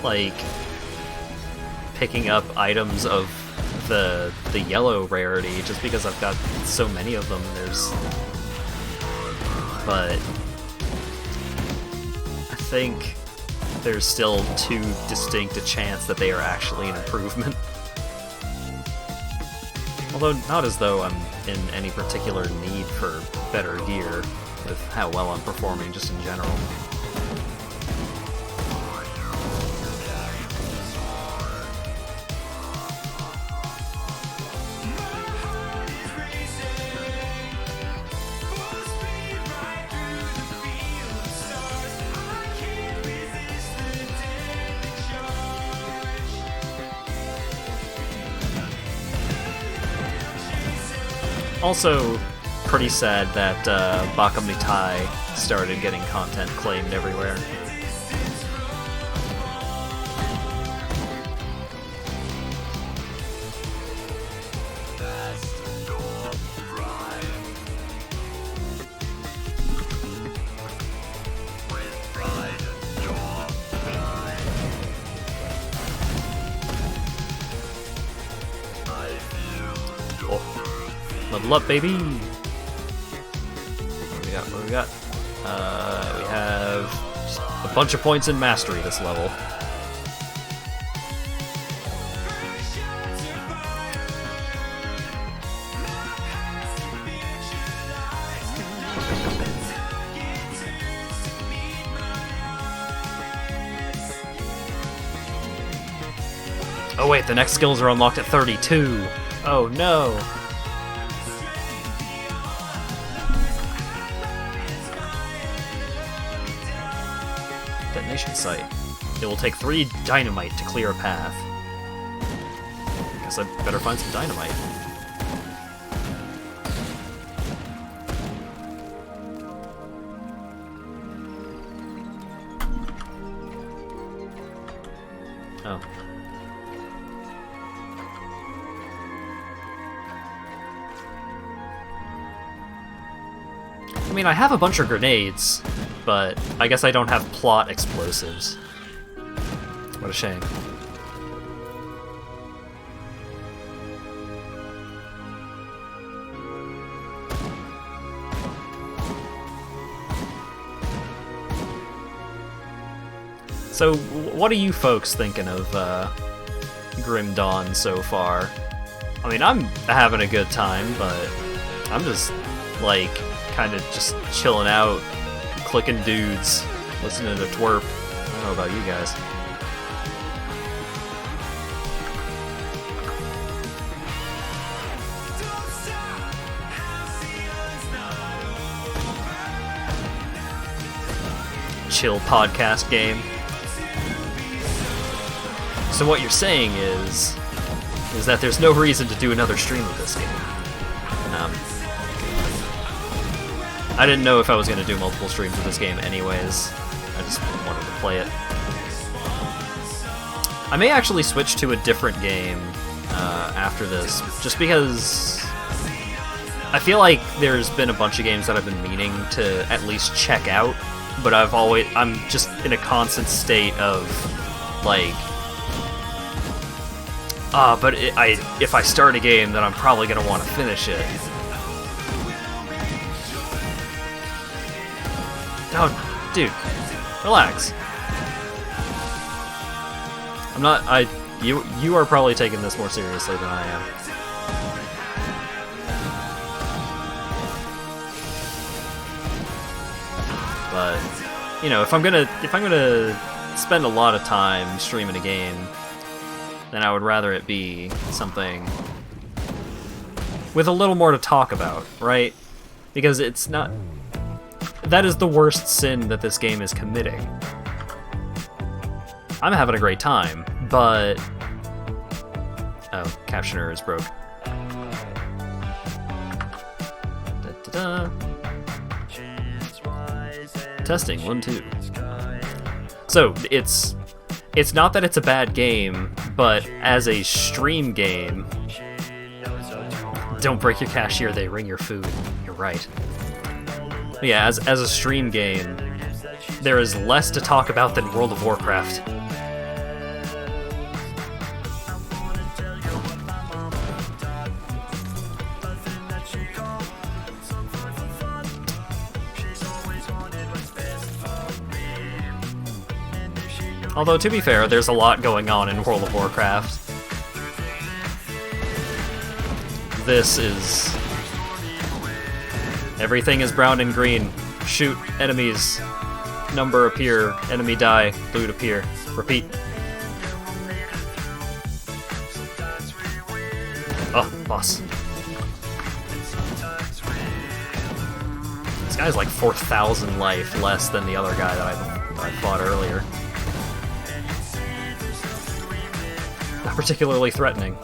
A: like, picking up items of the yellow rarity, just because I've got so many of them. But I think there's still too distinct a chance that they are actually an improvement. Although not as though I'm in any particular need for better gear with how well I'm performing just in general. Also, pretty sad that Bakam Nitai started getting content claimed everywhere. Level up, baby! What do we got? What do we got? We have just a bunch of points in mastery this level. Oh wait, the next skills are unlocked at 32! Oh no! Detonation site. It will take 3 dynamite to clear a path. Guess I better find some dynamite. Oh. I mean, I have a bunch of grenades, but I guess I don't have plot explosives. What a shame. So, what are you folks thinking of Grim Dawn so far? I mean, I'm having a good time, but I'm just, like, kind of just chilling out, clicking dudes, listening to twerp. I don't know about you guys. Chill podcast game. So what you're saying is that there's no reason to do another stream of this game. I didn't know if I was going to do multiple streams of this game anyways. I just wanted to play it. I may actually switch to a different game after this, just because I feel like there's been a bunch of games that I've been meaning to at least check out, but I'm just in a constant state of, like, but if I start a game, then I'm probably going to want to finish it. Oh, dude, relax. I'm not, you are probably taking this more seriously than I am. But, you know, if I'm gonna spend a lot of time streaming a game, then I would rather it be something with a little more to talk about, right? Because it's not... That is the worst sin that this game is committing. I'm having a great time, but... Oh, Captioner is broke. Da-da-da. Testing, 1, 2. So, it's not that it's a bad game, but as a stream game... Don't break your cashier, they ring your food. You're right. Yeah, as a stream game, there is less to talk about than World of Warcraft. Although, to be fair, there's a lot going on in World of Warcraft. This is... Everything is brown and green. Shoot enemies. Number appear. Enemy die. Loot appear. Repeat. Oh, boss. This guy's like 4,000 life less than the other guy that I fought earlier. Not particularly threatening.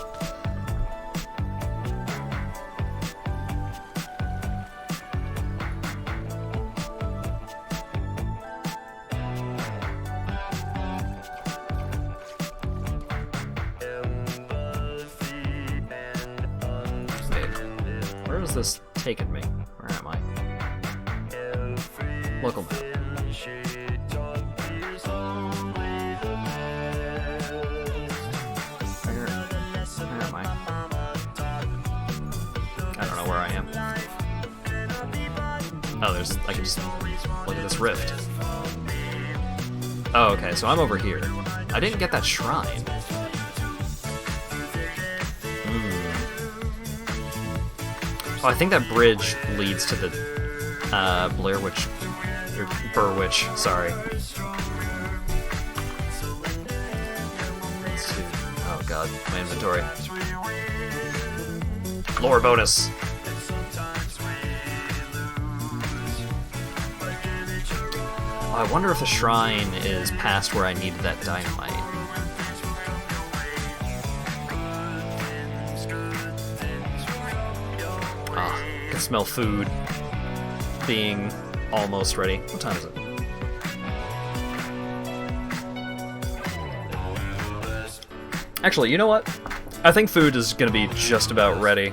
A: This taken me? Where am I? Local map. Where am I? I don't know where I am. Oh, I can just look at this rift. Oh, okay, so I'm over here. I didn't get that shrine. Oh, I think that bridge leads to the Blair Witch, or Burr Witch, sorry. Let's see. Oh god, my inventory. Lore bonus. Oh, I wonder if the shrine is past where I needed that dynamite. I can smell food being almost ready. What time is it? Actually, you know what? I think food is going to be just about ready.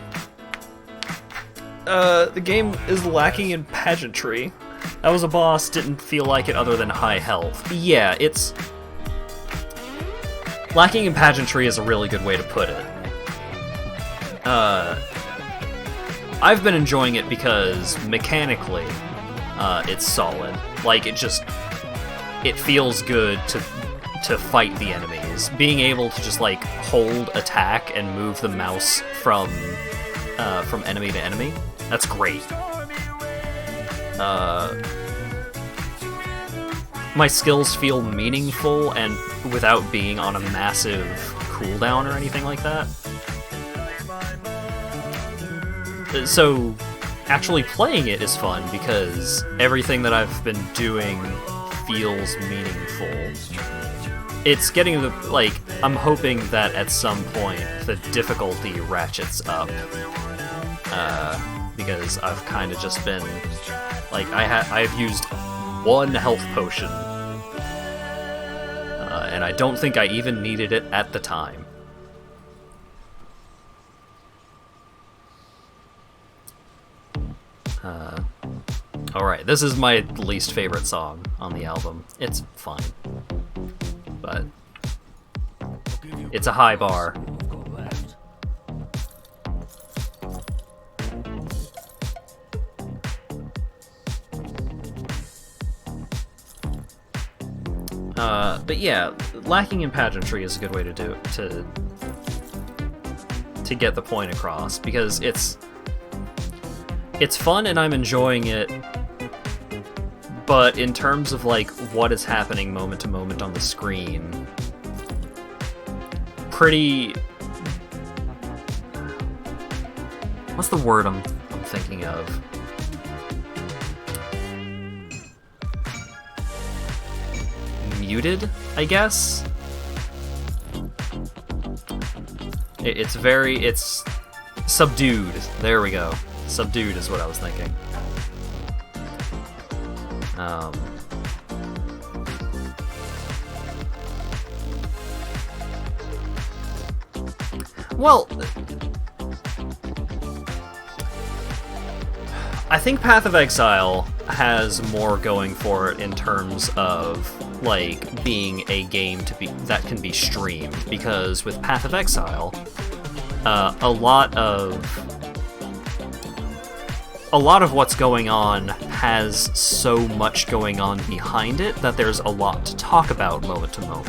A: The game is lacking in pageantry. That was a boss, didn't feel like it other than high health. Yeah, it's... Lacking in pageantry is a really good way to put it. I've been enjoying it because, mechanically, it's solid. Like, it feels good to fight the enemies. Being able to just, like, hold attack and move the mouse from enemy to enemy That's great. My skills feel meaningful and without being on a massive cooldown or anything like that. So, actually playing it is fun because everything that I've been doing feels meaningful. It's getting to the, like, I'm hoping that at some point the difficulty ratchets up. Because I've kind of just been, like, I've used one health potion. And I don't think I even needed it at the time. Alright, this is my least favorite song on the album. It's fine. But it's a high bar. But yeah, lacking in pageantry is a good way to do it, to get the point across, because it's fun and I'm enjoying it, but in terms of like what is happening moment to moment on the screen, pretty... What's the word I'm thinking of? Muted, I guess? It's subdued. There we go. Subdued is what I was thinking. Well, I think Path of Exile has more going for it in terms of, like, being a game that can be streamed, because with Path of Exile, a lot of what's going on has so much going on behind it that there's a lot to talk about moment to moment.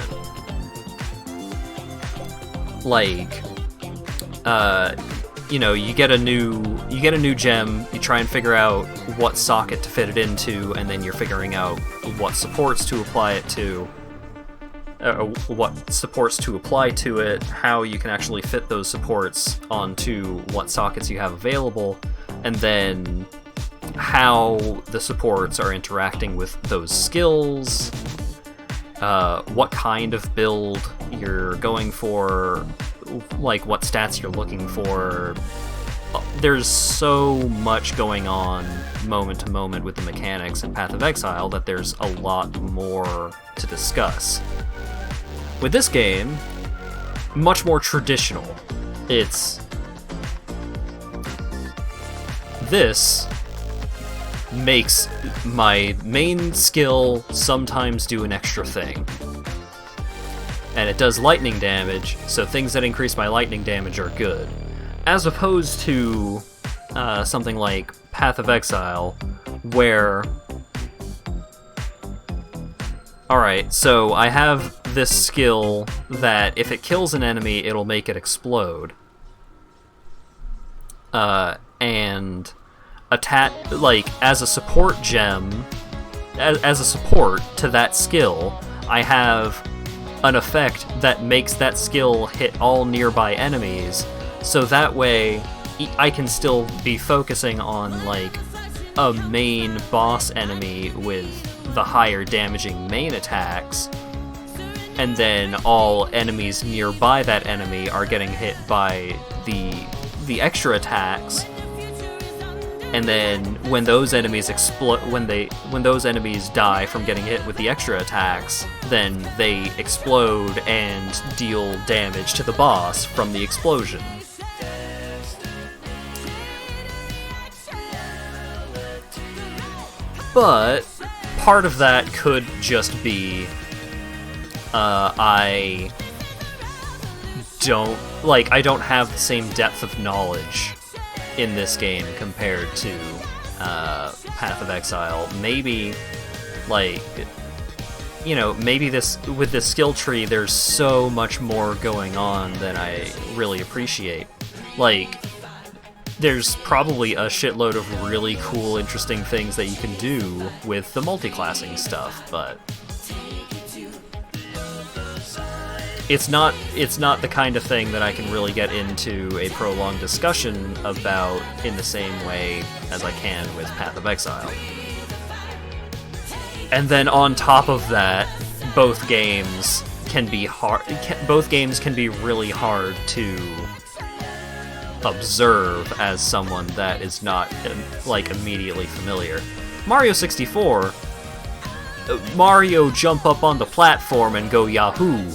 A: Like, you know, you get a new gem, you try and figure out what socket to fit it into, and then you're figuring out what supports to apply it to, how you can actually fit those supports onto what sockets you have available, and then how the supports are interacting with those skills, what kind of build you're going for, like what stats you're looking for. There's so much going on moment to moment with the mechanics in Path of Exile that there's a lot more to discuss. With this game, much more traditional. This makes my main skill sometimes do an extra thing. And it does lightning damage, so things that increase my lightning damage are good. As opposed to something like Path of Exile, where... Alright, so I have this skill that if it kills an enemy, it'll make it explode. And like, as a support gem, as a support to that skill, I have an effect that makes that skill hit all nearby enemies, so that way I can still be focusing on, like, a main boss enemy with the higher damaging main attacks, and then all enemies nearby that enemy are getting hit by the extra attacks. And then when those enemies when those enemies die from getting hit with the extra attacks, then they explode and deal damage to the boss from the explosion. But part of that could just be I don't have the same depth of knowledge in this game compared to Path of Exile. Maybe, like, you know, maybe with this skill tree, there's so much more going on than I really appreciate. Like, there's probably a shitload of really cool, interesting things that you can do with the multi-classing stuff, but it's not the kind of thing that I can really get into a prolonged discussion about in the same way as I can with Path of Exile. And then on top of that, both games can be really hard to observe as someone that is not like immediately familiar. Mario 64, Mario jump up on the platform and go Yahoo.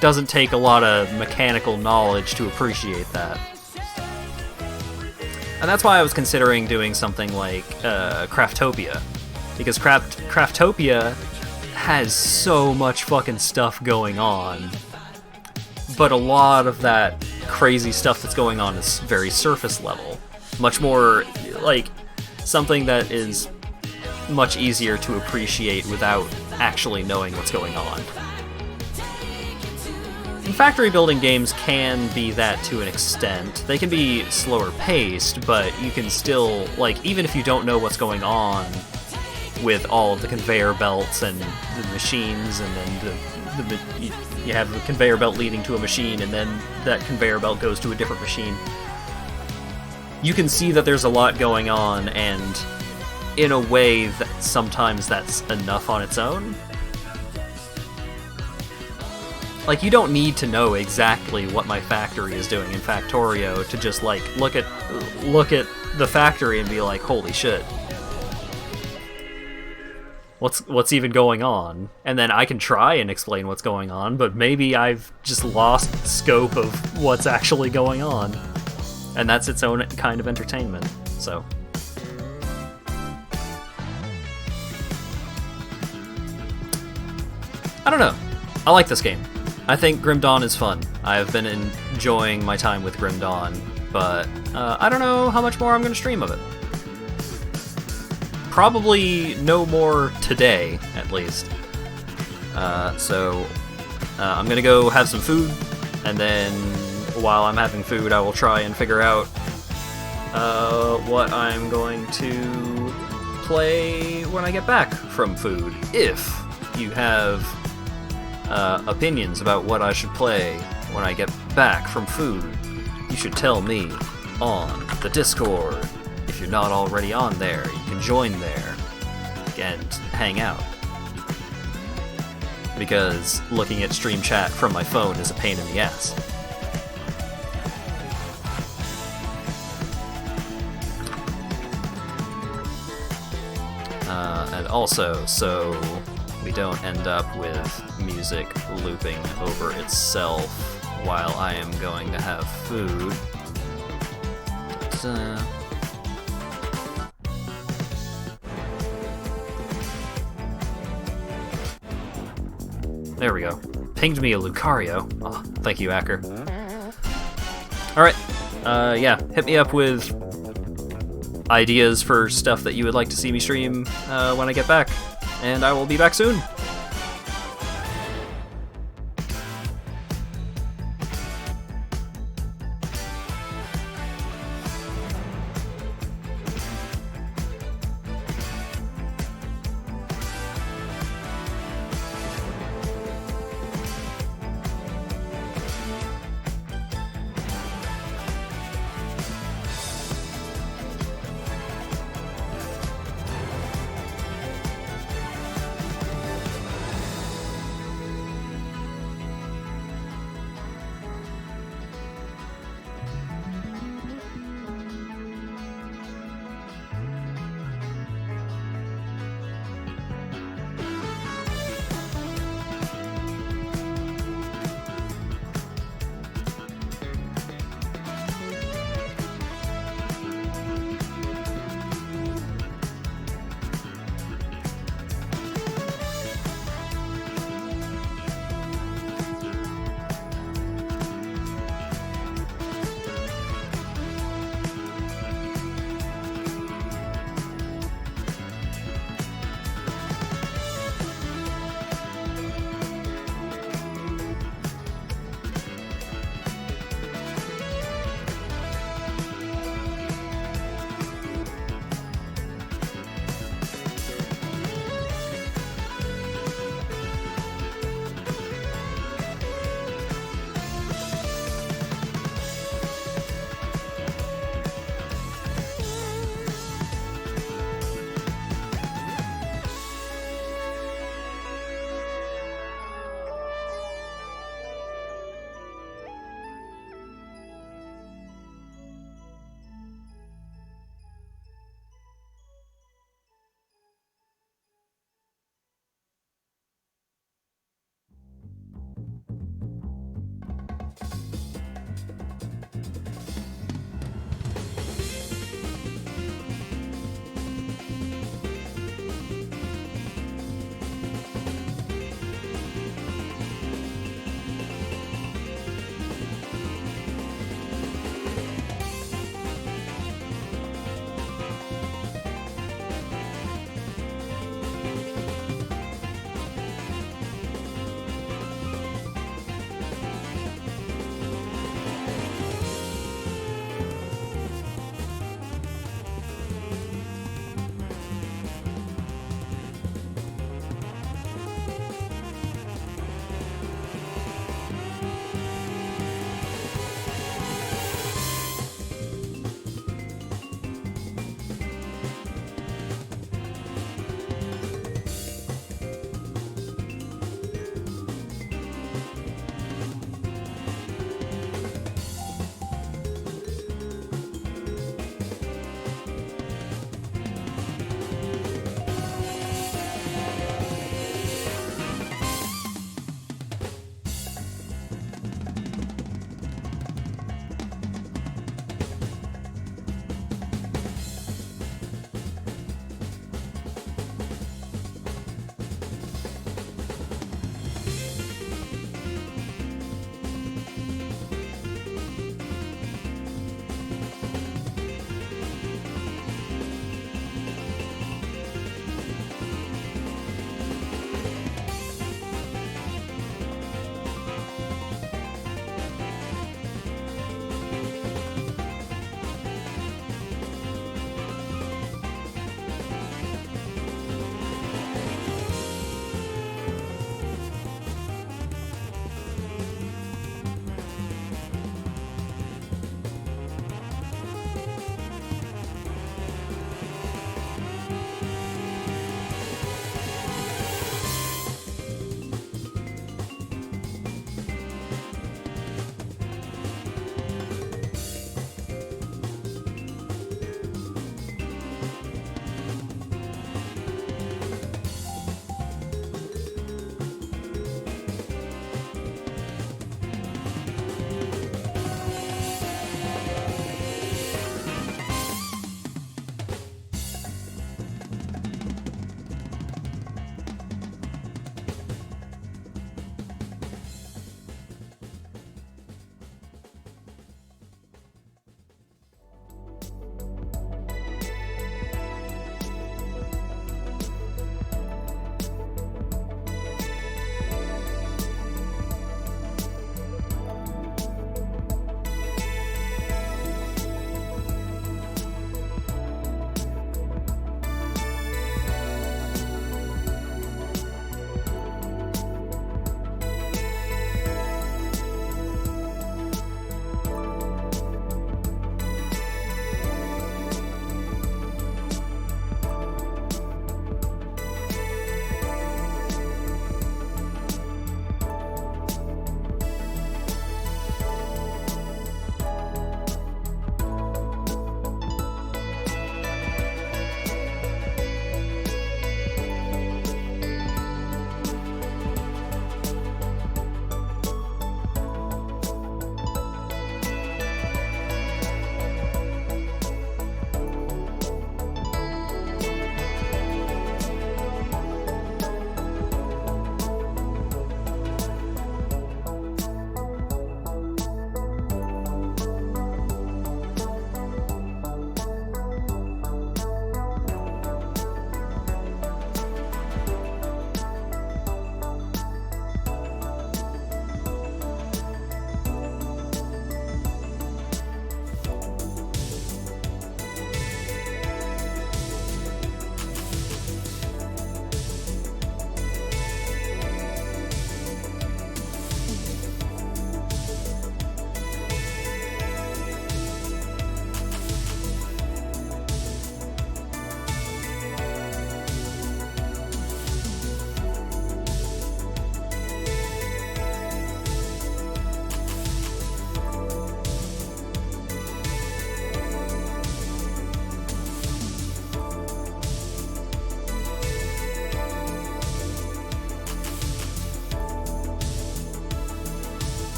A: Doesn't take a lot of mechanical knowledge to appreciate that. And that's why I was considering doing something like Craftopia, because Craftopia has so much fucking stuff going on, but a lot of that crazy stuff that's going on is very surface level. Much more like something that is much easier to appreciate without actually knowing what's going on. Factory building games can be that to an extent. They can be slower paced, but you can still, like, even if you don't know what's going on with all of the conveyor belts and the machines, and then you have the conveyor belt leading to a machine, and then that conveyor belt goes to a different machine. You can see that there's a lot going on, and in a way that sometimes that's enough on its own. Like, you don't need to know exactly what my factory is doing in Factorio to just, like, look at the factory and be like, holy shit. What's even going on? And then I can try and explain what's going on, but maybe I've just lost scope of what's actually going on. And that's its own kind of entertainment, so. I don't know. I like this game. I think Grim Dawn is fun. I've been enjoying my time with Grim Dawn, but I don't know how much more I'm going to stream of it. Probably no more today, at least. So I'm going to go have some food, and then while I'm having food, I will try and figure out what I'm going to play when I get back from food. If you have opinions about what I should play when I get back from food, you should tell me on the Discord. If you're not already on there, you can join there and hang out. Because looking at stream chat from my phone is a pain in the ass. And also, so we don't end up with music looping over itself while I am going to have food. There we go. Pinged me a Lucario. Oh, thank you, Acker. Alright. Yeah, hit me up with ideas for stuff that you would like to see me stream when I get back. And I will be back soon.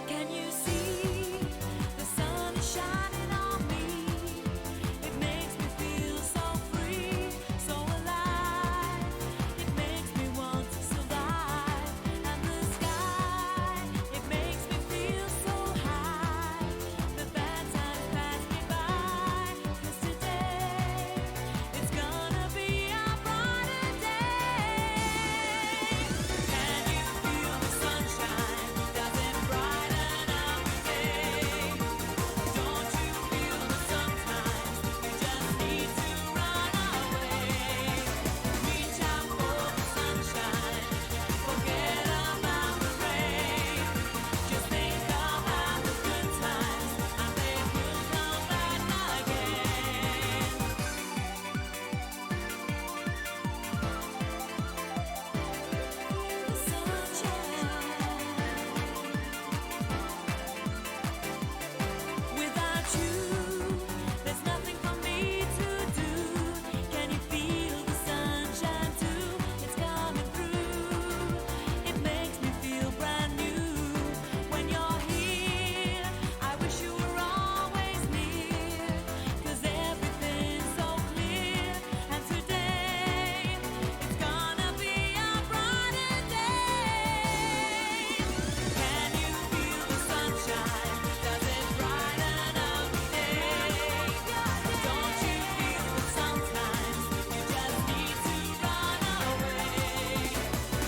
K: Can you see the sun is shining on me? It makes me feel so free, so alive. It makes me want to survive. And the sky, it makes me feel so high. The bad times pass me by. 'Cause today, it's gonna be a brighter day. Can you feel the sunshine? Does it brighten up your day? Don't you feel that sometimes you just need to run away? Reach out for the sunshine, forget about the rain. Just think about the good times, and they will come back again. The sunshine. Without you, there's nothing for me to do. Can you feel the sunshine too? It's coming through. It makes me feel brand new. When you're here, I wish you were always near. 'Cause everything's so clear. And today, it's gonna be a brighter day. Can you feel the sunshine? Does it brighten up your day? Don't you feel that sometimes you just need to run away?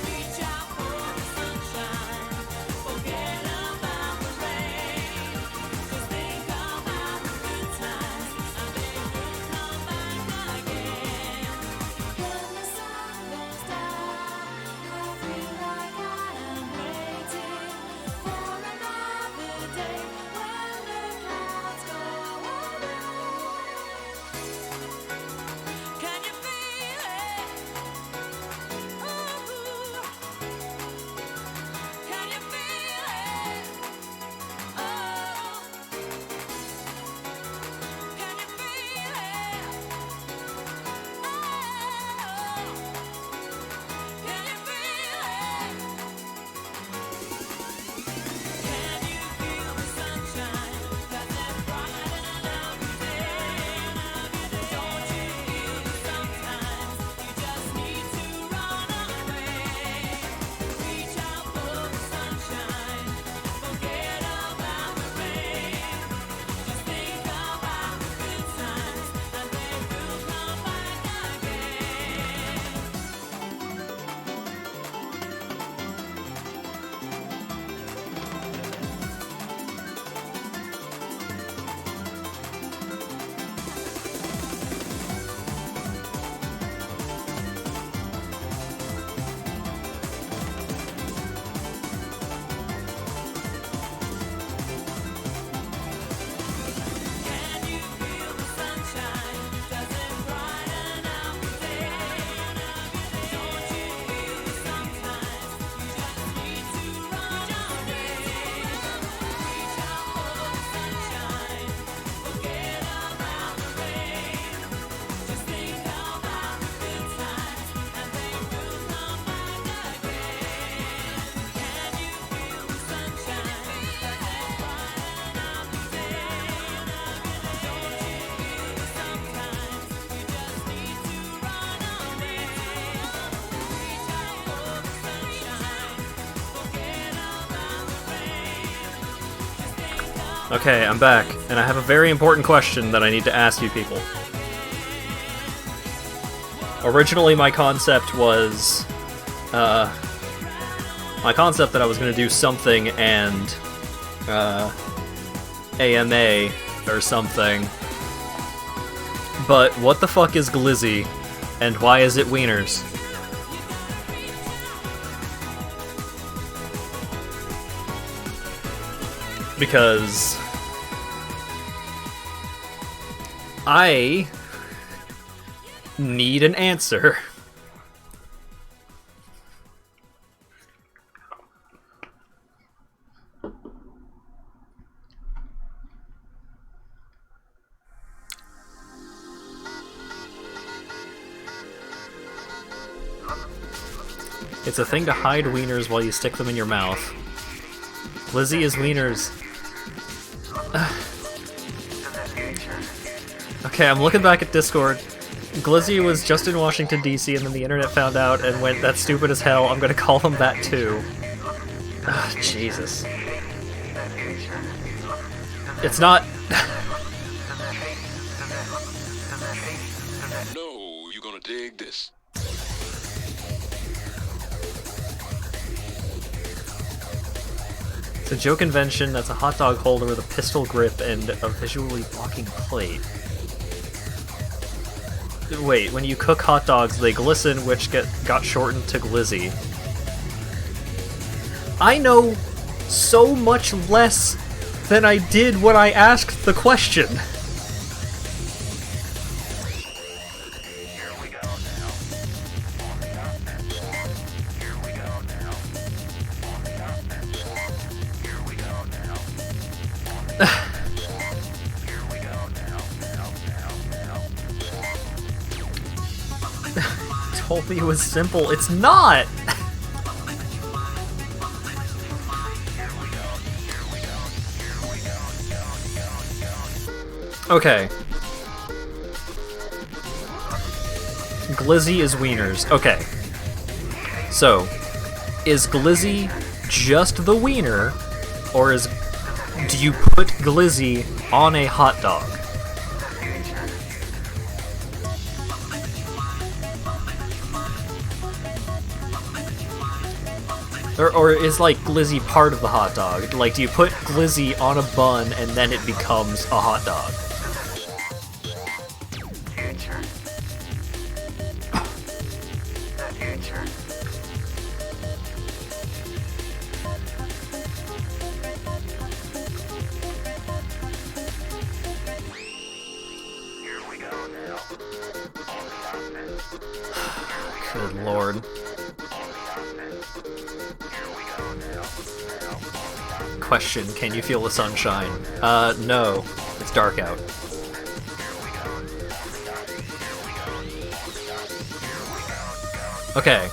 K: Reach out for the sunshine, forget about the rain. Just think about the good times, and they will come back again. When the sun goes down, I feel like I am waiting for another day when the clouds go away. Can you feel it? Ooh. Can you feel it? Oh. Can you feel it? Oh. Can you feel it? Can you feel the sunshine? Does it brighten up your day? Don't you feel that sometimes you just need to run away? Reach out for the sunshine, forget about the rain. Just think about the good times, and they will come back again. Can you feel the sunshine? Does it brighten up your day? Don't you feel that sometimes you just need to run away? Reach out for the sunshine, forget about the rain. Just think about the good times, and they will come back again. Can you feel the sunshine? Does it brighten up your day? Don't you feel that sometimes you just need to run away? Reach out for the sunshine, forget about the rain. Just think about
A: Okay, I'm back, and I have a very important question that I need to ask you people. Originally, my concept was, that I was going to do something and, AMA or something. But what the fuck is Glizzy, and why is it wieners? Because I need an answer. It's a thing to hide wieners while you stick them in your mouth. Lizzie is wieners. Okay, I'm looking back at Discord. Glizzy was just in Washington, D.C., and then the internet found out and went, that's stupid as hell, I'm gonna call him that too. Ugh, Jesus. It's not...
E: No, you're gonna dig this.
A: It's a joke invention that's a hot dog holder with a pistol grip and a visually blocking plate. Wait, when you cook hot dogs, they glisten, which got shortened to glizzy. I know so much less than I did when I asked the question. Told me it was simple. It's not! Okay. Glizzy is wieners. Okay. So, is glizzy just the wiener, or do you put glizzy on a hot dog? Or is, like, glizzy part of the hot dog? Like, do you put glizzy on a bun and then it becomes a hot dog? Good lord. Question, can you feel the sunshine? No. It's dark out. Okay.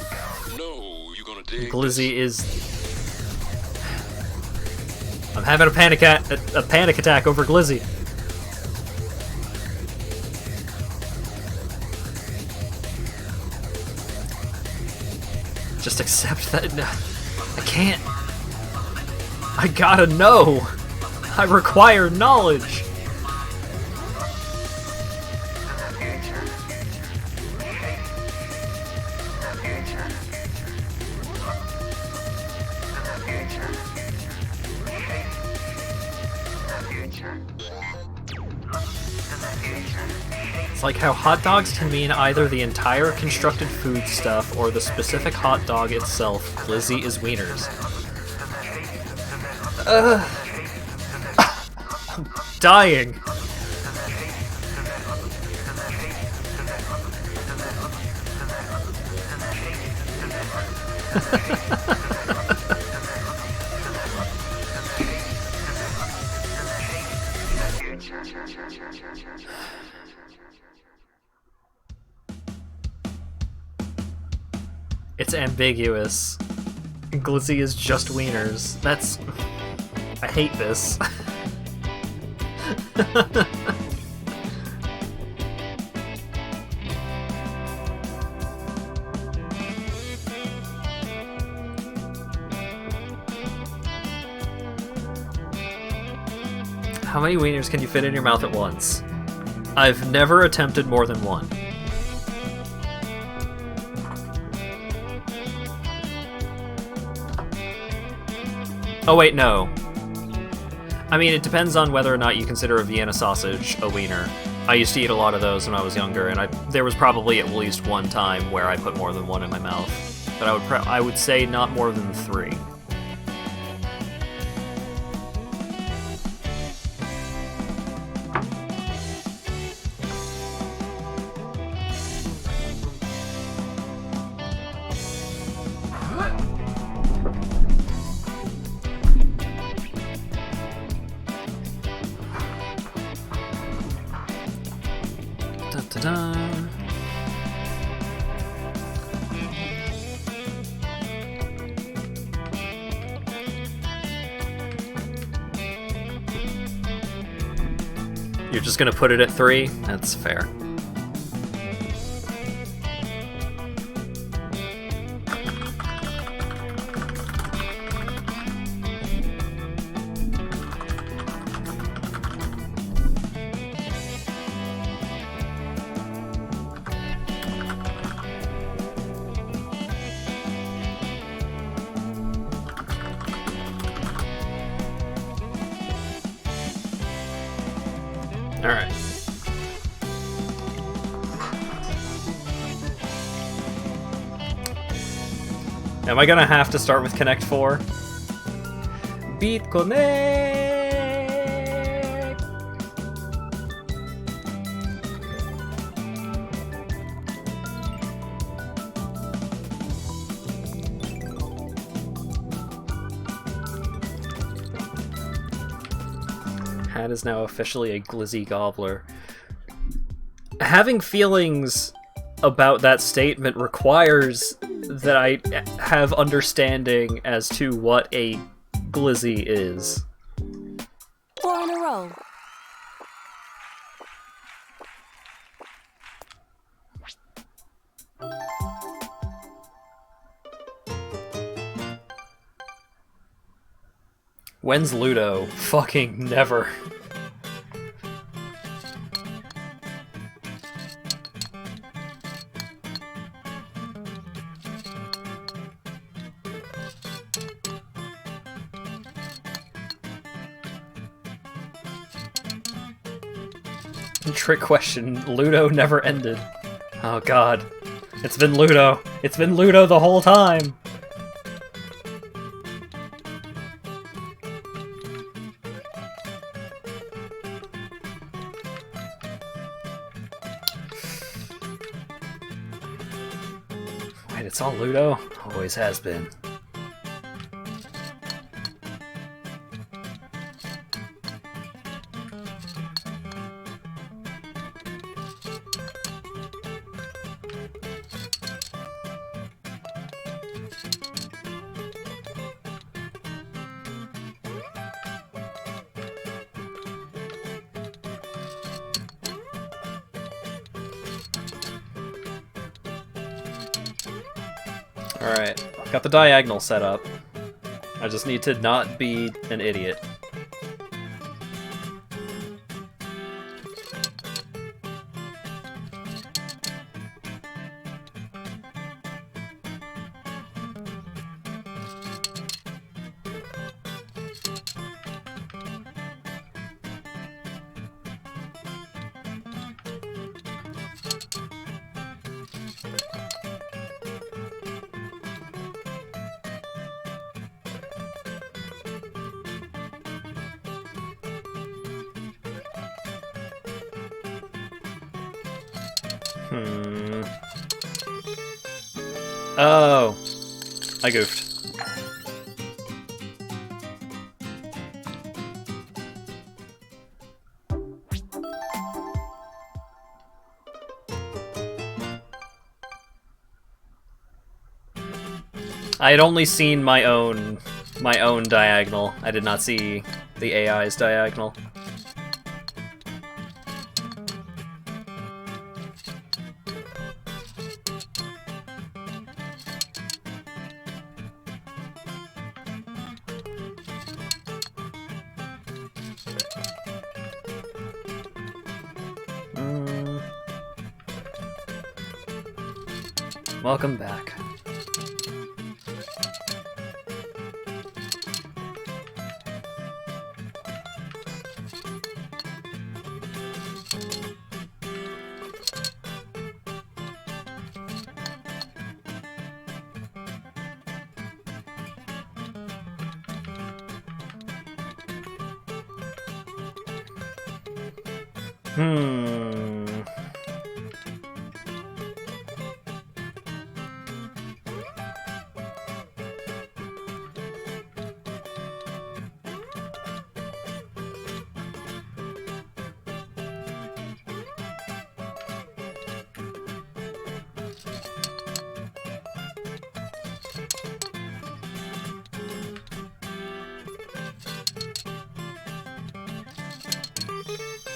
E: No, you're gonna dig
A: Glizzy is... I'm having a panic attack over Glizzy. Just accept that... I can't... I gotta know! I require knowledge! It's like how hot dogs can mean either the entire constructed food stuff or the specific hot dog itself. Glizzy is wieners. I'm dying. It's ambiguous. Glizzy is just wieners. That's... I hate this. How many wieners can you fit in your mouth at once? I've never attempted more than one. Oh wait, no. I mean, it depends on whether or not you consider a Vienna sausage a wiener. I used to eat a lot of those when I was younger, and there was probably at least one time where I put more than one in my mouth. But I would say not more than 3. You're just gonna put it at 3? That's fair. Alright. Am I gonna have to start with Connect 4? Beat Connect! Hat is now officially a glizzy gobbler. Having feelings about that statement requires that I have understanding as to what a glizzy is.
K: 4 in a row.
A: When's Ludo? Fucking never. Trick question. Ludo never ended. Oh god. It's been Ludo. It's been Ludo the whole time. Wait, it's all Ludo? Always has been. Alright, I've got the diagonal set up. I just need to not be an idiot. Oh, I goofed. I had only seen my own diagonal. I did not see the AI's diagonal. Welcome back.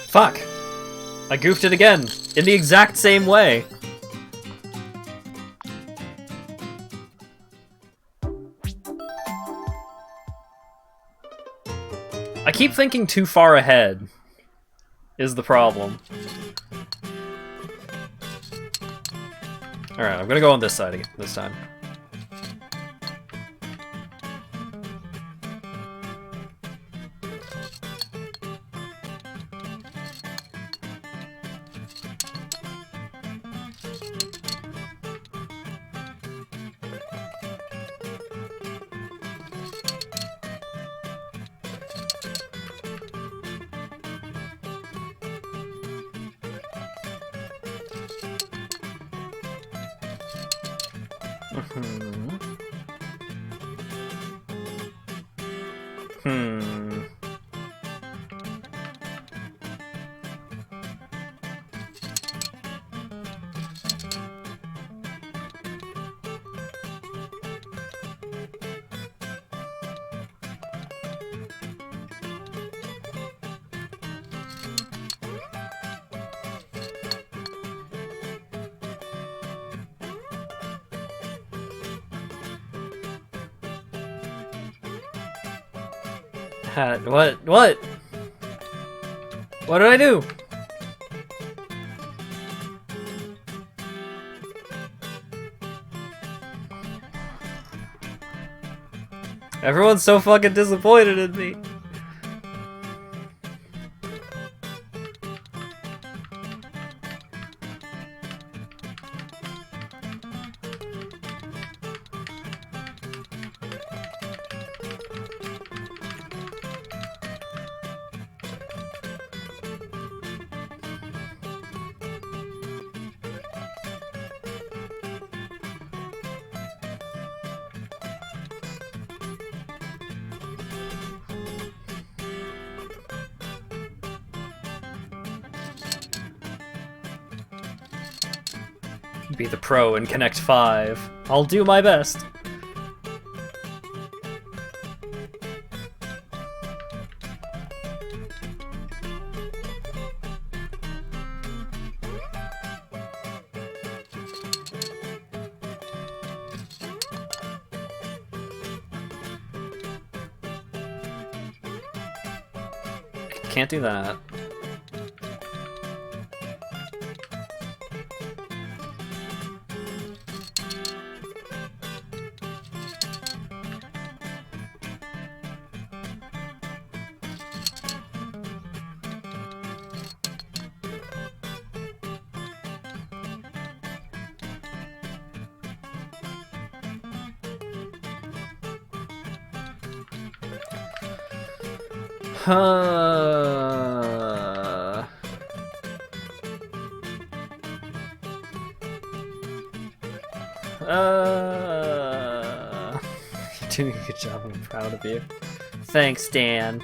A: Fuck! I goofed it again, in the exact same way. I keep thinking too far ahead, is the problem. Alright, I'm gonna go on this side again, this time. What? What? What did I do? Everyone's so fucking disappointed in me. Be the pro and connect 5. I'll do my best. Can't do that. You're doing a good job. I'm proud of you. Thanks, Dan.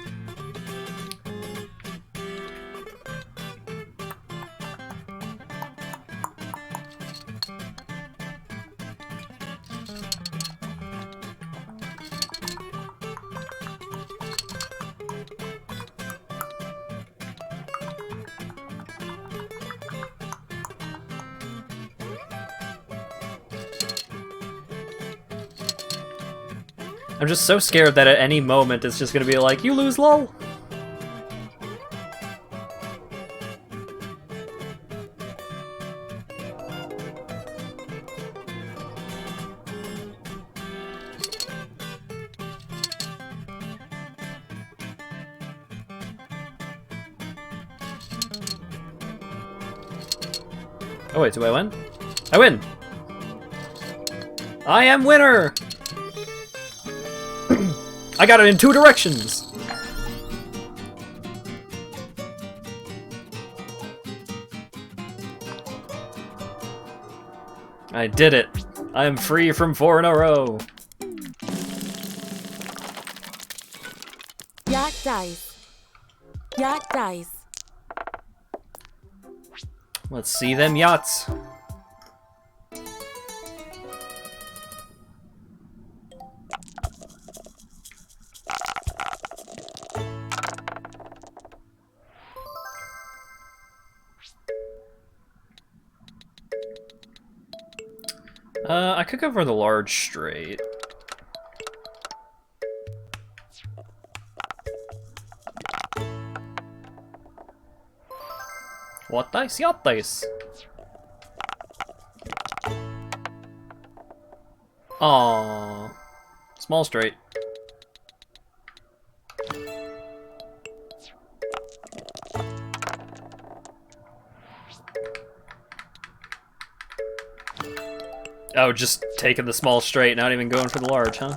A: I'm just so scared that at any moment it's just gonna be like, you lose, lol. Oh wait, do I win? I win! I am winner! I got it in 2 directions! I did it! I am free from 4 in a row!
K: Yacht dice. Yacht dice.
A: Let's see them yachts. I could go for the large straight. What dice? Yacht dice. Aww. Small straight. Oh, just taking the small straight, not even going for the large, huh?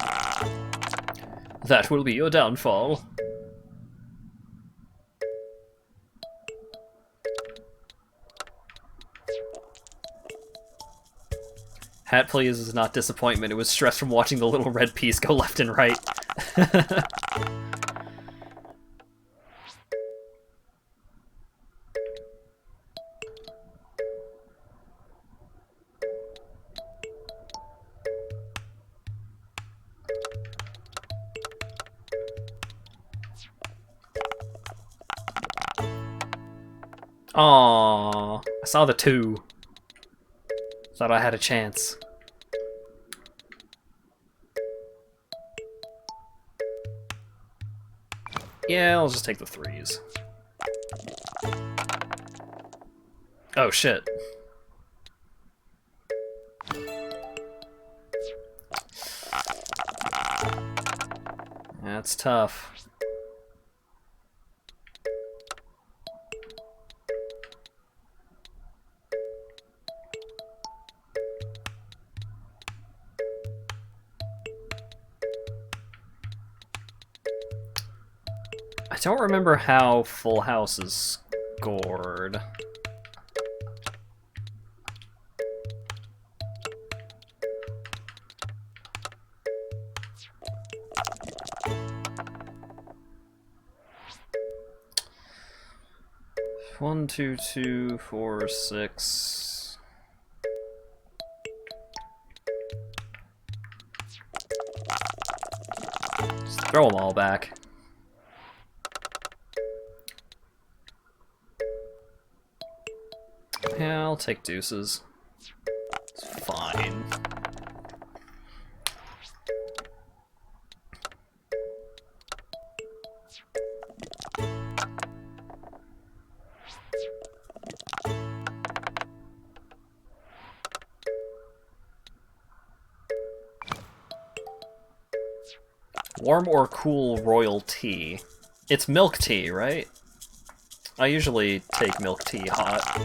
A: That will be your downfall. Hat, please, is not disappointment. It was stress from watching the little red piece go left and right. Aww, I saw the 2. Thought I had a chance. Yeah, I'll just take the 3s. Oh shit. That's tough. I don't remember how Full House is scored. One, two, two, 4, 6. Just throw them all back. Yeah, I'll take deuces. It's fine. Warm or cool royal tea? It's milk tea, right? I usually take milk tea hot.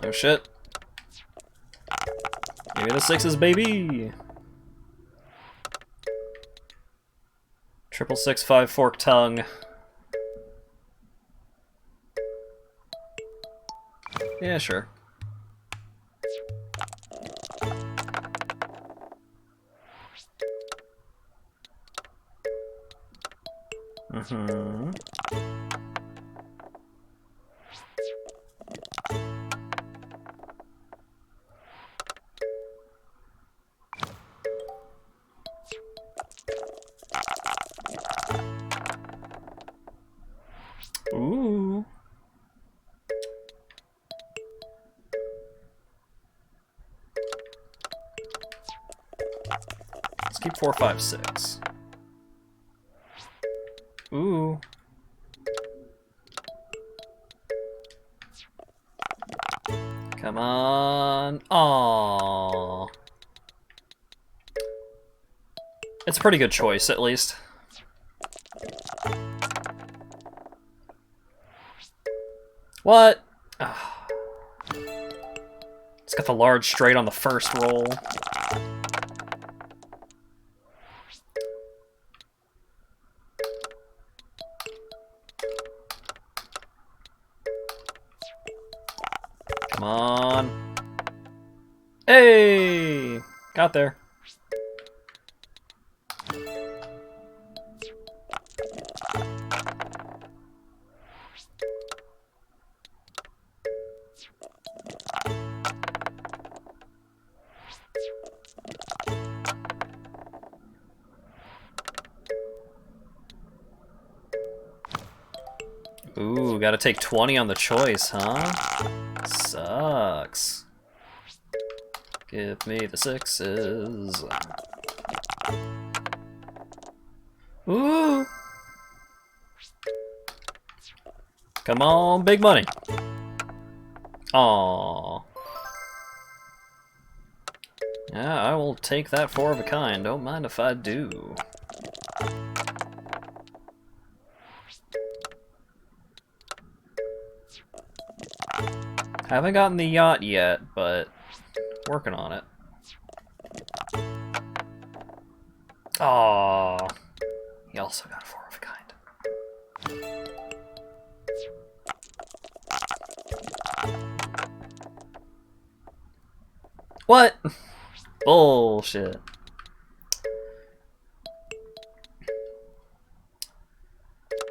A: Oh shit. Give me the 6s, baby! 666 fork tongue. Yeah, sure. Mm-hmm. Ooh. Let's keep 4, 5, 6. Ooh. Come on. Aww. It's a pretty good choice, at least. What? Oh. It's got the large straight on the first roll. Come on. Hey! Got there. Ooh, gotta take 20 on the choice, huh? Sucks. Give me the 6s. Ooh! Come on, big money. Aww. Yeah, I will take that 4 of a kind. Don't mind if I do. Haven't gotten the yacht yet, but working on it. Aww. He also got a 4 of a kind. What? Bullshit.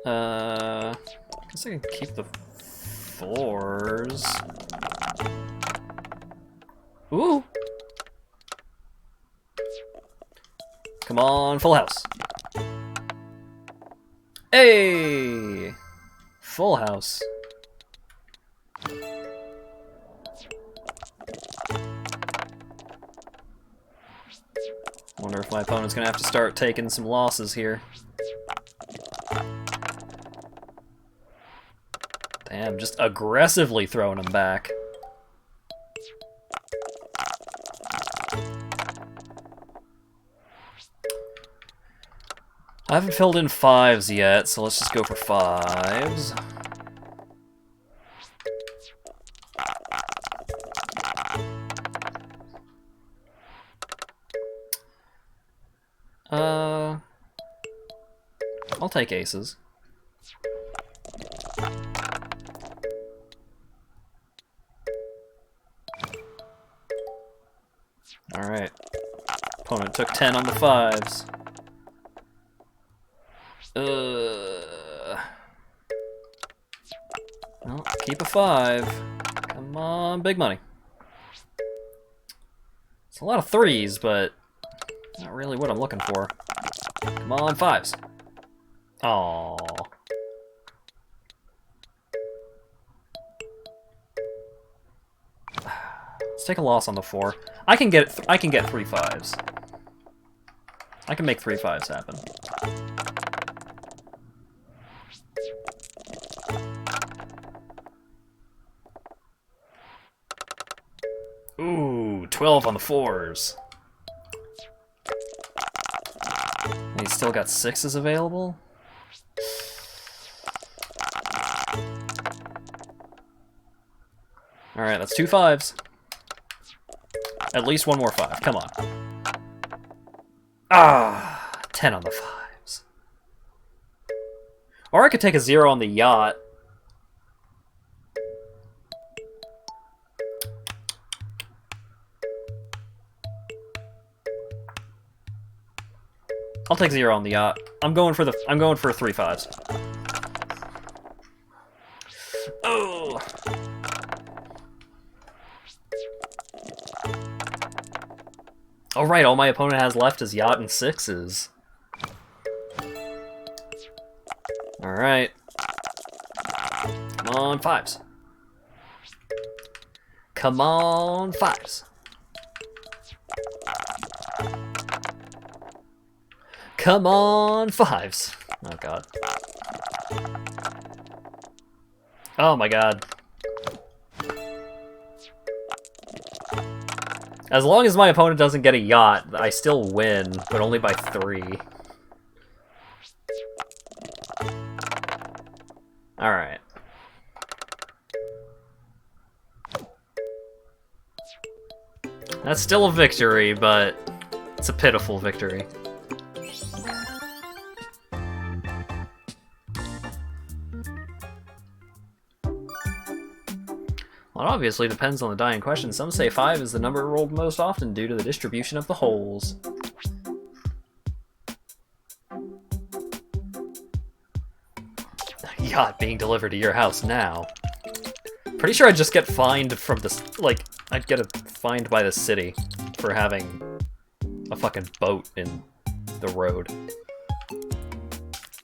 A: Guess I can keep the 4s. Ooh! Come on, full house. Hey! Full house. Wonder if my opponent's gonna have to start taking some losses here. Damn, just aggressively throwing them back. I haven't filled in 5s yet, so let's just go for 5s. I'll take aces. Alright. Opponent took 10 on the 5s. Well, keep a 5. Come on, big money. It's a lot of 3s, but not really what I'm looking for. Come on, 5s. Aww. Let's take a loss on the 4. I can get 3 5s. I can make 3 5s happen. Ooh, 12 on the 4s. And he's still got 6s available? Alright, that's 2 5s. At least one more 5, come on. Ah, 10 on the 5s. Or I could take a 0 on the yacht. I'll take 0 on the yacht. I'm going for 3 5s. Oh. Oh right, all my opponent has left is yacht and 6s. Alright. Come on, 5s. Come on, 5s. Come on, 5s. Oh god. Oh my god. As long as my opponent doesn't get a yacht, I still win, but only by 3. Alright. That's still a victory, but it's a pitiful victory. Well, it obviously depends on the die in question. Some say 5 is the number rolled most often due to the distribution of the holes. Yacht being delivered to your house now. Pretty sure I'd just get fined from this, like, I'd get fined by the city for having a fucking boat in the road.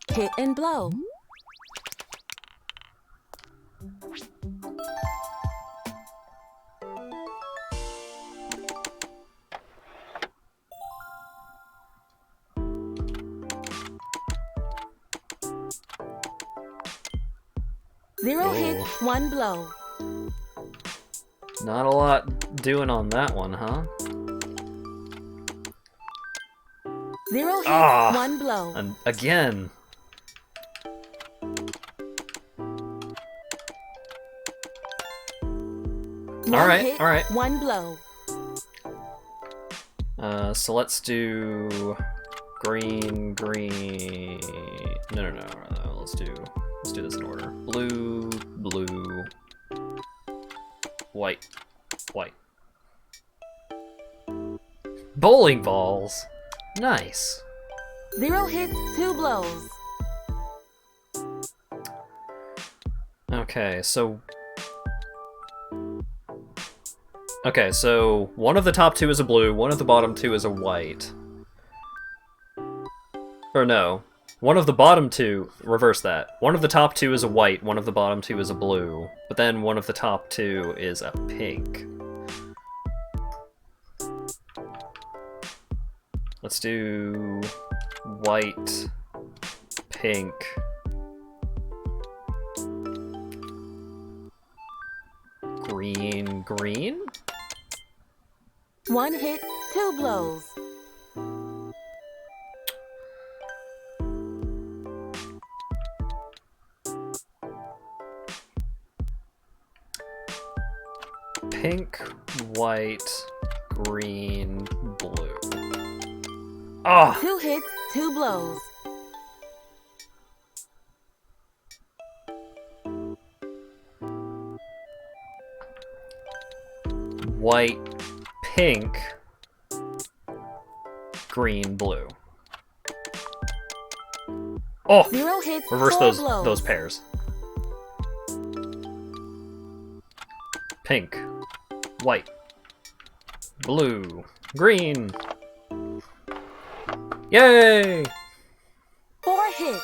L: Hit and blow. Zero hits, one blow.
A: Not a lot doing on that one, huh?
L: Zero hits, one blow.
A: And again. Alright, alright.
L: One blow.
A: So let's do green. No. Let's do this in order. Blue, white. Bowling balls. Nice.
L: Zero hits, two blows.
A: Okay, so one of the top two is a blue, one of the bottom two is a white. Or no, one of the bottom two, reverse that. One of the top two is a white, one of the bottom two is a blue, but then one of the top two is a pink. Let's do white, pink. Green?
L: One hit, two blows.
A: Pink, white, green, blue. Ah!
L: Two hits, two blows.
A: White, pink, green, blue. Oh!
L: Zero hits,
A: Reverse
L: four blows.
A: those pairs. Pink, white, blue, green. Yay!
L: Four hits.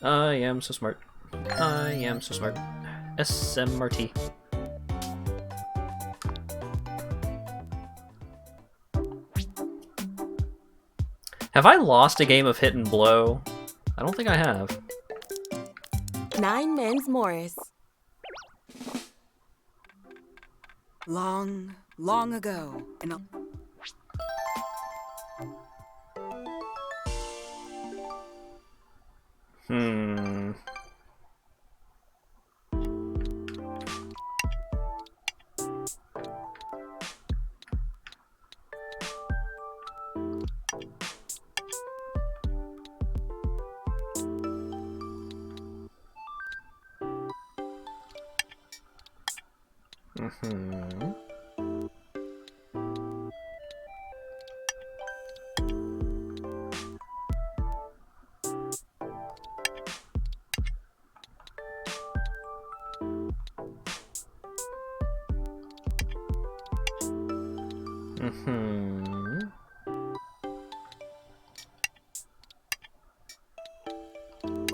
A: I am so smart. I am so smart. SMRT. Have I lost a game of Hit and Blow? I don't think I have.
L: 9 men's Morris.
M: Long, long ago, in a...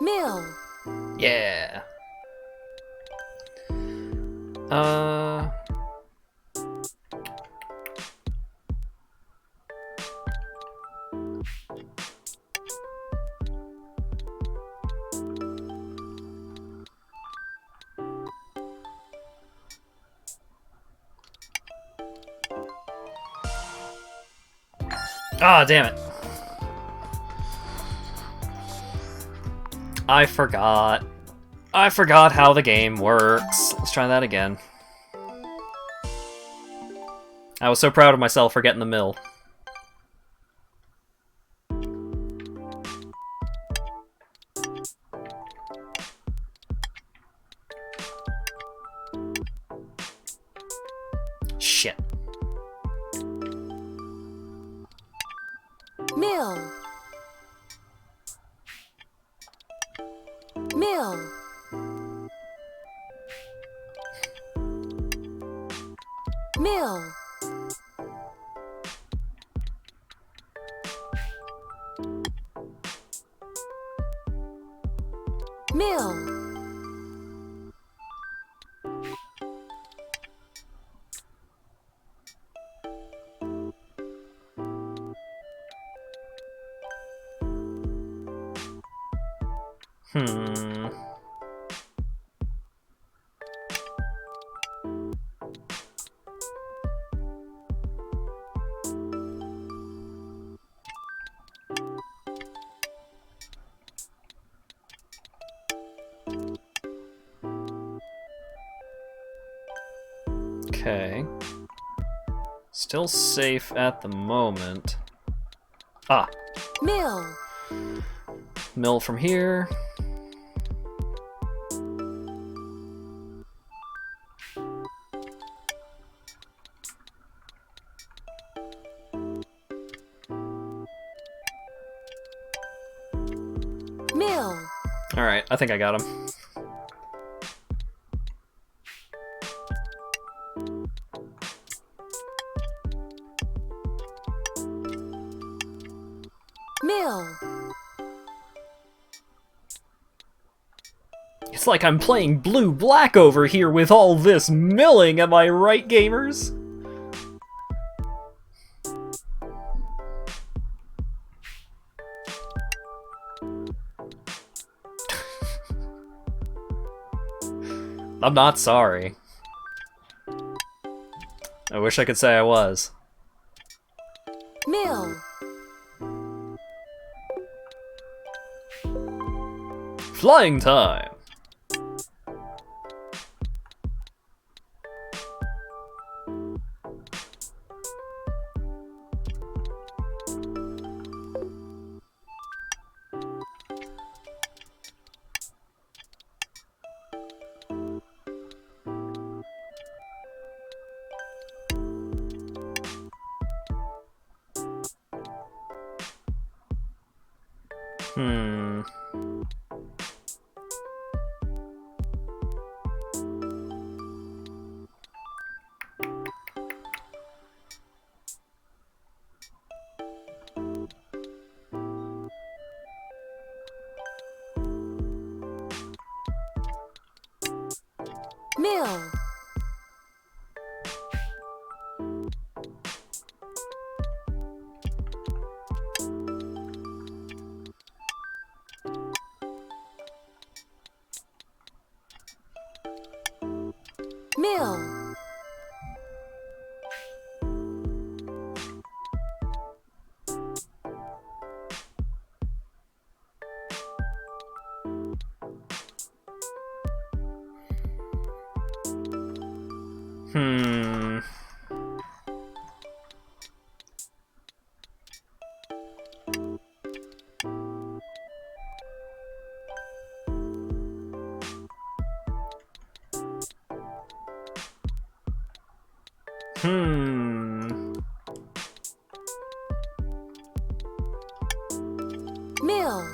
L: Mill.
A: Yeah. Ah, damn it. I forgot. I forgot how the game works. Let's try that again. I was so proud of myself for getting the mill. Shit.
L: Mill. Mill. Mill. Mill.
A: Okay. Still safe at the moment. Ah.
L: Mill.
A: Mill from here.
L: Mill.
A: Alright, I think I got him.
L: Mill.
A: It's like I'm playing blue-black over here with all this milling, am I right, gamers? I'm not sorry. I wish I could say I was.
L: Mill.
A: Flying time!
L: Mill. Mill. Mill.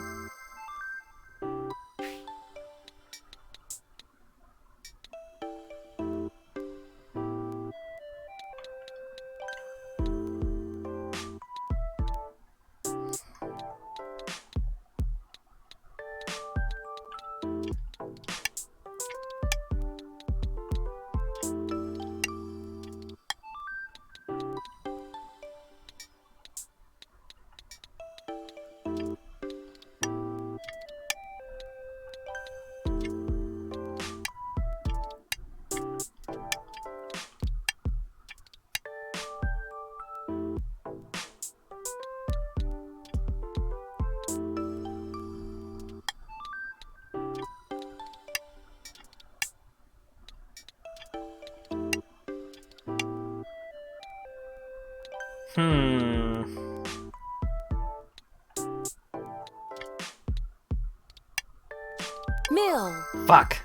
L: Mill.
A: Fuck.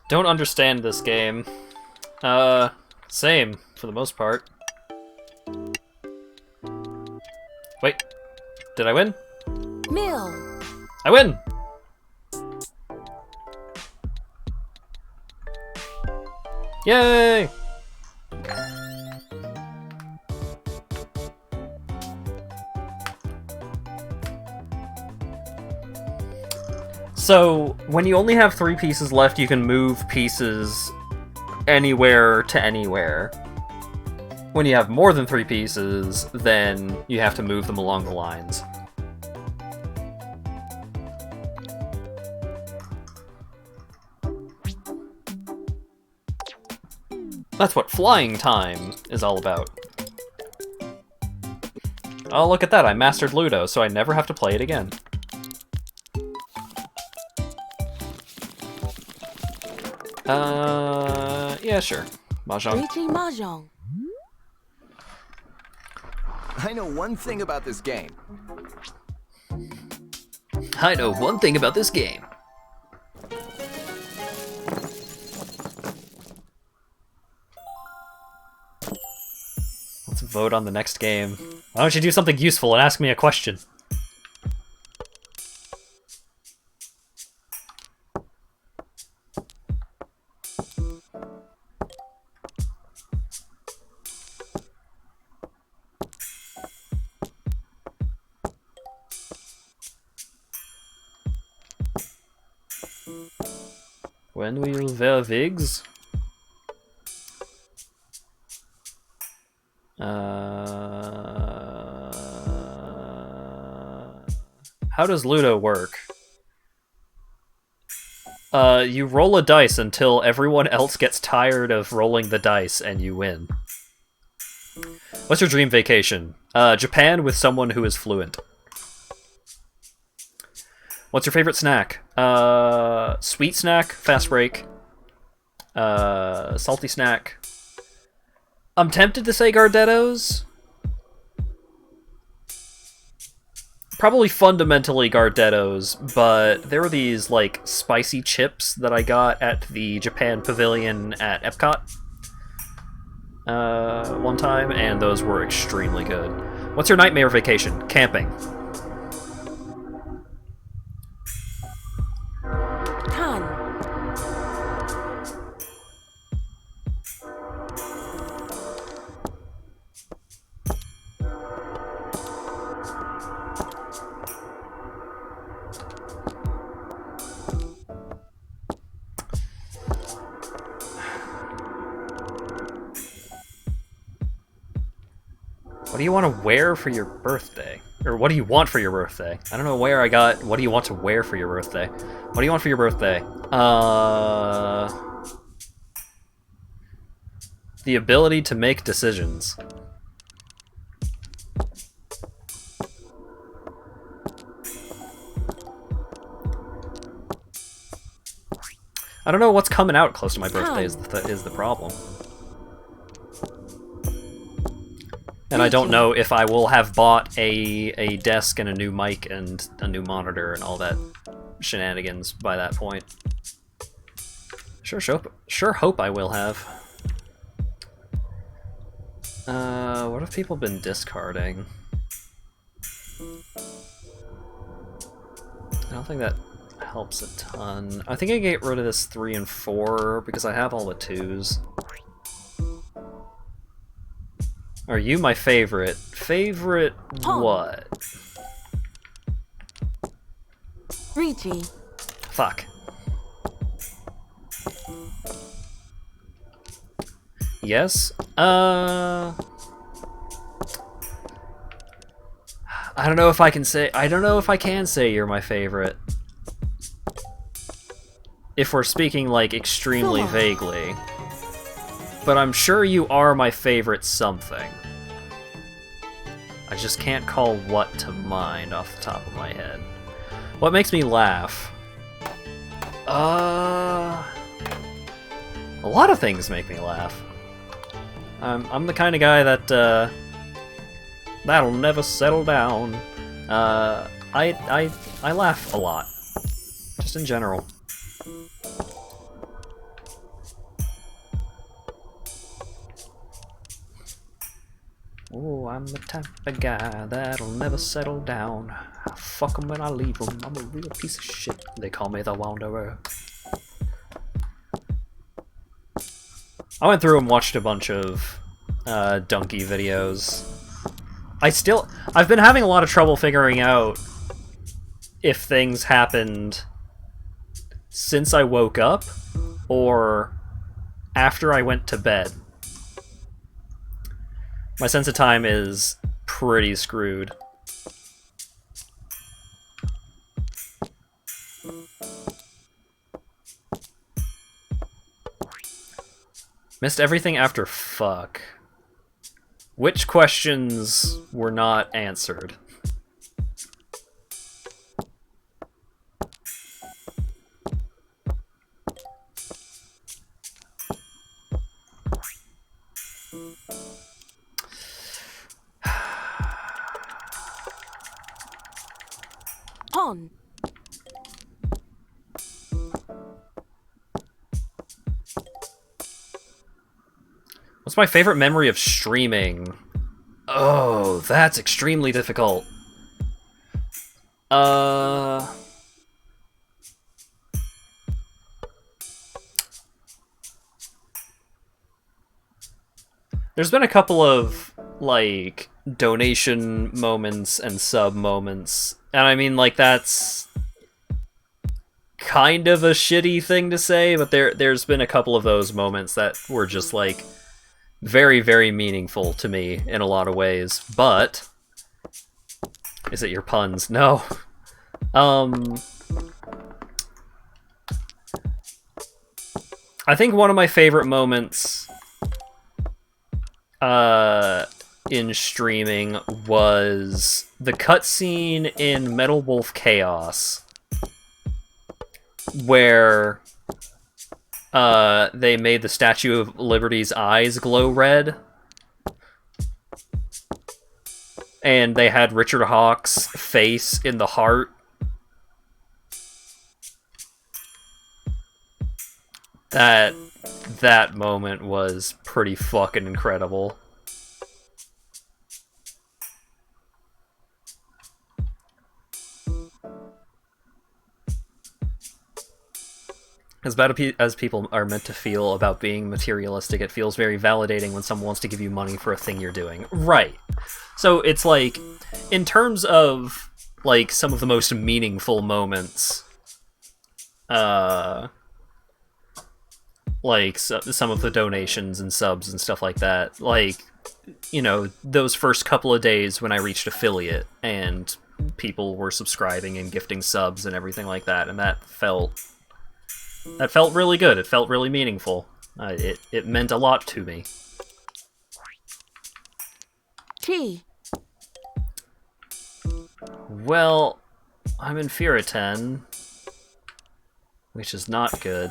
A: Don't understand this game. Same, for the most part. Wait, did I win?
L: Mill.
A: I win! Yay! So, when you only have 3 pieces left, you can move pieces anywhere to anywhere. When you have more than 3 pieces, then you have to move them along the lines. That's what flying time is all about. Oh, look at that, I mastered Ludo, so I never have to play it again. Yeah, sure. Mahjong.
L: Reaching Mahjong.
N: I know one thing about this game.
A: I know one thing about this game. Let's vote on the next game. Why don't you do something useful and ask me a question? When will there Vigs? How does Ludo work? You roll a dice until everyone else gets tired of rolling the dice and you win. What's your dream vacation? Japan with someone who is fluent. What's your favorite snack? Sweet snack, fast break. Salty snack. I'm tempted to say Gardettos. Probably fundamentally Gardettos, but there were these, like, spicy chips that I got at the Japan Pavilion at Epcot one time, and those were extremely good. What's your nightmare vacation? Camping. What do you want to wear for your birthday? Or what do you want for your birthday? I don't know where I got, what do you want to wear for your birthday? What do you want for your birthday? The ability to make decisions. I don't know what's coming out close to my birthday is the problem. And I don't know if I will have bought a desk and a new mic and a new monitor and all that shenanigans by that point. Sure hope I will have. What have people been discarding? I don't think that helps a ton. I think I get rid of this 3 and 4 because I have all the 2s. Are you my favorite? Favorite what?
L: Richie.
A: Fuck. Yes? I don't know if I can say you're my favorite. If we're speaking, like, extremely vaguely. But I'm sure you are my favorite something. I just can't call what to mind off the top of my head. What makes me laugh? A lot of things make me laugh. I'm the kind of guy that, that'll never settle down. I laugh a lot. Just in general. Oh, I'm the type of guy that'll never settle down. I fuck 'em when I leave 'em. I'm a real piece of shit. They call me the Wanderer. I went through and watched a bunch of Donkey videos. I've been having a lot of trouble figuring out if things happened since I woke up or after I went to bed. My sense of time is pretty screwed. Missed everything after fuck. Which questions were not answered?
L: On.
A: What's my favorite memory of streaming? Oh, that's extremely difficult. There's been a couple of, like, donation moments and sub moments. And I mean, like, that's kind of a shitty thing to say, but there's been a couple of those moments that were just, like, very, very meaningful to me in a lot of ways. But is it your puns? No. I think one of my favorite moments in streaming was the cutscene in Metal Wolf Chaos, where they made the Statue of Liberty's eyes glow red, and they had Richard Hawke's face in the heart. That moment was pretty fucking incredible. As bad as people are meant to feel about being materialistic, it feels very validating when someone wants to give you money for a thing you're doing. Right. So it's like, in terms of, like, some of the most meaningful moments, like, some of the donations and subs and stuff like that, like, you know, those first couple of days when I reached affiliate and people were subscribing and gifting subs and everything like that, and that felt really good. It felt really meaningful. It meant a lot to me.
L: T.
A: Well, I'm in Firaten, which is not good.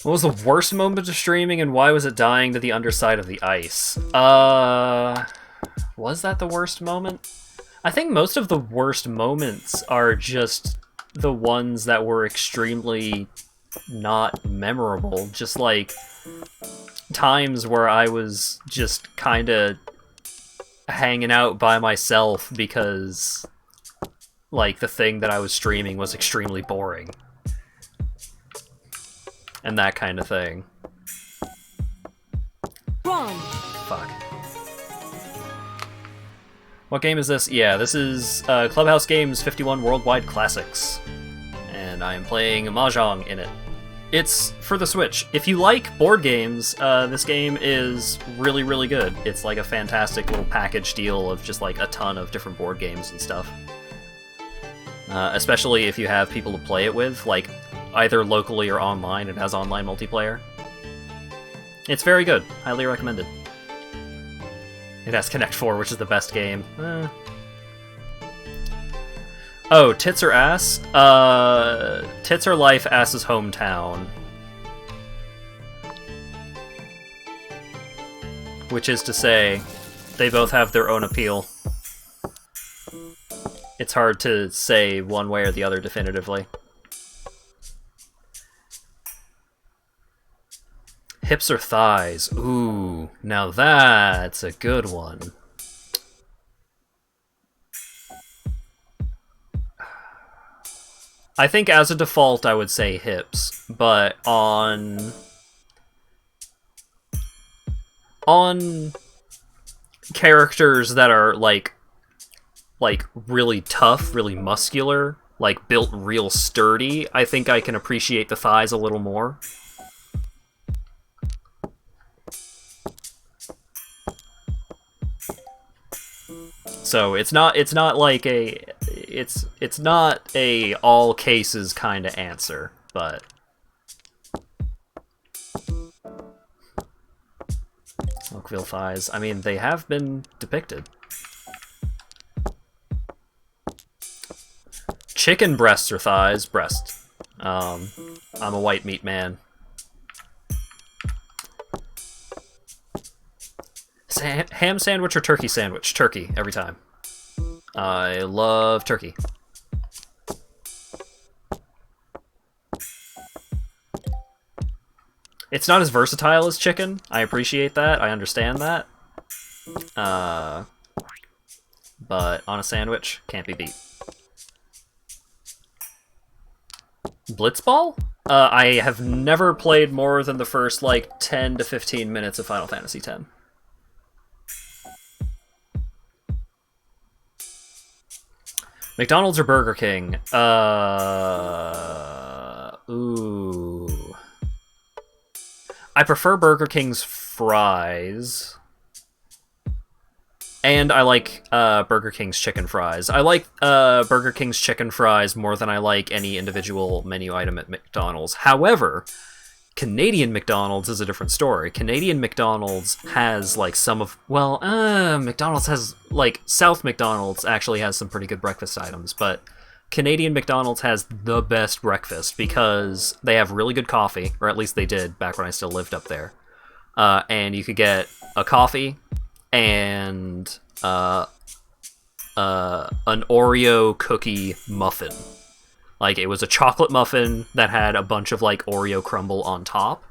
A: What was the worst moment of streaming, and why was it dying to the underside of the ice? Was that the worst moment? I think most of the worst moments are just the ones that were extremely not memorable. Just like times where I was just kind of hanging out by myself because, like, the thing that I was streaming was extremely boring. And that kind of thing.
L: Wrong.
A: Fuck. What game is this? Yeah, this is Clubhouse Games 51 Worldwide Classics. And I am playing Mahjong in it. It's for the Switch. If you like board games, this game is really, really good. It's like a fantastic little package deal of just like a ton of different board games and stuff. Especially if you have people to play it with, like either locally or online. It has online multiplayer. It's very good. Highly recommended. It has Connect 4, which is the best game. Oh, Tits or Ass? Tits or Life, Ass's Hometown. Which is to say, they both have their own appeal. It's hard to say one way or the other definitively. Hips or thighs? Ooh, now that's a good one. I think as a default I would say hips, but on characters that are like like, really tough, really muscular, like, built real sturdy, I think I can appreciate the thighs a little more. So it's not like it's not a all cases kind of answer, but Oakville thighs, I mean, they have been depicted. Chicken breasts or thighs? Breast. I'm a white meat man. Ham sandwich or turkey sandwich? Turkey, every time. I love turkey. It's not as versatile as chicken. I appreciate that. I understand that. But on a sandwich, can't be beat. Blitzball? I have never played more than the first, like, 10 to 15 minutes of Final Fantasy X. McDonald's or Burger King? Ooh. I prefer Burger King's fries. And I like Burger King's chicken fries. I like Burger King's chicken fries more than I like any individual menu item at McDonald's. However, Canadian McDonald's is a different story. Canadian McDonald's has, like, some of... Well, McDonald's has... Like, South McDonald's actually has some pretty good breakfast items, but Canadian McDonald's has the best breakfast because they have really good coffee, or at least they did back when I still lived up there. And you could get a coffee and an Oreo cookie muffin. Like, it was a chocolate muffin that had a bunch of, like, Oreo crumble on top.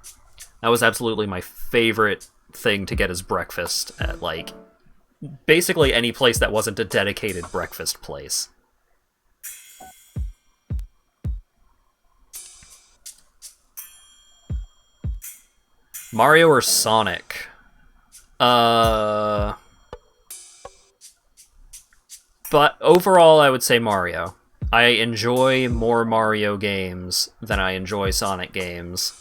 A: That was absolutely my favorite thing to get as breakfast at, like, basically any place that wasn't a dedicated breakfast place. Mario or Sonic? But overall, I would say Mario. I enjoy more Mario games than I enjoy Sonic games.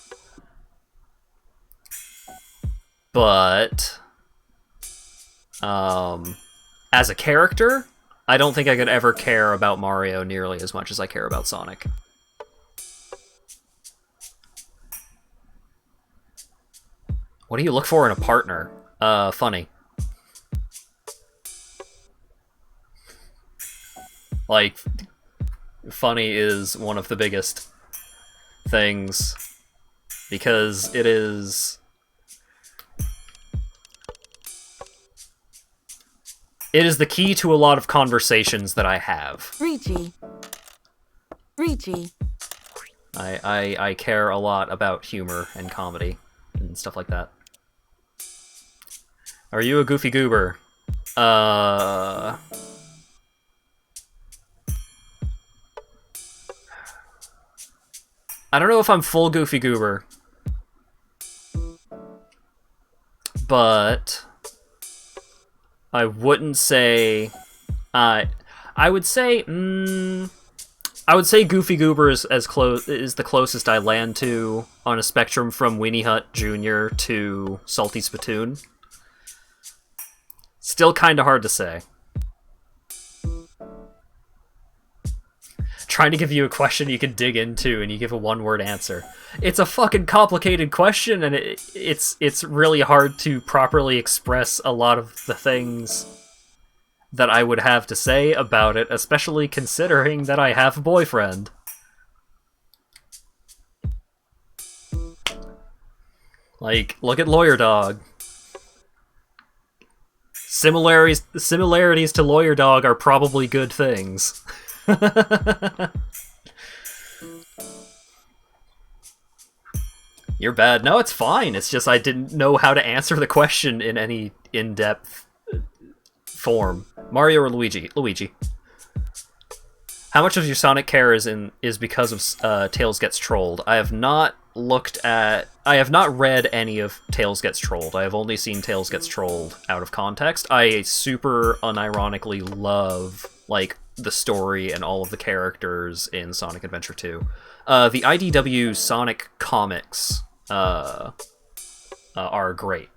A: But as a character, I don't think I could ever care about Mario nearly as much as I care about Sonic. What do you look for in a partner? Funny. Like, funny is one of the biggest things because it is the key to a lot of conversations that I have.
L: Richie.
A: I care a lot about humor and comedy and stuff like that. Are you a goofy goober? I don't know if I'm full goofy goober, but I wouldn't say. I would say goofy goober is the closest I land to on a spectrum from Weenie Hut Jr. to Salty Spittoon. Still kind of hard to say. Trying to give you a question you can dig into and you give a one-word answer. It's a fucking complicated question, and it's really hard to properly express a lot of the things that I would have to say about it, especially considering that I have a boyfriend. Like, look at Lawyer Dog. Similarities to Lawyer Dog are probably good things. You're bad. No, it's fine. It's just I didn't know how to answer the question in any in-depth form. Mario or Luigi? Luigi. How much of your Sonic care is because of Tails Gets Trolled? I have not read any of Tails Gets Trolled. I have only seen Tails Gets Trolled out of context. I super unironically love like the story and all of the characters in Sonic Adventure 2. The IDW Sonic comics are great.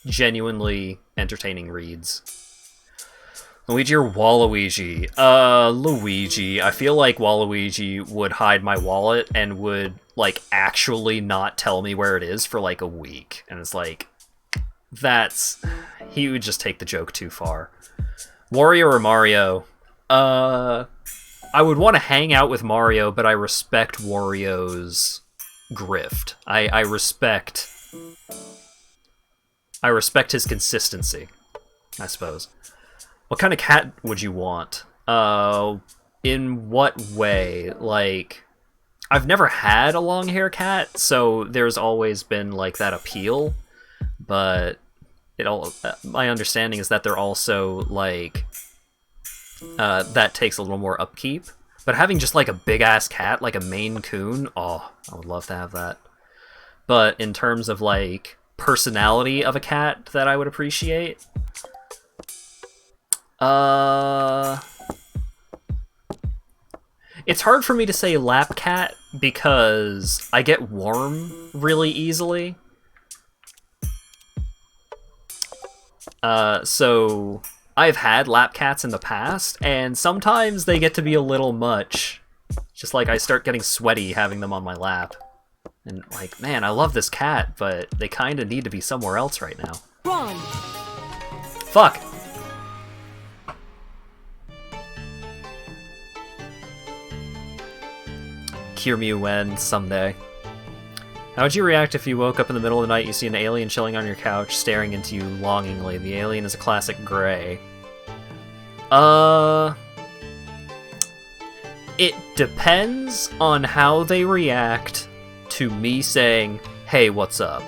A: Genuinely entertaining reads. Luigi or Waluigi? Luigi. I feel like Waluigi would hide my wallet and would, like, actually not tell me where it is for, like, a week. And it's like, he would just take the joke too far. Wario or Mario? I would want to hang out with Mario, but I respect Wario's grift. I respect his consistency, I suppose. What kind of cat would you want? In what way? Like, I've never had a long hair cat, so there's always been like that appeal. But my understanding is that they're also like that takes a little more upkeep. But having just like a big ass cat, like a Maine Coon, oh, I would love to have that. But in terms of like personality of a cat that I would appreciate. It's hard for me to say lap cat because I get warm really easily. So I've had lap cats in the past, and sometimes they get to be a little much. Just like I start getting sweaty having them on my lap. And like, man, I love this cat, but they kind of need to be somewhere else right now.
L: Run.
A: Fuck! Cure me when, someday. How would you react if you woke up in the middle of the night, you see an alien chilling on your couch, staring into you longingly? The alien is a classic gray. It depends on how they react to me saying, hey, what's up?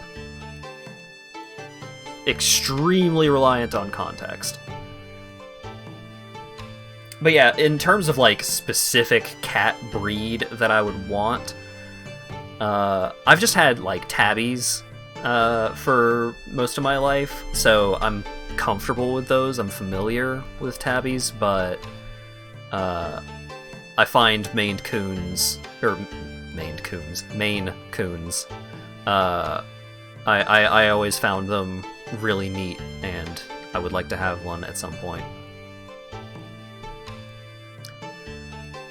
A: Extremely reliant on context. But yeah, in terms of like specific cat breed that I would want, I've just had like tabbies for most of my life, so I'm comfortable with those. I'm familiar with tabbies, but I find Maine Coons. I always found them really neat, and I would like to have one at some point.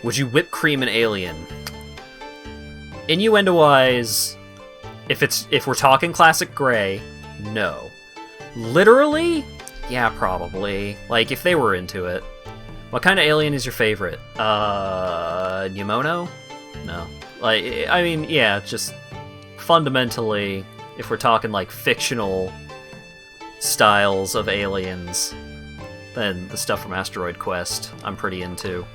A: Would you whip cream an alien? Innuendo-wise, if we're talking classic gray, no. Literally? Yeah, probably. Like, if they were into it. What kind of alien is your favorite? Pneumono? No. Like, I mean, yeah, just fundamentally, if we're talking, like, fictional styles of aliens, then the stuff from Asteroid Quest I'm pretty into.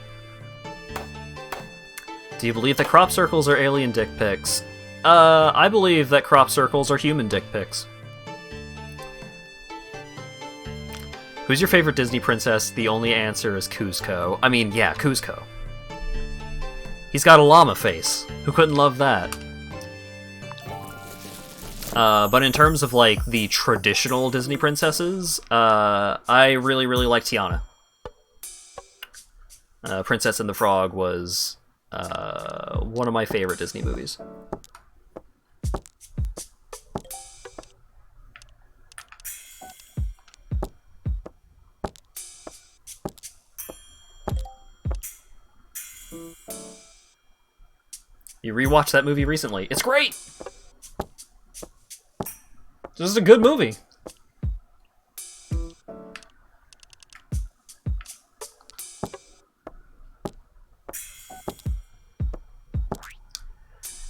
A: Do you believe that crop circles are alien dick pics? I believe that crop circles are human dick pics. Who's your favorite Disney princess? The only answer is Kuzco. I mean, yeah, Kuzco. He's got a llama face. Who couldn't love that? But in terms of, like, the traditional Disney princesses, I really, really like Tiana. Princess and the Frog was one of my favorite Disney movies. You rewatched that movie recently. It's great! This is a good movie.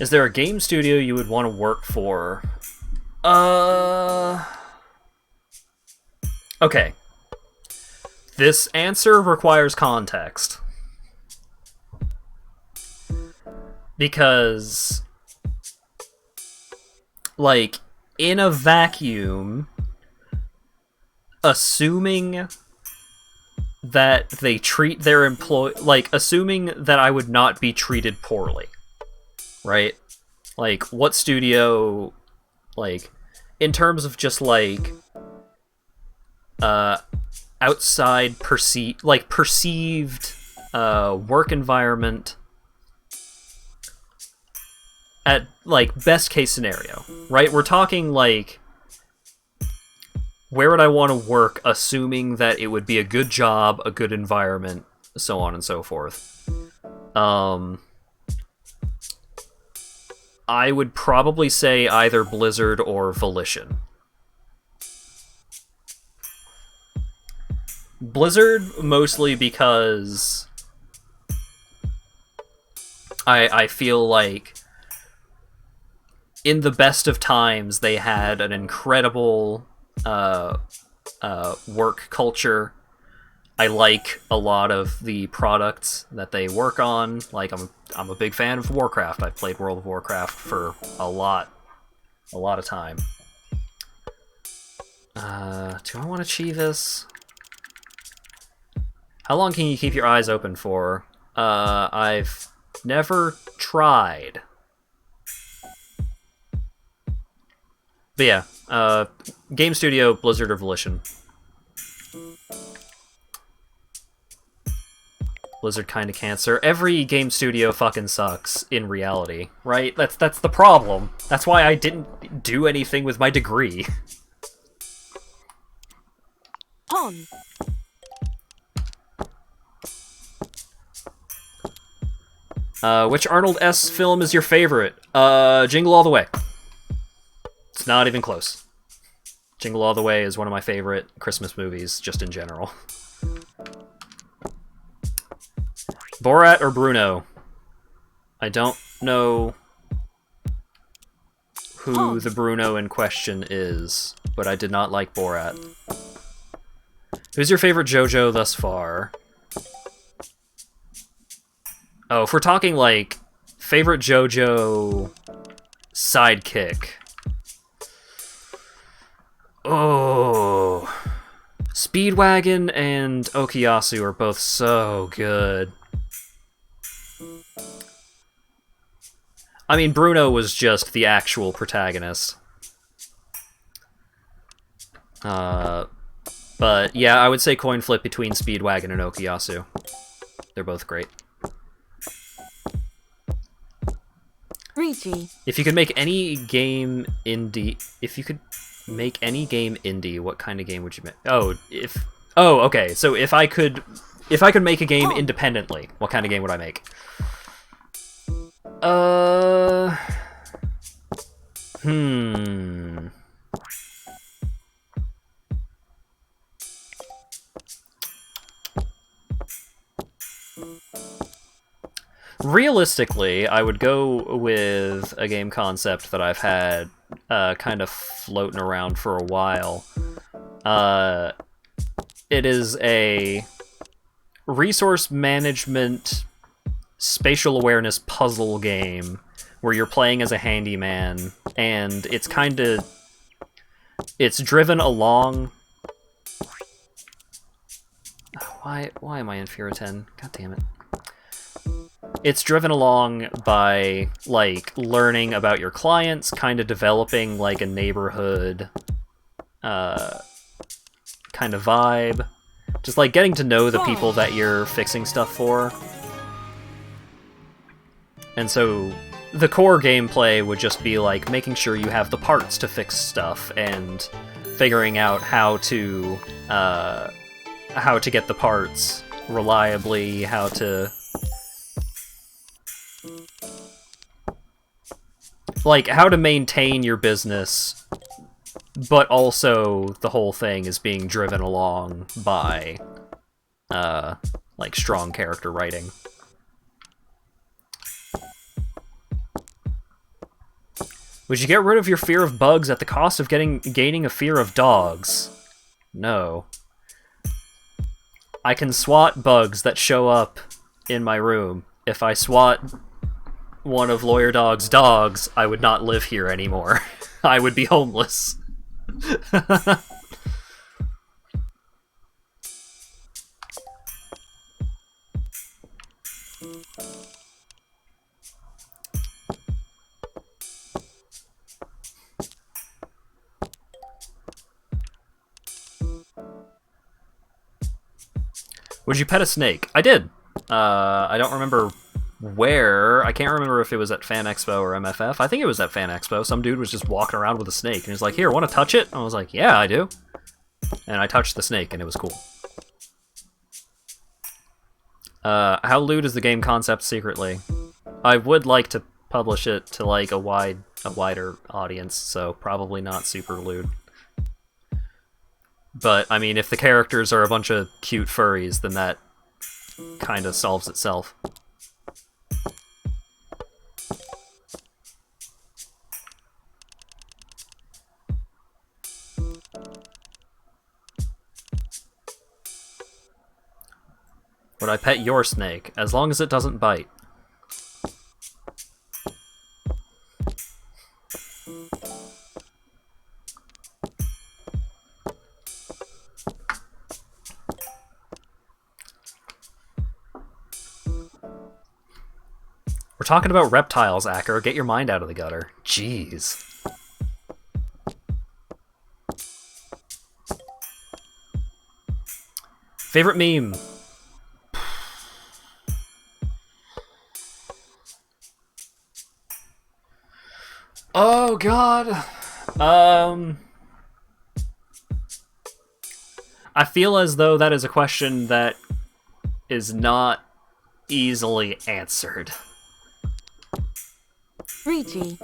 A: Is there a game studio you would want to work for? Okay. This answer requires context. Because, like, in a vacuum, assuming that they treat their assuming that I would not be treated poorly, right? Like, what studio, like, in terms of just, like, outside perceived work environment at like best case scenario, right? We're talking like, where would I want to work, assuming that it would be a good job, a good environment, so on and so forth. I would probably say either Blizzard or Volition. Blizzard mostly because I feel like in the best of times they had an incredible work culture. I like a lot of the products that they work on. Like, I'm a big fan of Warcraft. I've played World of Warcraft for a lot of time. Do I want to achieve this? How long can you keep your eyes open for? I've never tried. But yeah, Game Studio, Blizzard, or Volition. Blizzard kinda cancer. Every game studio fucking sucks in reality, right? That's the problem. That's why I didn't do anything with my degree.
L: On.
A: Which Arnold S. film is your favorite? Jingle All the Way. It's not even close. Jingle All the Way is one of my favorite Christmas movies, just in general. Borat or Bruno? I don't know who the Bruno in question is, but I did not like Borat. Who's your favorite JoJo thus far? Oh, if we're talking, like, favorite JoJo sidekick. Oh. Speedwagon and Okuyasu are both so good. I mean, Bruno was just the actual protagonist. But yeah, I would say coin flip between Speedwagon and Okuyasu. They're both great.
L: Richie.
A: If you could make any game indie... If you could make any game indie, what kind of game would you make? Oh, okay. So if I could make a game independently, what kind of game would I make? Realistically, I would go with a game concept that I've had kind of floating around for a while. It is a resource management spatial awareness puzzle game where you're playing as a handyman, and it's driven along... Why am I in Fear 10? God damn it. It's driven along by, like, learning about your clients, kind of developing, like, a neighborhood kind of vibe. Just, like, getting to know the people that you're fixing stuff for. And so the core gameplay would just be, like, making sure you have the parts to fix stuff and figuring out how to get the parts reliably, how to... like, how to maintain your business, but also the whole thing is being driven along by, like, strong character writing. Would you get rid of your fear of bugs at the cost of gaining a fear of dogs? No. I can swat bugs that show up in my room. If I swat one of Lawyer Dog's dogs, I would not live here anymore. I would be homeless. Would you pet a snake? I did. I don't remember where. I can't remember if it was at Fan Expo or MFF. I think it was at Fan Expo. Some dude was just walking around with a snake, and he was like, "Here, want to touch it?" And I was like, "Yeah, I do." And I touched the snake, and it was cool. How lewd is the game concept secretly? I would like to publish it to like a wider audience, so probably not super lewd. But I mean, if the characters are a bunch of cute furries, then that kind of solves itself. Would I pet your snake, as long as it doesn't bite? We're talking about reptiles, Acker. Get your mind out of the gutter. Jeez. Favorite meme? Oh god. I feel as though that is a question that is not easily answered.
L: Ricci.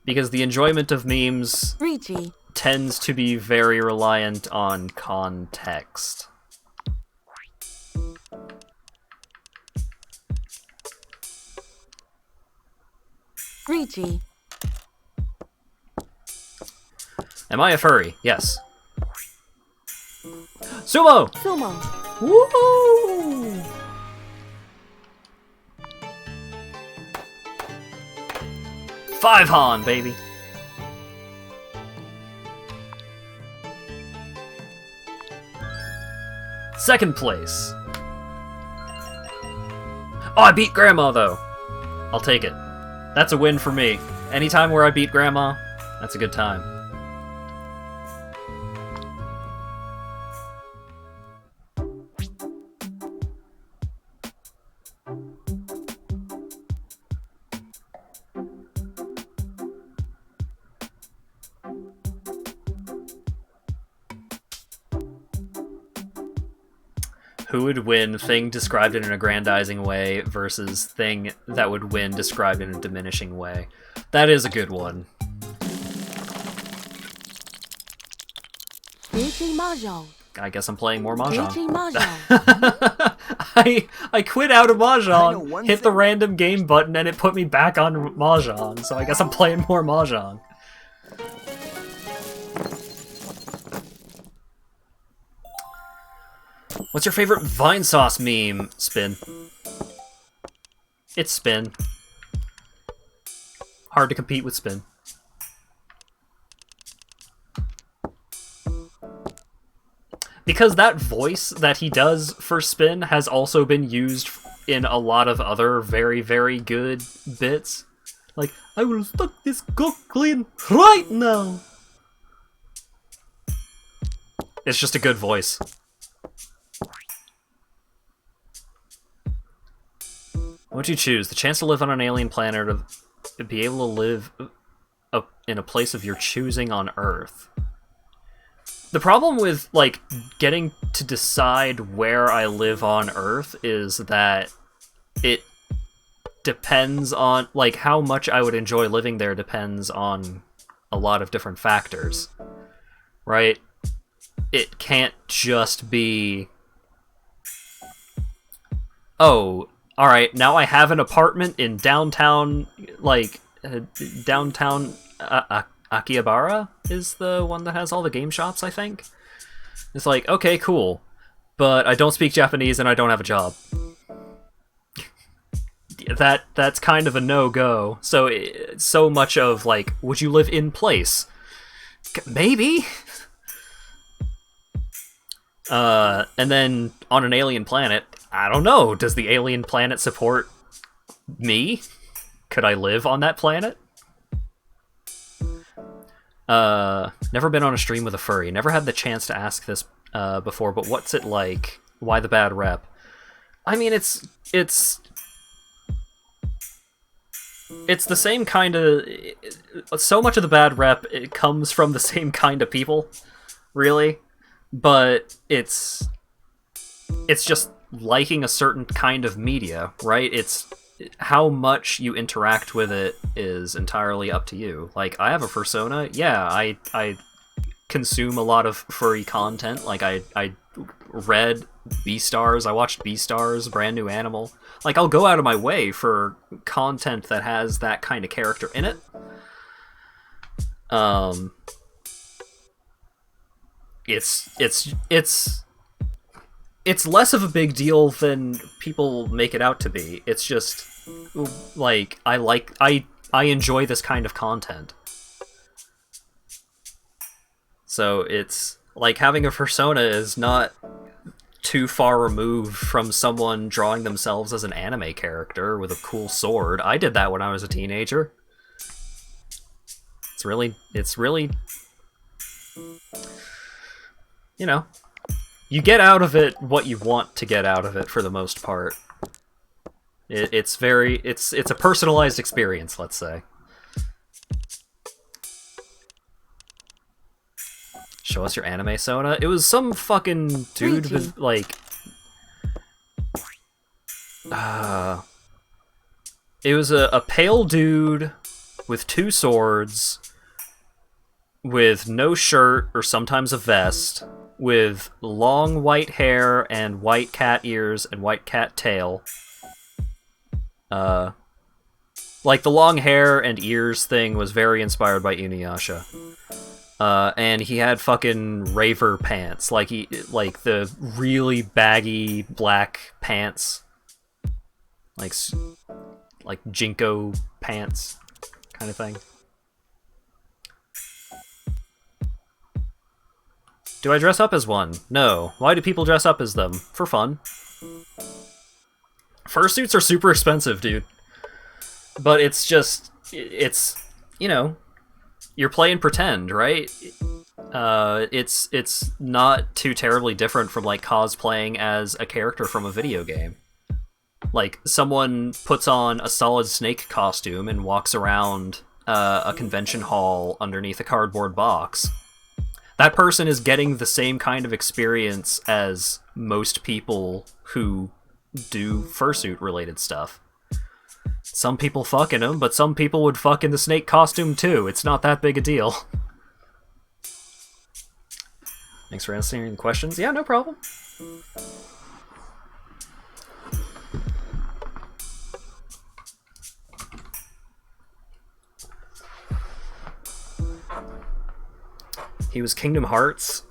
A: Because the enjoyment of memes
L: Ricci.
A: tends to be very reliant on context.
L: Ricci.
A: Am I a furry? Yes. Sumo!
L: Sumo.
A: Woohoo! Five Han, baby. Second place. Oh, I beat Grandma, though. I'll take it. That's a win for me. Anytime where I beat Grandma, that's a good time. Who would win thing described in an aggrandizing way versus thing that would win described in a diminishing way? That is a good one.
L: Ricci Mahjong.
A: I guess I'm playing more Mahjong.
L: Ricci Mahjong.
A: I quit out of Mahjong, hit the random game button, and it put me back on Mahjong, so I guess I'm playing more Mahjong. What's your favorite Vine Sauce meme, Spin? It's Spin. Hard to compete with Spin. Because that voice that he does for Spin has also been used in a lot of other very, very good bits. Like, I will suck this cock clean right now! It's just a good voice. What would you choose? The chance to live on an alien planet or to be able to live in a place of your choosing on Earth? The problem with, like, getting to decide where I live on Earth is that it depends on, like, how much I would enjoy living there depends on a lot of different factors, right? It can't just be, oh, alright, now I have an apartment in downtown, like, downtown Akihabara is the one that has all the game shops, I think. It's like, okay, cool, but I don't speak Japanese and I don't have a job. That's kind of a no-go. So much of, like, would you live in place? Maybe? And then on an alien planet, I don't know, does the alien planet support me? Could I live on that planet? Never been on a stream with a furry. Never had the chance to ask this before, but what's it like? Why the bad rep? I mean, it's the same kind of... So much of the bad rep, it comes from the same kind of people, really. But it's just liking a certain kind of media, right? It's how much you interact with it is entirely up to you. Like, I have a persona, yeah, I consume a lot of furry content. Like, I read Beastars, I watched Beastars, Brand New Animal. Like, I'll go out of my way for content that has that kind of character in it. It's less of a big deal than people make it out to be. It's just, like, I enjoy this kind of content. So it's, like, having a persona is not too far removed from someone drawing themselves as an anime character with a cool sword. I did that when I was a teenager. It's really, you know, you get out of it what you want to get out of it for the most part. It's a personalized experience, let's say. Show us your anime Sona. It was some fucking dude with, like... it was a pale dude with 2 swords, with no shirt, or sometimes a vest, with long white hair and white cat ears and white cat tail. Like, the long hair and ears thing was very inspired by Inuyasha. And he had fucking raver pants, like the really baggy black pants, like Jinko pants, kind of thing. Do I dress up as one? No. Why do people dress up as them? For fun. Fursuits are super expensive, dude. But it's just, you know, you're playing pretend, right? It's not too terribly different from, like, cosplaying as a character from a video game. Like, someone puts on a Solid Snake costume and walks around a convention hall underneath a cardboard box. That person is getting the same kind of experience as most people who do fursuit-related stuff. Some people fuck in them, but some people would fuck in the snake costume too. It's not that big a deal. Thanks for answering the questions. Yeah, no problem. He was Kingdom Hearts.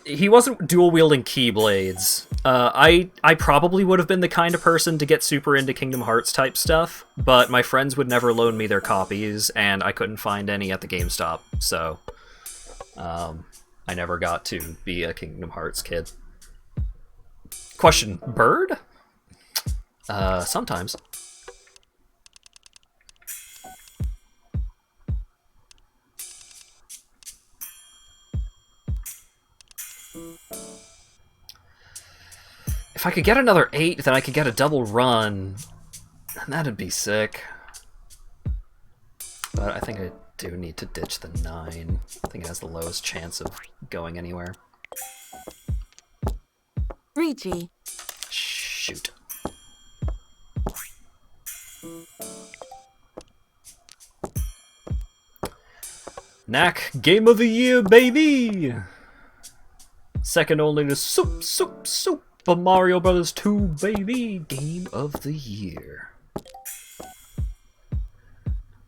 A: He wasn't dual-wielding Keyblades. I probably would have been the kind of person to get super into Kingdom Hearts type stuff, but my friends would never loan me their copies, and I couldn't find any at the GameStop, so I never got to be a Kingdom Hearts kid. Question, bird? Sometimes. If I could get another 8, then I could get a double run. And that'd be sick. But I think I do need to ditch the 9. I think it has the lowest chance of going anywhere.
L: Richie.
A: Shoot. Knack Game of the Year, baby! Second only to Super Mario Bros. 2, baby! Game of the Year.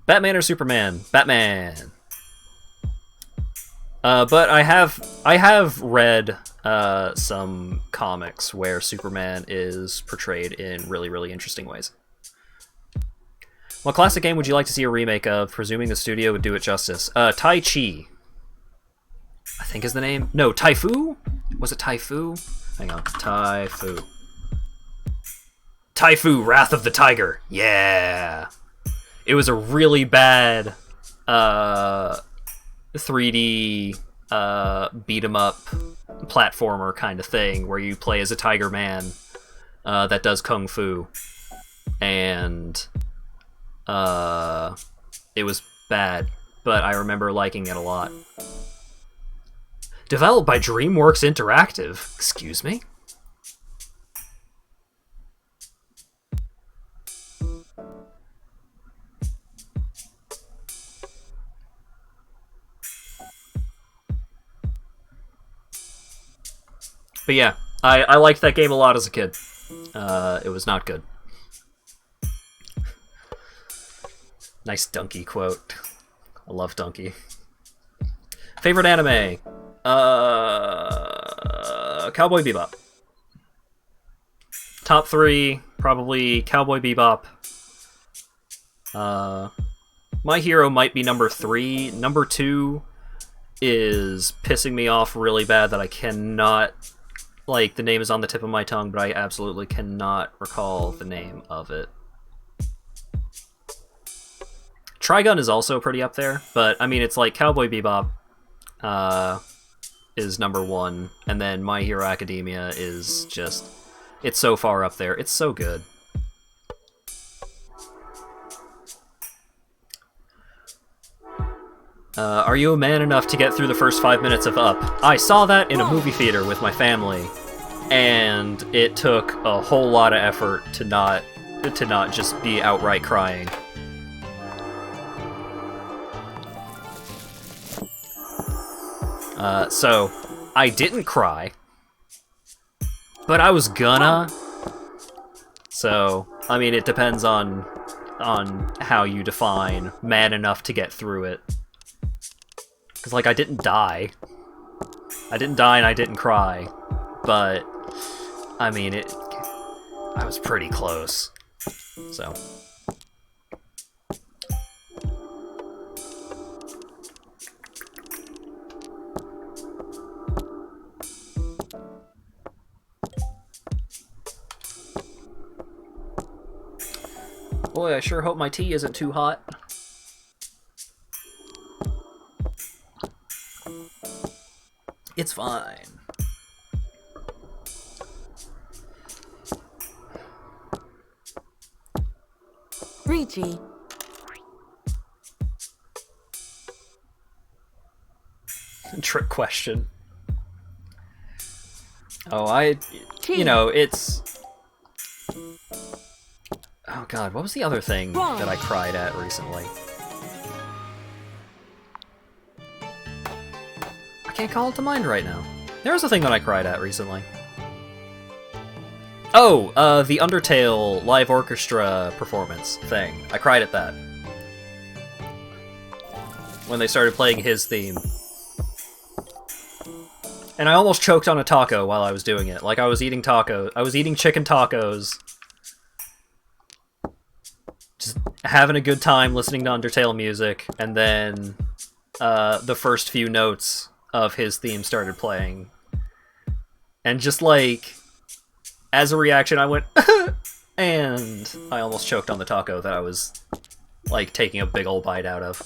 A: Batman or Superman? Batman! But I have read some comics where Superman is portrayed in really, really interesting ways. What classic game would you like to see a remake of, presuming the studio would do it justice? Tai Chi, I think is the name. No, Taifu? Was it Taifu? Hang on. Taifu. Taifu, Wrath of the Tiger. Yeah! It was a really bad 3D beat 'em up platformer kind of thing where you play as a tiger man that does kung fu, and it was bad, but I remember liking it a lot. Developed by DreamWorks Interactive. Excuse me? But yeah, I liked that game a lot as a kid. It was not good. Nice Donkey quote. I love Donkey. Favorite anime? Cowboy Bebop. Top 3, probably Cowboy Bebop. My Hero might be number 3. Number 2 is pissing me off really bad that I cannot... Like, the name is on the tip of my tongue, but I absolutely cannot recall the name of it. Trigun is also pretty up there, but, I mean, it's like Cowboy Bebop is number 1, and then My Hero Academia is just... It's so far up there. It's so good. Are you a man enough to get through the first 5 minutes of Up? I saw that in a movie theater with my family, and it took a whole lot of effort to not just be outright crying. So I didn't cry, but I was gonna. So I mean, it depends on how you define man enough to get through it. Because, like, I didn't die. I didn't die and I didn't cry. But, I mean, I was pretty close. So. Boy, I sure hope my tea isn't too hot. It's fine.
L: Richie.
A: Trick question. Oh, you know, it's... Oh god, what was the other thing that I cried at recently? I can't call it to mind right now. There was a thing that I cried at recently. Oh, the Undertale live orchestra performance thing. I cried at that. When they started playing his theme. And I almost choked on a taco while I was doing it. Like, I was eating chicken tacos. Just having a good time listening to Undertale music, and then the first few notes of his theme started playing. And just like, as a reaction, I went, and I almost choked on the taco that I was, like, taking a big ol' bite out of.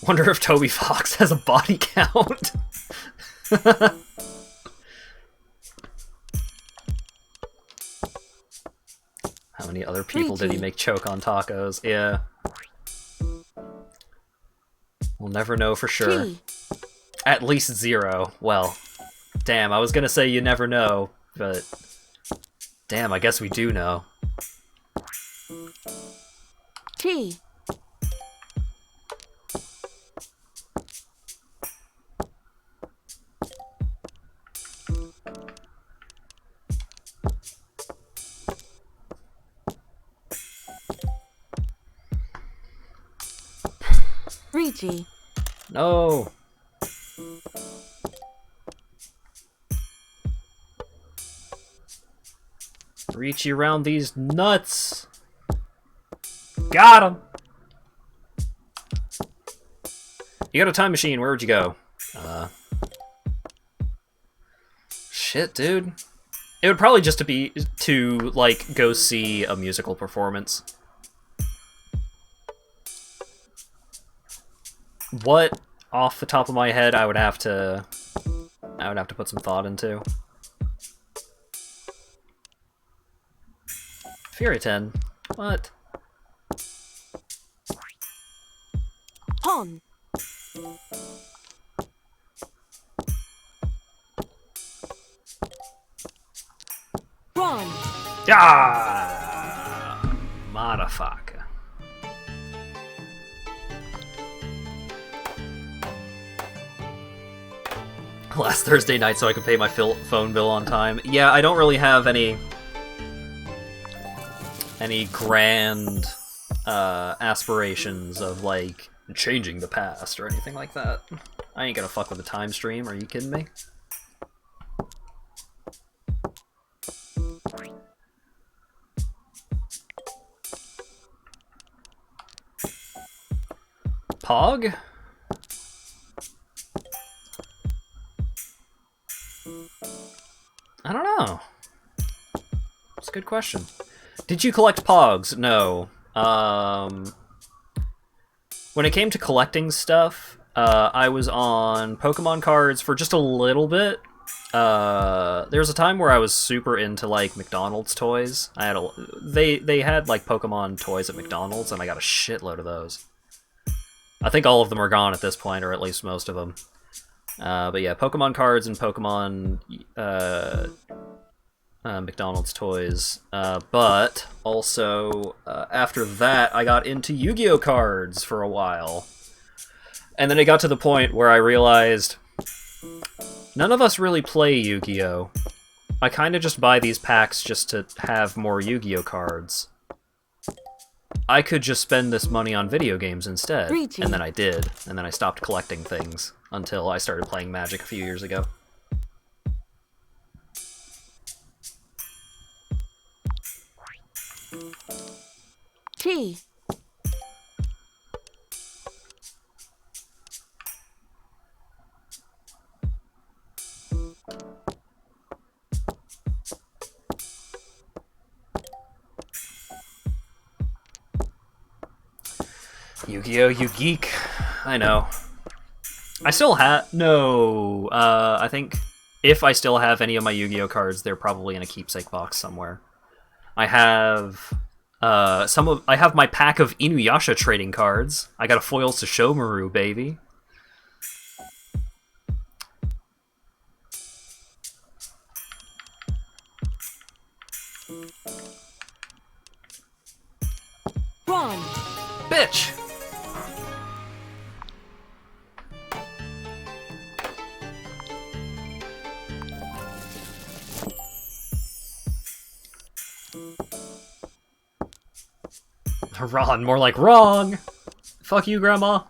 A: Wonder if Toby Fox has a body count. How many other people did he make choke on tacos? Yeah. We'll never know for sure. At least 0. Well, damn, I was gonna say you never know, but... Damn, I guess we do know.
L: T. Richie.
A: No. Reach you around these nuts. Got him. You got a time machine. Where would you go? Shit, dude. It would probably just be to like go see a musical performance. What, off the top of my head, I would have to put some thought into. Fury 10. What?
L: Pawn. Pawn.
A: Ah, motherfucker. Last Thursday night so I could pay my phone bill on time. Yeah, I don't really have any grand aspirations of like changing the past or anything like that. I ain't gonna fuck with a time stream, are you kidding me? Pog? I don't know. It's a good question. Did you collect Pogs? No. When it came to collecting stuff, I was on Pokemon cards for just a little bit. There was a time where I was super into like McDonald's toys. I had they had like Pokemon toys at McDonald's, and I got a shitload of those. I think all of them are gone at this point, or at least most of them. But yeah, Pokemon cards and Pokemon McDonald's toys. But also, after that, I got into Yu-Gi-Oh cards for a while. And then it got to the point where I realized none of us really play Yu-Gi-Oh! I kind of just buy these packs just to have more Yu-Gi-Oh cards. I could just spend this money on video games instead. And then I did. And then I stopped collecting things until I started playing Magic a few years ago.
L: T.
A: Yu-Gi-Oh! You geek. I know. I still have... No. I think if I still have any of my Yu-Gi-Oh! Cards, they're probably in a keepsake box somewhere. I have... I have my pack of Inuyasha trading cards. I got a foils to Shomaru, baby.
L: Run.
A: Bitch! Ron, more like wrong! Fuck you, Grandma!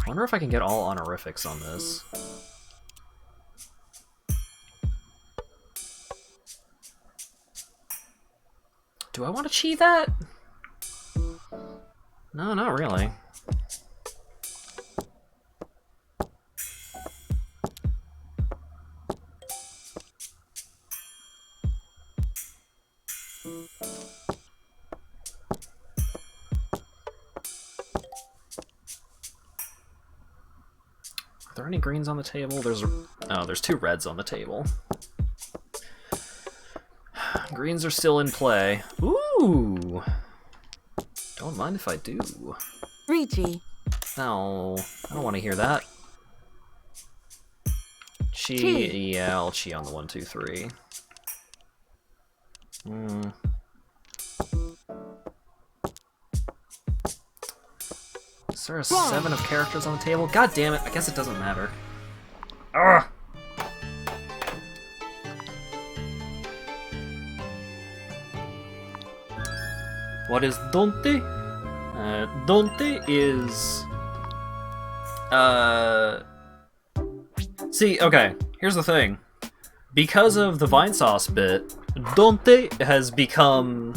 A: I wonder if I can get all honorifics on this. Do I want to cheat that? No, not really. Are there any greens on the table? There's two reds on the table. Greens are still in play. Ooh! Don't mind if I do.
L: Richie.
A: No, I don't want to hear that. Chi, yeah, I'll chi on the 1, 2, 3. there a 7 of characters on the table? God damn it, I guess it doesn't matter. Ugh! What is Dante? Dante is... See, okay, here's the thing. Because of the Vine Sauce bit, Dante has become...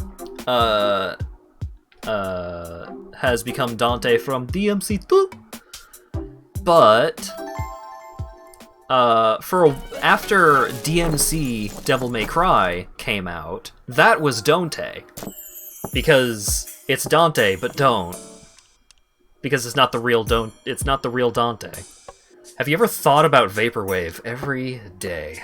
A: Dante from DMC2. But... after DMC Devil May Cry came out, that was Dante. Because it's Dante, but don't. Because it's not the real Dante. Have you ever thought about Vaporwave every day?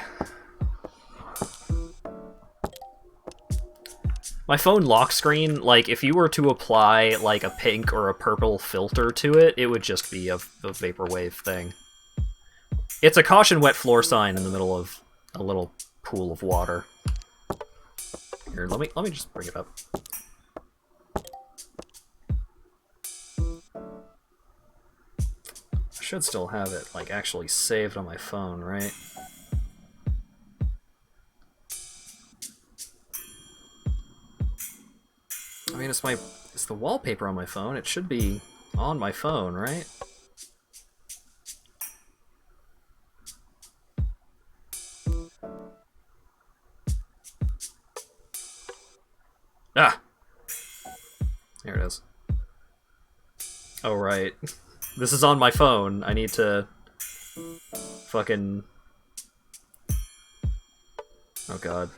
A: My phone lock screen, like, if you were to apply, like, a pink or a purple filter to it, it would just be a Vaporwave thing. It's a caution wet floor sign in the middle of a little pool of water. Here, let me just bring it up. I should still have it, like, actually saved on my phone, right? I mean, it's the wallpaper on my phone. It should be on my phone, right? Ah! Here it is. Oh, right. This is on my phone. I need to... fucking... Oh, God.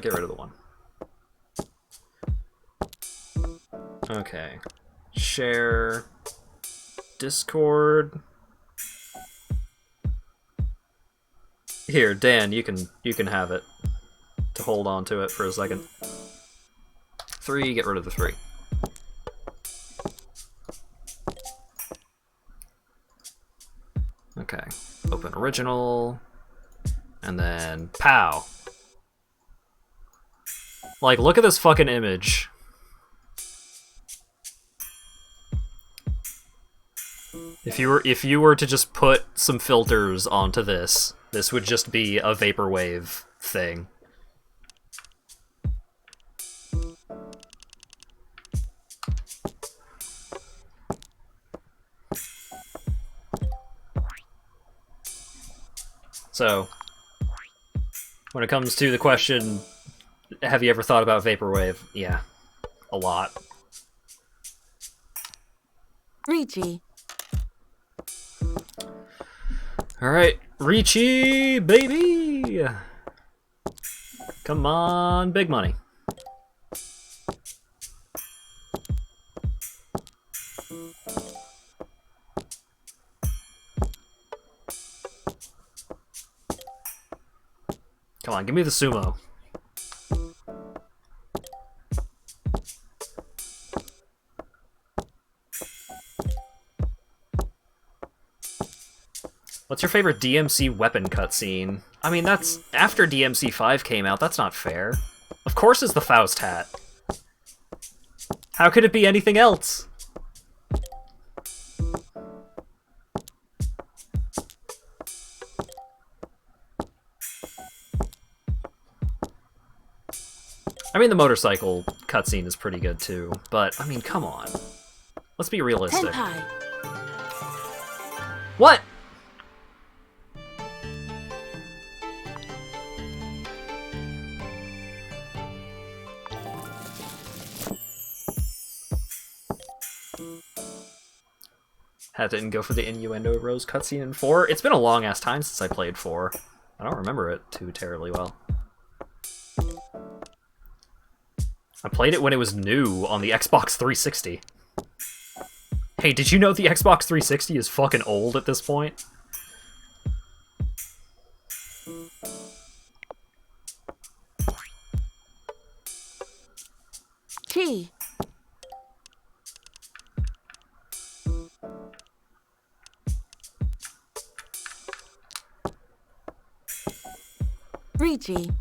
A: Get rid of the one. Okay. Share... Discord... Here, Dan, you can have it. To hold on to it for a second. 3, get rid of the 3. Okay. Open original. And then pow. Like, look at this fucking image. If you were to just put some filters onto this would just be a Vaporwave thing. So, when it comes to the question, have you ever thought about Vaporwave? Yeah, a lot.
L: Ricci.
A: Alright, Ricci, baby! Come on, big money. Come on, give me the sumo. What's your favorite DMC weapon cutscene? I mean, that's... after DMC 5 came out, that's not fair. Of course it's the Faust hat. How could it be anything else? I mean, the motorcycle cutscene is pretty good too, but, I mean, come on. Let's be realistic.
L: Senpai.
A: What? Didn't go for the innuendo Rose cutscene in 4. It's been a long-ass time since I played 4. I don't remember it too terribly well. I played it when it was new on the Xbox 360. Hey, did you know the Xbox 360 is fucking old at this point?
L: T. Ricci.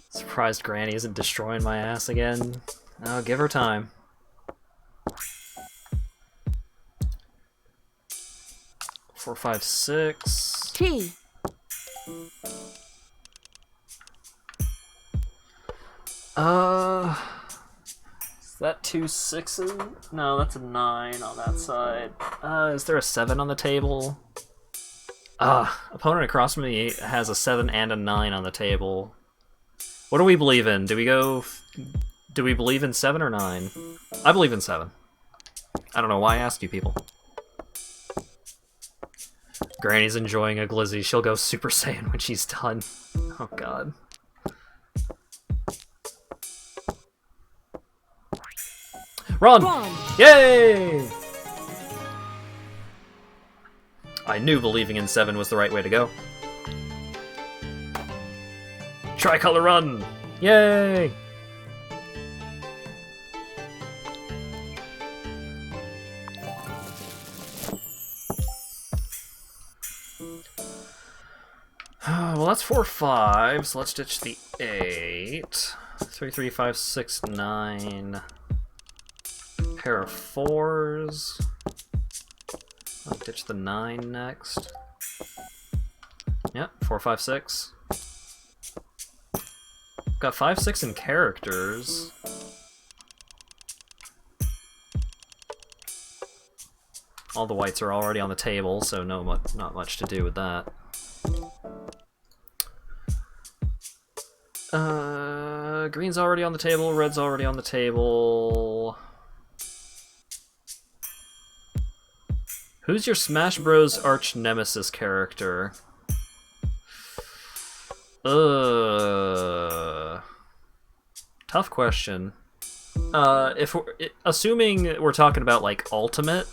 A: Surprised Granny isn't destroying my ass again. Oh, give her time. Four, five, six.
L: T.
A: Is that 2 6s? No, that's a 9 on that side. Is there a 7 on the table? Opponent across from me has a 7 and a 9 on the table. What do we believe in? Do we believe in 7 or 9? I believe in 7. I don't know why I asked you people. Granny's enjoying a glizzy. She'll go Super Saiyan when she's done. Oh god. Run! Yay! I knew believing in 7 was the right way to go. Tricolor run! Yay! Well, that's 4, 5, so let's ditch the 8. 3, 3, 5, 6, 9. Pair of 4s. I'll ditch the 9 next. Yep, 4, 5, 6. Got 5, 6 in characters. All the whites are already on the table, so not much to do with that. Green's already on the table, red's already on the table. Who's your Smash Bros. Arch Nemesis character? Tough question. If we're assuming we're talking about like Ultimate,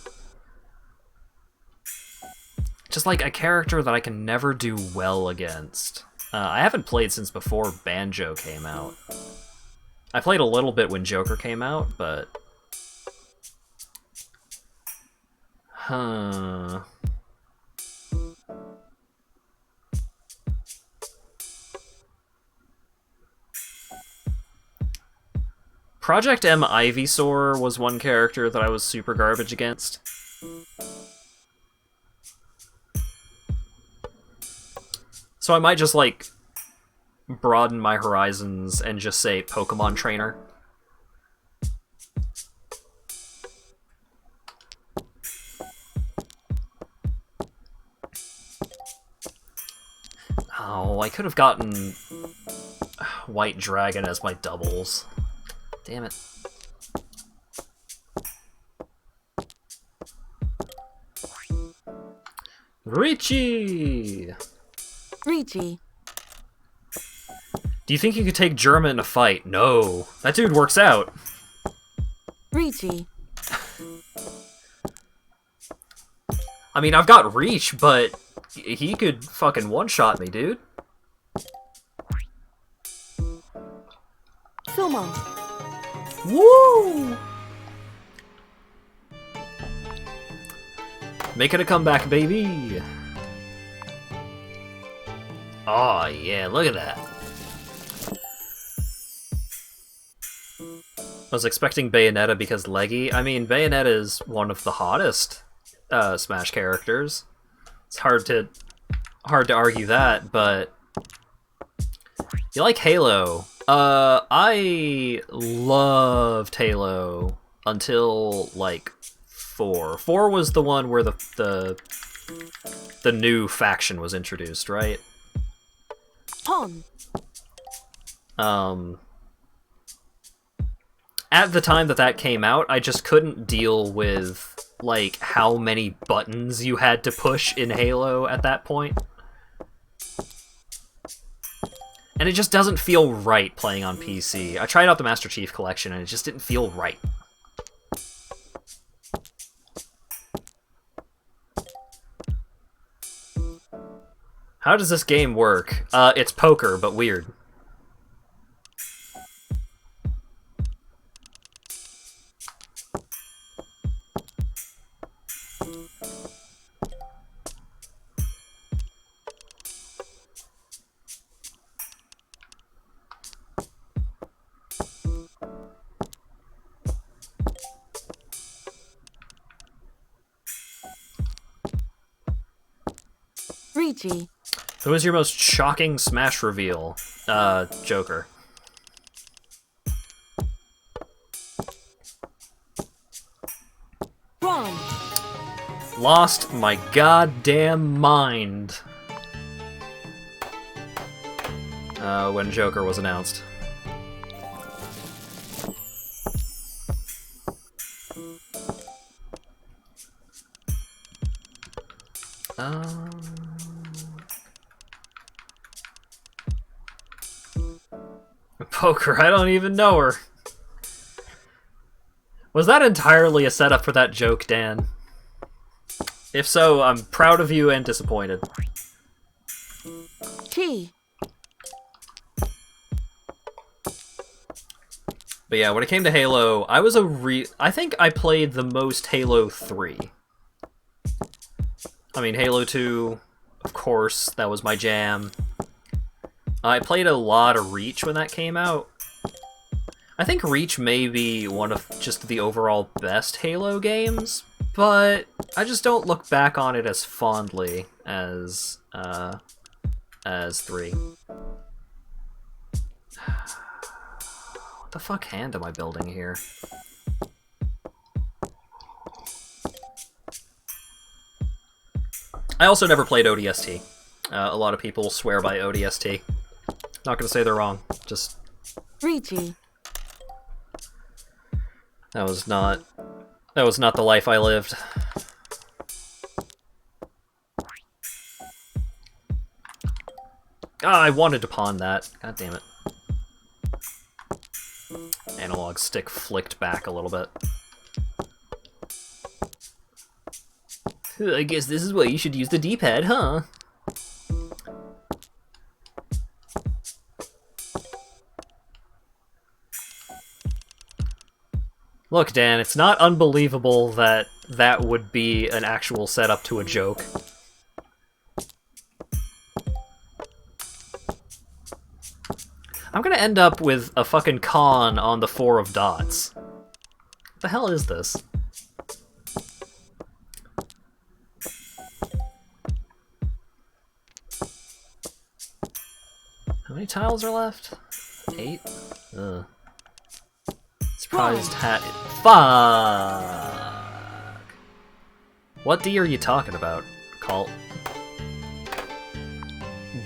A: just like a character that I can never do well against. I haven't played since before Banjo came out. I played a little bit when Joker came out, but... Huh... Project M Ivysaur was one character that I was super garbage against. So I might just, like, broaden my horizons and just say Pokemon Trainer. Oh, I could have gotten White Dragon as my doubles. Damn it. Richie!
L: Richie.
A: Do you think you could take Germa in a fight? No. That dude works out.
L: Richie.
A: I mean, I've got reach, but he could fucking one-shot me, dude.
L: Sumo.
A: Woo! Making a comeback, baby! Oh yeah, look at that. I was expecting Bayonetta because leggy. I mean, Bayonetta is one of the hottest Smash characters. It's hard to argue that, but you like Halo. I loved Halo until like 4. 4 was the one where the new faction was introduced, right?
L: Pawn.
A: At the time that came out, I just couldn't deal with like how many buttons you had to push in Halo at that point. And it just doesn't feel right playing on PC. I tried out the Master Chief Collection and it just didn't feel right. How does this game work? It's poker, but weird.
L: Ricci.
A: Who was your most shocking Smash reveal? Joker.
L: Ron.
A: Lost my goddamn mind when Joker was announced. Poker, I don't even know her. Was that entirely a setup for that joke, Dan? If so, I'm proud of you and disappointed.
L: T.
A: But yeah, when it came to Halo, I think I played the most Halo 3. I mean, Halo 2, of course, that was my jam. I played a lot of Reach when that came out. I think Reach may be one of just the overall best Halo games, but I just don't look back on it as fondly as 3. What the fuck hand am I building here? I also never played ODST. A lot of people swear by ODST. Not gonna say they're wrong. Just
L: Ricci.
A: that was not the life I lived. Ah, I wanted to pawn that. God damn it. Analog stick flicked back a little bit. I guess this is why you should use the D-pad, huh? Look, Dan, it's not unbelievable that that would be an actual setup to a joke. I'm gonna end up with a fucking con on the 4 of dots. What the hell is this? How many tiles are left? 8? Ugh. Surprised hat. Fuck! What D are you talking about, Colt?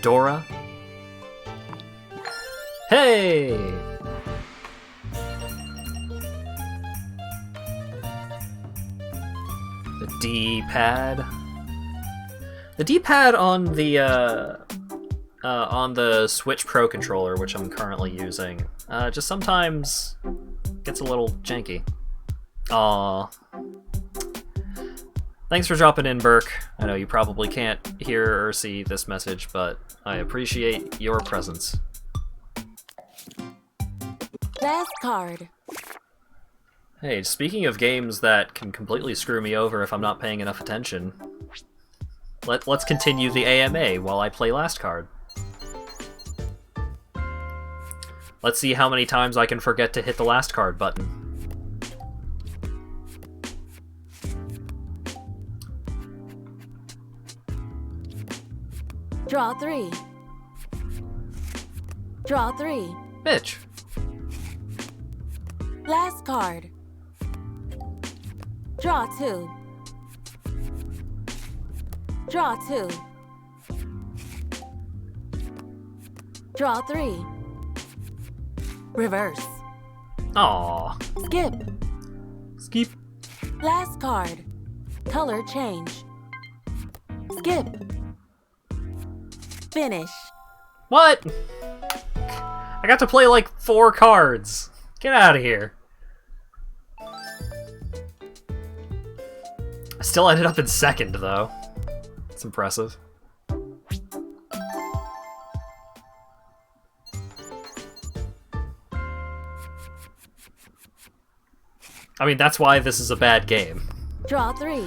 A: Dora? Hey! The D-pad. The D-pad on the Switch Pro controller, which I'm currently using, just sometimes gets a little janky. Aww. Thanks for dropping in, Burke. I know you probably can't hear or see this message, but I appreciate your presence.
L: Last card.
A: Hey, speaking of games that can completely screw me over if I'm not paying enough attention, let's continue the AMA while I play last card. Let's see how many times I can forget to hit the last card button.
L: Draw 3. Draw 3.
A: Bitch.
L: Last card. Draw 2. Draw 2. Draw 3. Reverse.
A: Aww.
L: Skip.
A: Skip.
L: Last card. Color change. Skip. Finish.
A: What? I got to play like 4 cards. Get out of here. I still ended up in second, though. It's impressive. I mean, that's why this is a bad game.
L: Draw 3.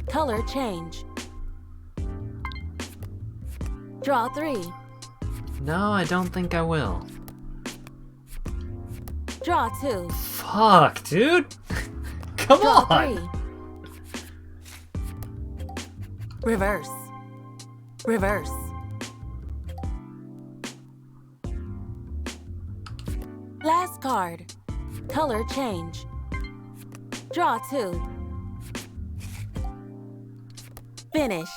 L: Color change. Draw 3.
A: No, I don't think I will.
L: Draw 2.
A: Fuck, dude. Come
L: Draw
A: on.
L: 3. Reverse. Reverse. Last card. Color change. Draw 2. Finish.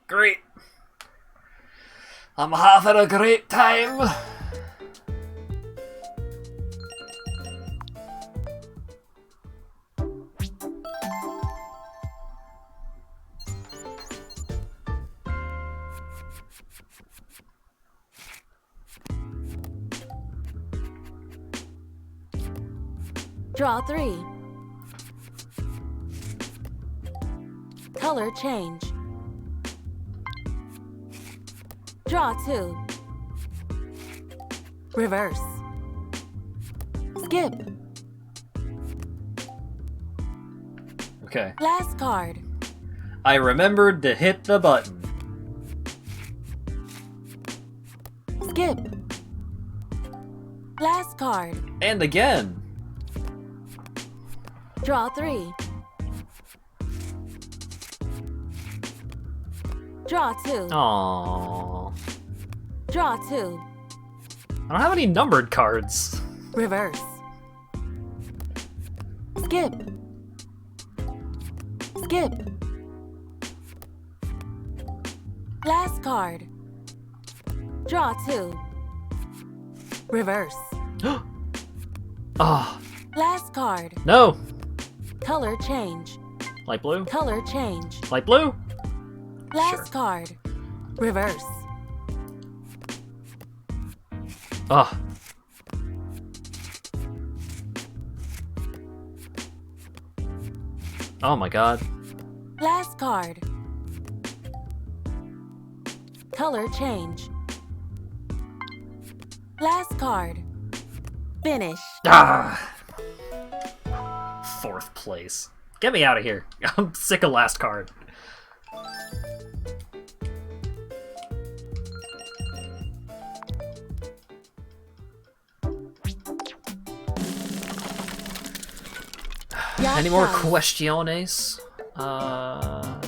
A: Great. I'm having a great time.
L: Draw 3. Color change. Draw 2. Reverse. Skip.
A: Okay.
L: Last card.
A: I remembered to hit the button.
L: Skip. Last card.
A: And again.
L: Draw 3. Draw 2.
A: Aww.
L: Draw 2.
A: I don't have any numbered cards.
L: Reverse. Skip. Skip. Last card. Draw 2. Reverse.
A: Oh.
L: Last card.
A: No.
L: Color change.
A: Light blue?
L: Color change.
A: Light blue?
L: Last card. Reverse.
A: Ugh. Oh my god.
L: Last card. Color change. Last card. Finish.
A: Ah. 4th place. Get me out of here. I'm sick of last card. Any more questiones? Yeah,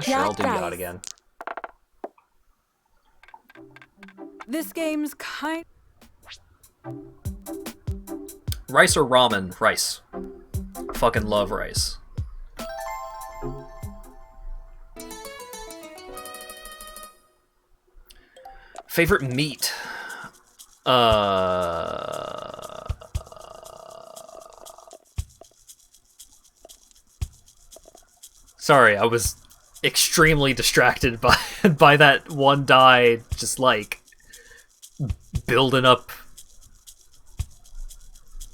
A: sure, I'll do yacht again.
M: This game's kind.
A: Rice or ramen? Rice. Fucking love rice. Favorite meat? Sorry, I was extremely distracted by by that one die, just like building up.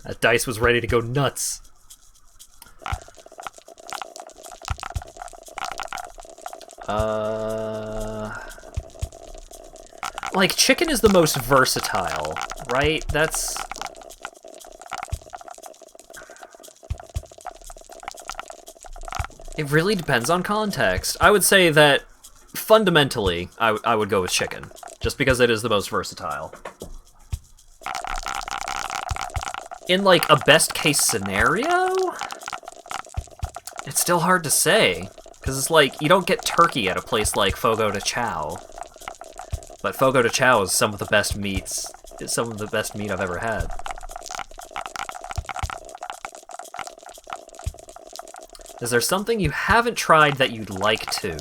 A: That dice was ready to go nuts. Like, chicken is the most versatile, right? That's... It really depends on context. I would say that, fundamentally, I would go with chicken, just because it is the most versatile. In, like, a best-case scenario? It's still hard to say, because it's like, you don't get turkey at a place like Fogo de Chao. But Fogo de Chao is some of the best meats, it's some of the best meat I've ever had. Is there something you haven't tried that you'd like to?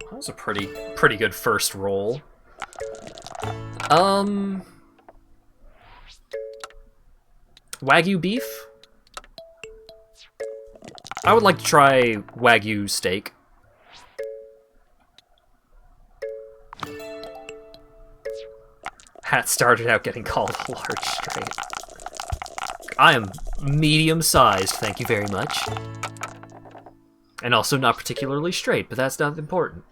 A: That was a pretty good first roll. Wagyu beef? I would like to try Wagyu steak. Hat started out getting called a large straight. I am medium-sized, thank you very much. And also not particularly straight, but that's not important.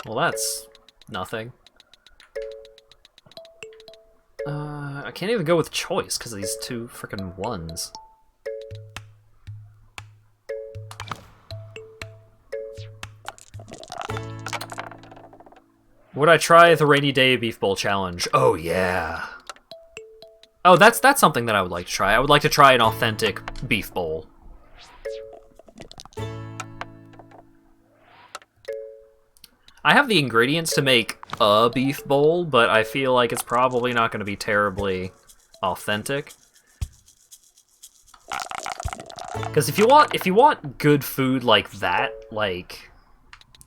A: Well, that's nothing. I can't even go with choice because of these two frickin' ones. Would I try the rainy day beef bowl challenge? Oh yeah. Oh, that's something that I would like to try. I would like to try an authentic beef bowl. I have the ingredients to make a beef bowl, but I feel like it's probably not going to be terribly authentic. Because if you want good food like that, like,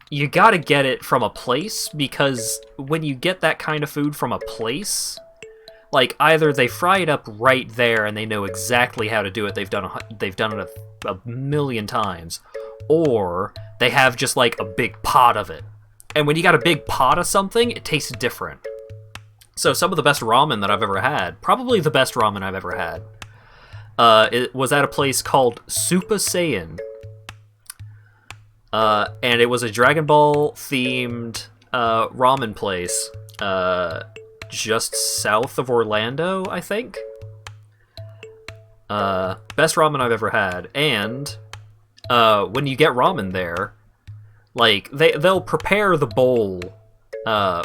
A: you gotta get it from a place, because when you get that kind of food from a place, like, either they fry it up right there and they know exactly how to do it, they've done it a million times, or they have just like a big pot of it. And when you got a big pot of something, it tastes different. So some of the best ramen that I've ever had, probably the best ramen I've ever had, it was at a place called Super Saiyan. And it was a Dragon Ball themed ramen place just south of Orlando, I think. Best ramen I've ever had. And when you get ramen there, like they'll prepare the bowl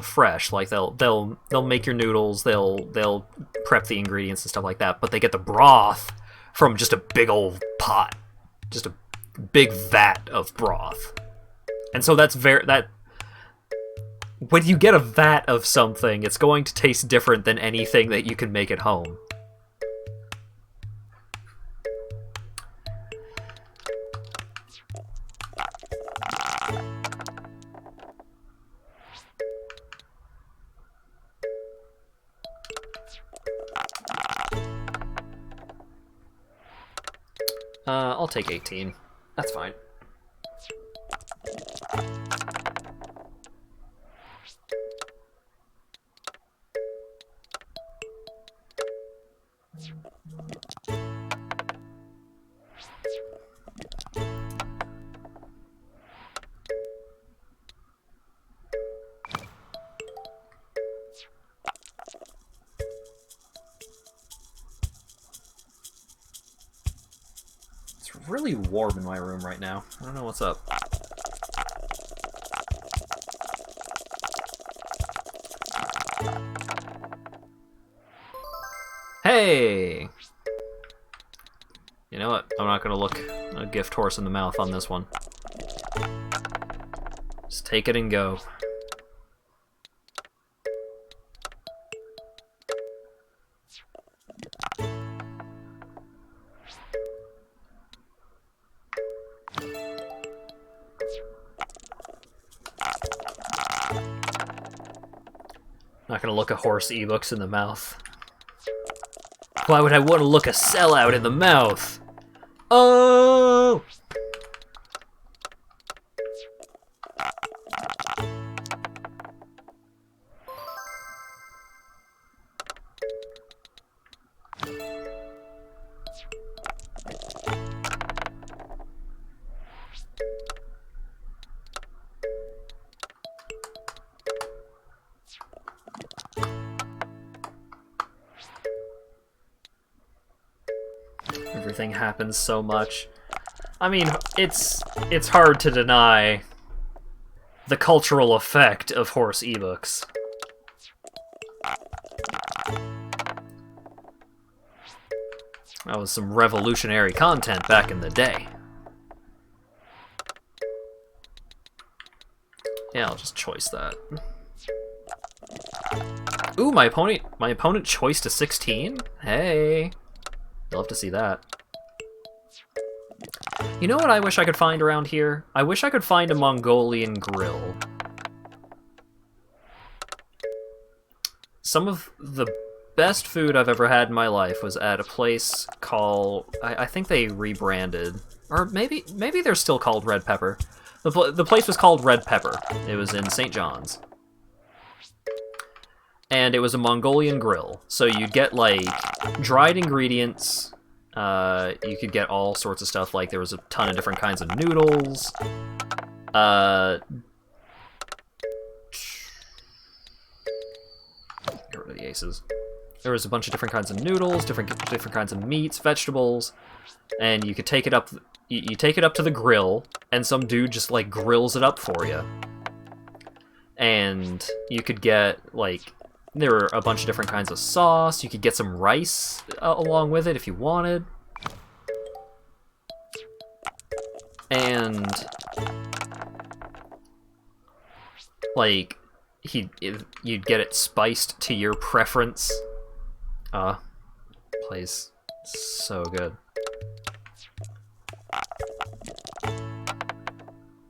A: fresh. Like they'll make your noodles, they'll prep the ingredients and stuff like that, but they get the broth from just a big old pot. Just a big vat of broth. And so that's when you get a vat of something, it's going to taste different than anything that you can make at home. I'll take 18. That's fine. It's really warm in my room right now. I don't know what's up. Hey! You know what? I'm not gonna look a gift horse in the mouth on this one. Just take it and go. Not gonna look a horse ebooks in the mouth. Why would I want to look a sellout in the mouth? Oh! Everything happens so much. I mean, it's hard to deny the cultural effect of horse ebooks. That was some revolutionary content back in the day. Yeah, I'll just choice that. Ooh, my opponent choiced a 16? Hey. You'll have to see that. You know what I wish I could find around here? I wish I could find a Mongolian grill. Some of the best food I've ever had in my life was at a place called... I think they rebranded. Or maybe they're still called Red Pepper. The place was called Red Pepper. It was in St. John's. And it was a Mongolian grill. So you'd get, like, dried ingredients. You could get all sorts of stuff. Like, there was a ton of different kinds of noodles. Get rid of the aces. There was a bunch of different kinds of noodles, different kinds of meats, vegetables, and you could take it up. You take it up to the grill, and some dude just like grills it up for you. And you could get like there were a bunch of different kinds of sauce. You could get some rice along with it if you wanted. And like you'd get it spiced to your preference. Place so good.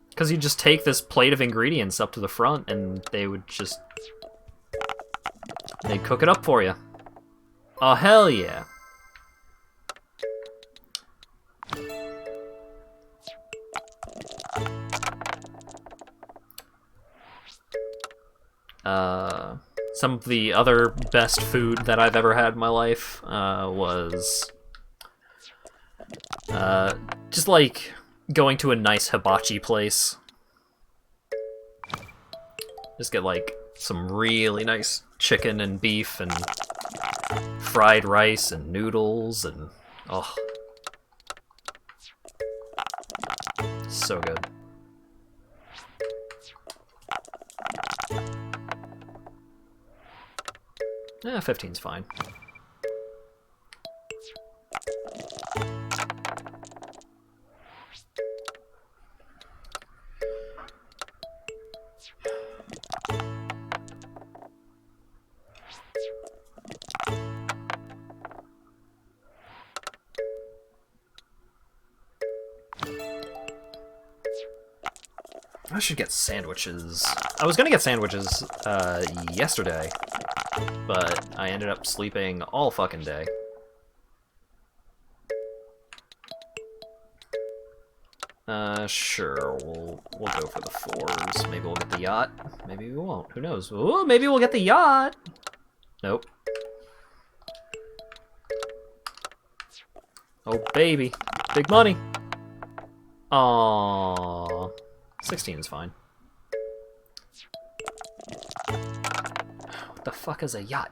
A: Because you just take this plate of ingredients up to the front and they'd cook it up for you. Oh, hell yeah. Some of the other best food that I've ever had in my life was just like going to a nice hibachi place. Just get like some really nice chicken and beef and fried rice and noodles and oh, so good. Yeah, 15's fine. I should get sandwiches. I was gonna get sandwiches yesterday, but I ended up sleeping all fucking day. Sure, we'll go for the 4s. Maybe we'll get the yacht. Maybe we won't. Who knows? Ooh, maybe we'll get the yacht! Nope. Oh, baby. Big money! Aww. 16 is fine. What the fuck is a yacht?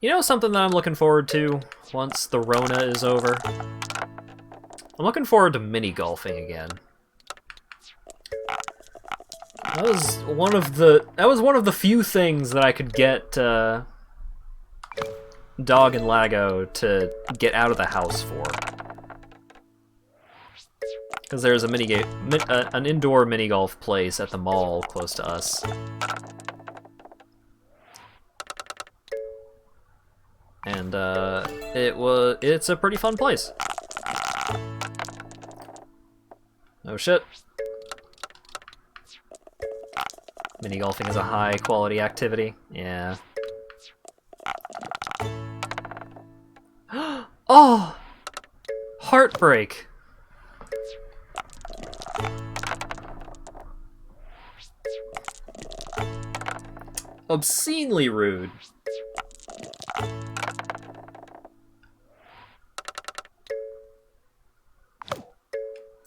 A: You know something that I'm looking forward to once the Rona is over? I'm looking forward to mini-golfing again. That was one of the few things that I could get Dog and Lago to get out of the house for. Because there's an indoor mini-golf place at the mall close to us. And it's a pretty fun place. Oh shit. Mini golfing is a high quality activity. Yeah. Oh! Heartbreak. Obscenely rude.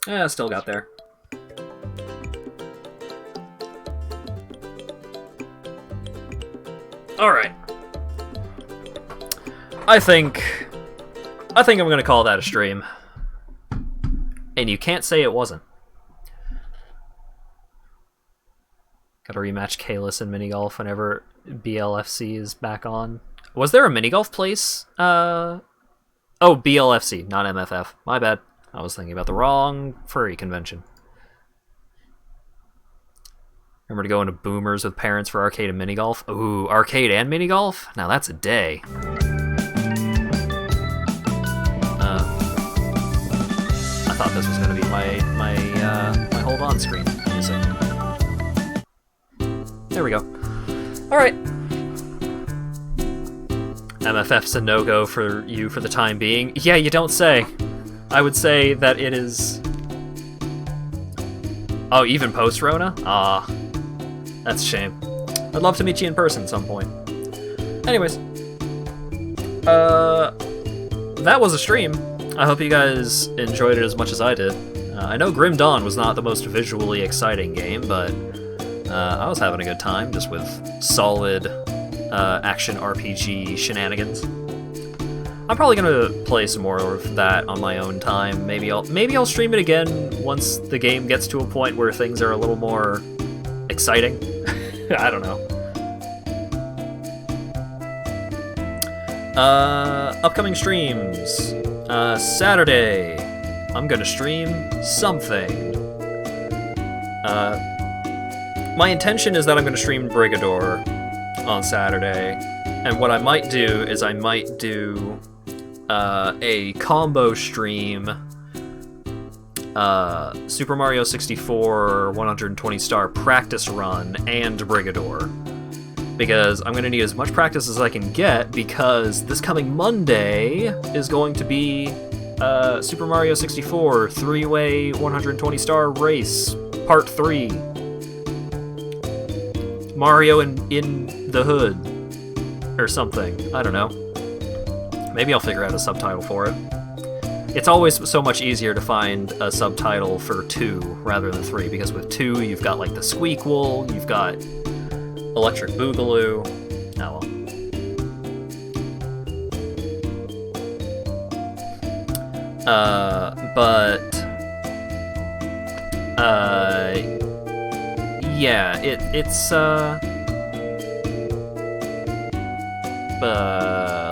A: Yeah, still got there. Alright. I think I'm gonna call that a stream. And you can't say it wasn't. Gotta rematch Kalis in minigolf whenever BLFC is back on. Was there a minigolf place? Oh, BLFC, not MFF. My bad. I was thinking about the wrong furry convention. Remember to go into Boomers with parents for arcade and mini golf? Ooh, arcade and mini golf? Now that's a day. I thought this was gonna be my hold on screen music. There we go. All right. MFF's a no-go for you for the time being. Yeah, you don't say. I would say that it is... Oh, even post-Rona? Ah, that's a shame. I'd love to meet you in person at some point. Anyways. That was a stream. I hope you guys enjoyed it as much as I did. I know Grim Dawn was not the most visually exciting game, but I was having a good time just with solid action RPG shenanigans. I'm probably gonna play some more of that on my own time. Maybe I'll stream it again once the game gets to a point where things are a little more exciting. I don't know. Upcoming streams. Saturday, I'm gonna stream something. My intention is that I'm gonna stream Brigador on Saturday, and what I might do is I might do a combo stream, Super Mario 64 120 star practice run and Brigador, because I'm gonna need as much practice as I can get, because this coming Monday is going to be Super Mario 64 3-way 120 star race part 3. Mario in the hood or something. I don't know. Maybe I'll figure out a subtitle for it. It's always so much easier to find a subtitle for 2 rather than 3, because with 2 you've got like the Squeakquel, you've got Electric Boogaloo. Oh well. Yeah, it's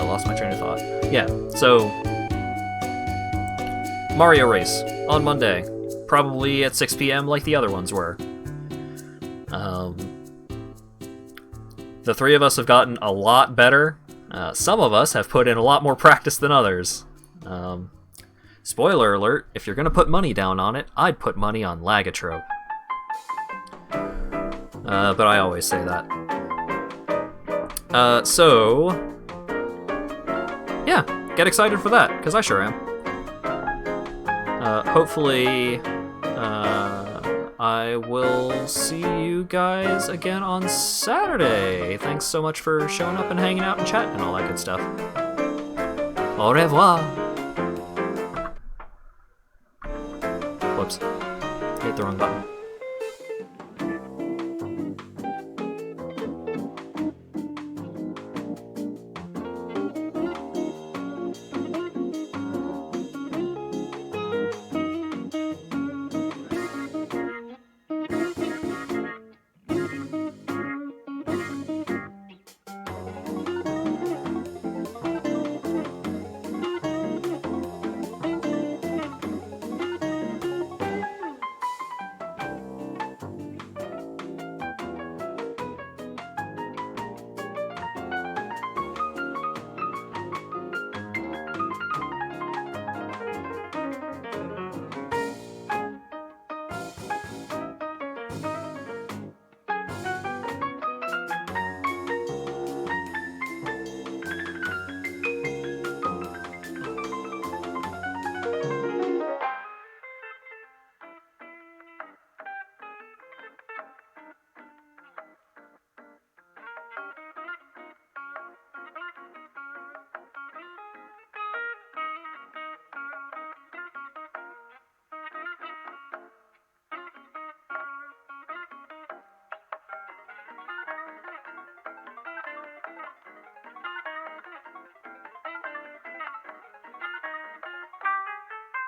A: lost my train of thought. Yeah, so Mario Race on Monday, probably at 6 p.m. like the other ones were. The three of us have gotten a lot better. Some of us have put in a lot more practice than others. Spoiler alert, if you're gonna put money down on it, I'd put money on Lagatrope. But I always say that. So... yeah, get excited for that, because I sure am. Hopefully, I will see you guys again on Saturday. Thanks so much for showing up and hanging out and chatting and all that good stuff. Au revoir! Whoops. Hit the wrong button.